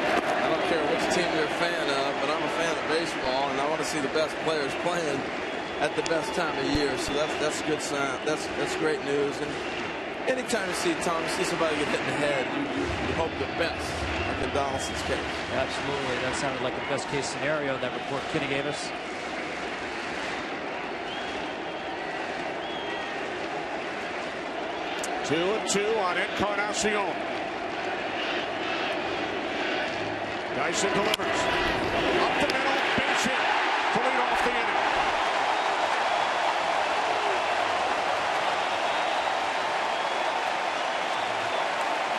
Speaker 2: I don't care which team you're a fan of, but I'm a fan of baseball, and I want to see the best players playing at the best time of year. So that's a good sign. That's great news. And anytime you see somebody get hit in the head, you hope the best, like in Donaldson's case.
Speaker 3: Absolutely. That sounded like the best case scenario, that report Kenny gave us.
Speaker 1: Two and two on Encarnacion. Dyson delivers. Up the middle, base hit to lead off the inning.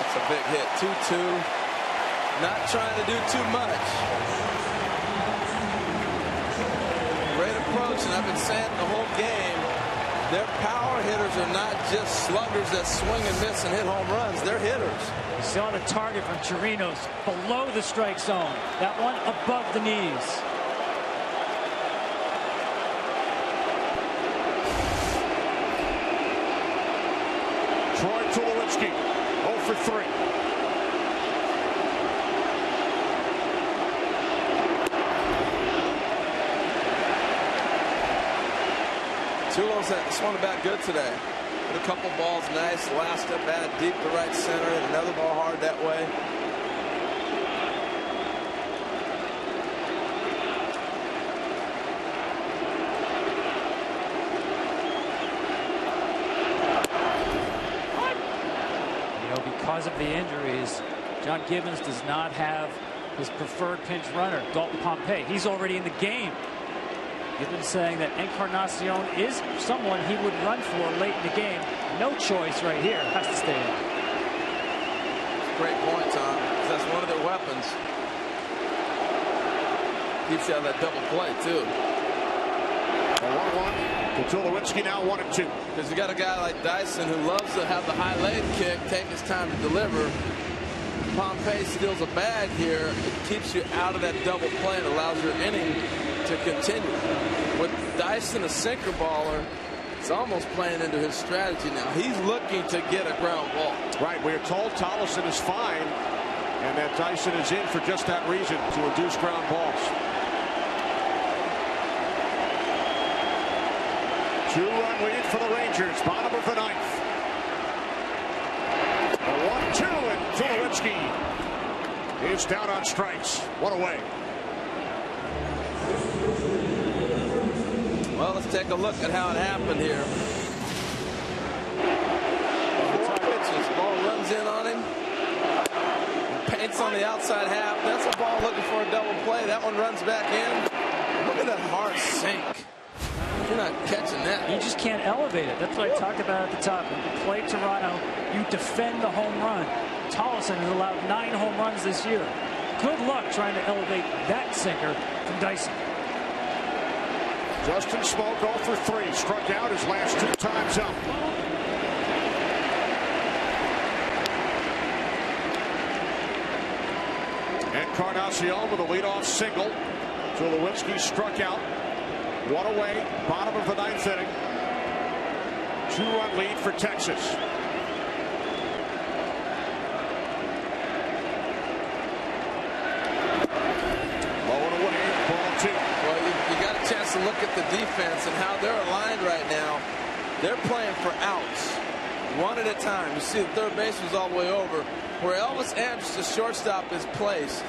Speaker 2: That's a big hit. 2-2. Not trying to do too much. Great approach, and I've been saying the whole game, their power hitters are not just sluggers that swing and miss and hit home runs. They're hitters.
Speaker 3: You saw the target from Chirinos below the strike zone. That one above the knees.
Speaker 1: Troy Tulowitzki, 0 for 3.
Speaker 2: Tulo's swung about good today. Hit a couple balls nice. Last at bat deep to right center. Hit another ball hard that way.
Speaker 3: You know, because of the injuries, John Gibbons does not have his preferred pinch runner, Dalton Pompey. He's already in the game. Gibbons saying that Encarnacion is someone he would run for late in the game. No choice right here. Has to stay in.
Speaker 2: Great point, Tom. That's one of their weapons. Keeps you out of that double play, too.
Speaker 1: 1-1 to Tulowitzki, now 1-2.
Speaker 2: Because you got a guy like Dyson who loves to have the high leg kick, take his time to deliver. Pompey steals a bag here. It keeps you out of that double play and allows your inning to continue. With Dyson, a sinker baller, it's almost playing into his strategy now. He's looking to get a ground ball.
Speaker 1: Right, we're told Tollefson is fine, and that Dyson is in for just that reason, to induce ground balls. 2-run lead for the Rangers, bottom of the ninth. 1-2, and Tulowitzki is down on strikes. One away.
Speaker 2: Well, let's take a look at how it happened here. 4 pitches. Ball runs in on him. Paints on the outside half. That's a ball looking for a double play. That one runs back in. Look at that hard sink. You're not catching that.
Speaker 3: You just can't elevate it. That's what I talked about at the top. When you play Toronto, you defend the home run. Tollefson has allowed 9 home runs this year. Good luck trying to elevate that sinker from Dyson.
Speaker 1: Justin Smoak 0 for 3, struck out his last 2 times up. Encarnacion with a leadoff single. Tulowitzki struck out. 1 away, bottom of the ninth inning. 2-run lead for Texas.
Speaker 2: To look at the defense and how they're aligned right now. They're playing for outs, one at a time. You see the third base was all the way over. Where Elvis Andrus, the shortstop, is placed,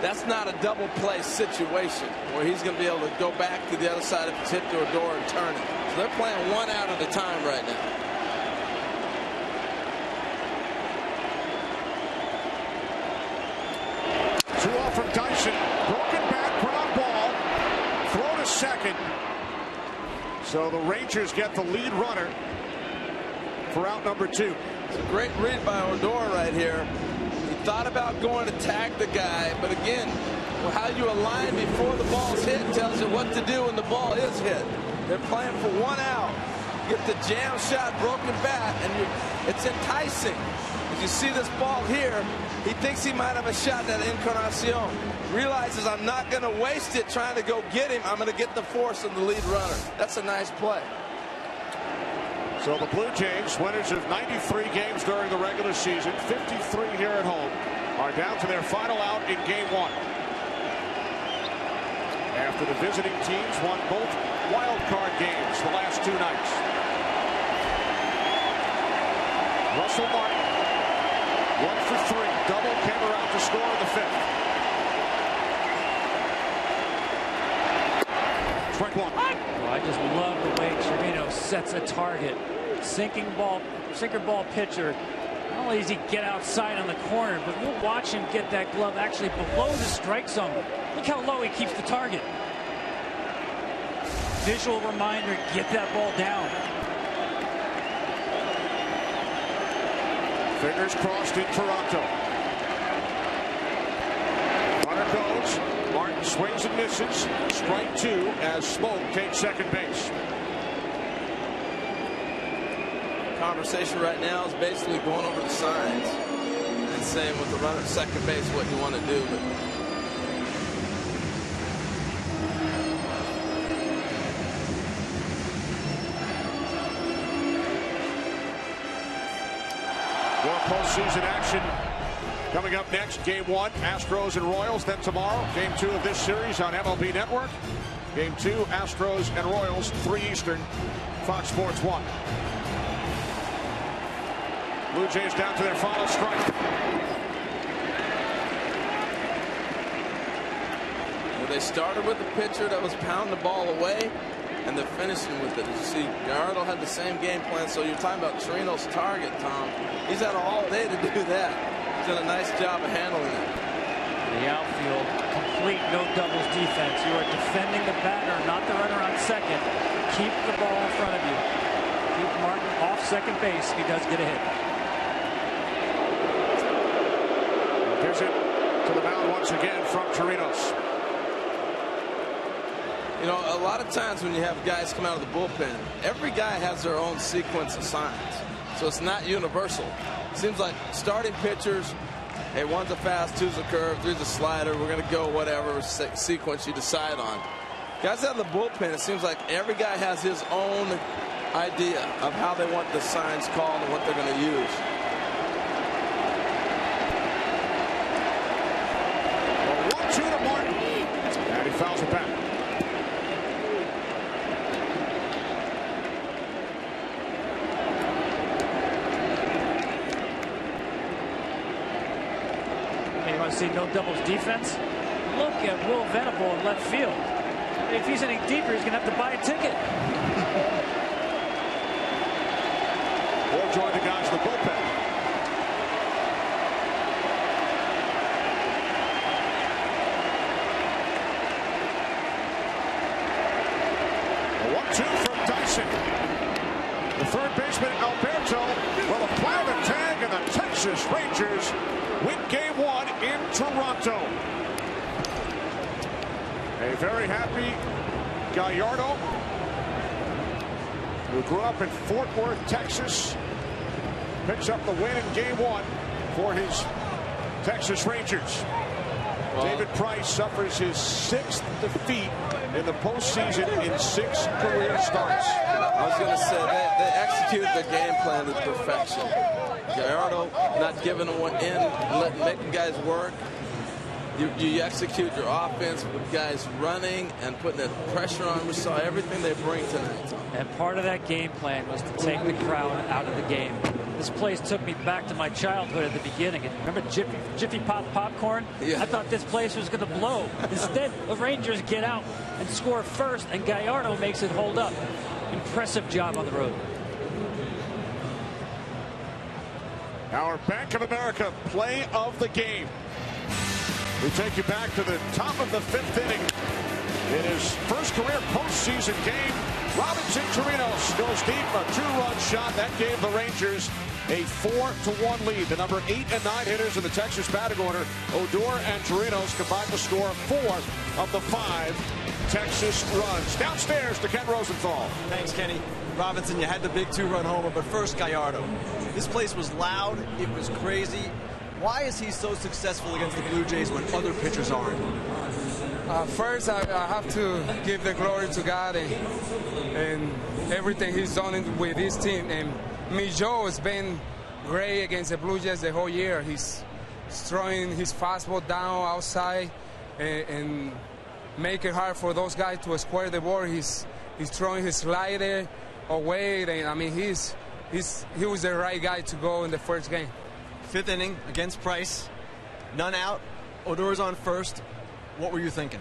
Speaker 2: that's not a double play situation where he's going to be able to go back to the other side if it's hit to a door and turn it. So they're playing 1 out at a time right now.
Speaker 1: Two off from Dyson. Broken back, ground ball. Throw to second. So the Rangers get the lead runner for out number 2.
Speaker 2: It's a great read by Odor right here. He thought about going to tag the guy, but again, how you align before the ball's hit tells you what to do when the ball is hit. They're playing for 1 out. Get the jam shot, broken bat, and it's enticing. you see this ball here, he thinks he might have a shot at Encarnacion. Realizes I'm not going to waste it trying to go get him. I'm going to get the force of the lead runner. That's a nice play.
Speaker 1: So the Blue Jays, winners of 93 games during the regular season, 53 here at home, are down to their final out in Game 1. After the visiting teams won both wild card games the last 2 nights. Russell Martin, 1 for 3. Double came around to score in the 5th. Strike 1.
Speaker 3: Well, I just love the way Chirino sets a target. Sinker ball pitcher. Not only does he get outside on the corner, but we'll watch him get that glove actually below the strike zone. Look how low he keeps the target. Visual reminder, get that ball down.
Speaker 1: Fingers crossed in Toronto. Runner goes. Martin swings and misses. Strike 2 as Smoke takes second base.
Speaker 2: Conversation right now is basically going over the signs and saying with the runner at second base what you want to do. But
Speaker 1: more postseason action coming up next. Game 1, Astros and Royals. Then tomorrow, Game 2 of this series on MLB Network. Game 2, Astros and Royals, 3 Eastern, Fox Sports 1. Blue Jays down to their final strike.
Speaker 2: Well, they started with a pitcher that was pounding the ball away, and they're finishing with it. As you see, Gallardo had the same game plan. So you're talking about Chirino's target, Tom. He's had all day to do that. He's done a nice job of handling it.
Speaker 3: The outfield, complete no doubles defense. You are defending the batter, not the runner on second. Keep the ball in front of you. Keep Martin off second base if he does get a hit.
Speaker 1: Visit to the mound once again from Chirinos.
Speaker 2: You know, a lot of times when you have guys come out of the bullpen, every guy has their own sequence of signs. So it's not universal. Seems like starting pitchers, hey, one's a fast, two's a curve, three's a slider, we're going to go whatever sequence you decide on. Guys out of the bullpen, it seems like every guy has his own idea of how they want the signs called and what they're going to use.
Speaker 1: Well, 1-2 to Martin. And he fouls it back.
Speaker 3: You want to see no doubles defense? Look at Will Venable in left field. If he's any deeper, he's going to have to buy a ticket.
Speaker 1: Or join the guys in the bullpen. A 1-2 from Dyson. The third baseman, Alberto, will apply the tag, and the Texas Rangers win Game 1 in Toronto. A very happy Gallardo, who grew up in Fort Worth, Texas, picks up the win in Game 1 for his Texas Rangers. David Price suffers his 6th defeat in the postseason in 6 career starts.
Speaker 2: I was going to say they executed the game plan to perfection. Gallardo not giving them one in, making guys work. You execute your offense with guys running and putting that pressure on. We saw everything they bring tonight.
Speaker 3: And part of that game plan was to take the crowd out of the game. This place took me back to my childhood at the beginning. And remember Jiffy Pop popcorn?
Speaker 2: Yeah.
Speaker 3: I thought this place was going to blow. Instead, the Rangers get out and score first, and Gallardo makes it hold up. Impressive job on the road.
Speaker 1: Our Bank of America play of the game. We take you back to the top of the 5th inning. In his first career postseason game, Robinson Chirinos goes deep, a 2-run shot that gave the Rangers a 4-1 lead. The number 8 and 9 hitters in the Texas batting order, Odor and Chirinos, combined to score 4 of the 5 Texas runs. Downstairs to Ken Rosenthal.
Speaker 4: Thanks, Kenny. Robinson, you had the big 2-run homer, but first Gallardo. This place was loud. It was crazy. Why is he so successful against the Blue Jays when other pitchers aren't?
Speaker 6: First, I have to give the glory to God and everything he's done with his team. And Joe has been great against the Blue Jays the whole year. He's throwing his fastball down outside and make it hard for those guys to square the ball. He's throwing his slider away. And, I mean, he was the right guy to go in the first game.
Speaker 4: 5th inning against Price. None out. Odor's on first. What were you thinking?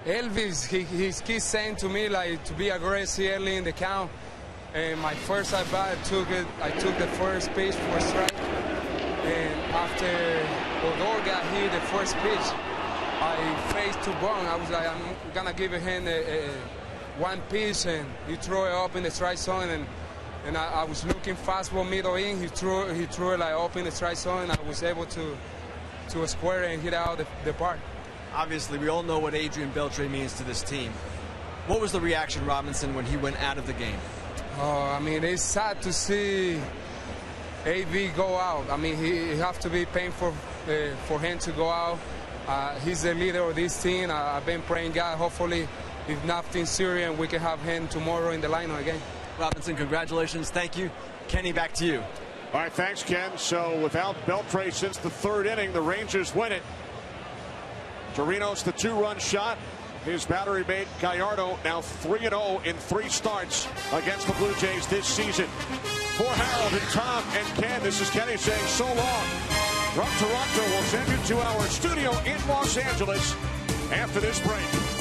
Speaker 6: Elvis, he keeps saying to me like to be aggressive early in the count. And my first at bat, I took the first pitch for a strike. And after Odor got hit the first pitch, I faced to Bond. I was like, I'm gonna give him one pitch, and he threw it up in the strike zone. And I was looking fastball middle in. He threw it like up in the strike zone, and I was able to square it and hit out the park.
Speaker 4: Obviously, we all know what Adrian Beltre means to this team. What was the reaction, Robinson, when he went out of the game?
Speaker 6: Oh, I mean, it's sad to see AV go out. I mean, he have to be painful for him to go out. He's the leader of this team. I've been praying God, hopefully, if nothing serious, we can have him tomorrow in the lineup again.
Speaker 4: Robinson, congratulations. Thank you. Kenny, back to you.
Speaker 1: All right, thanks, Ken. So without Beltre since the 3rd inning, the Rangers win it. Torino's the 2-run shot. His battery mate Gallardo now 3-0 in 3 starts against the Blue Jays this season. For Harold and Tom and Ken, this is Kenny saying so long. From Toronto, we'll send you to our studio in Los Angeles after this break.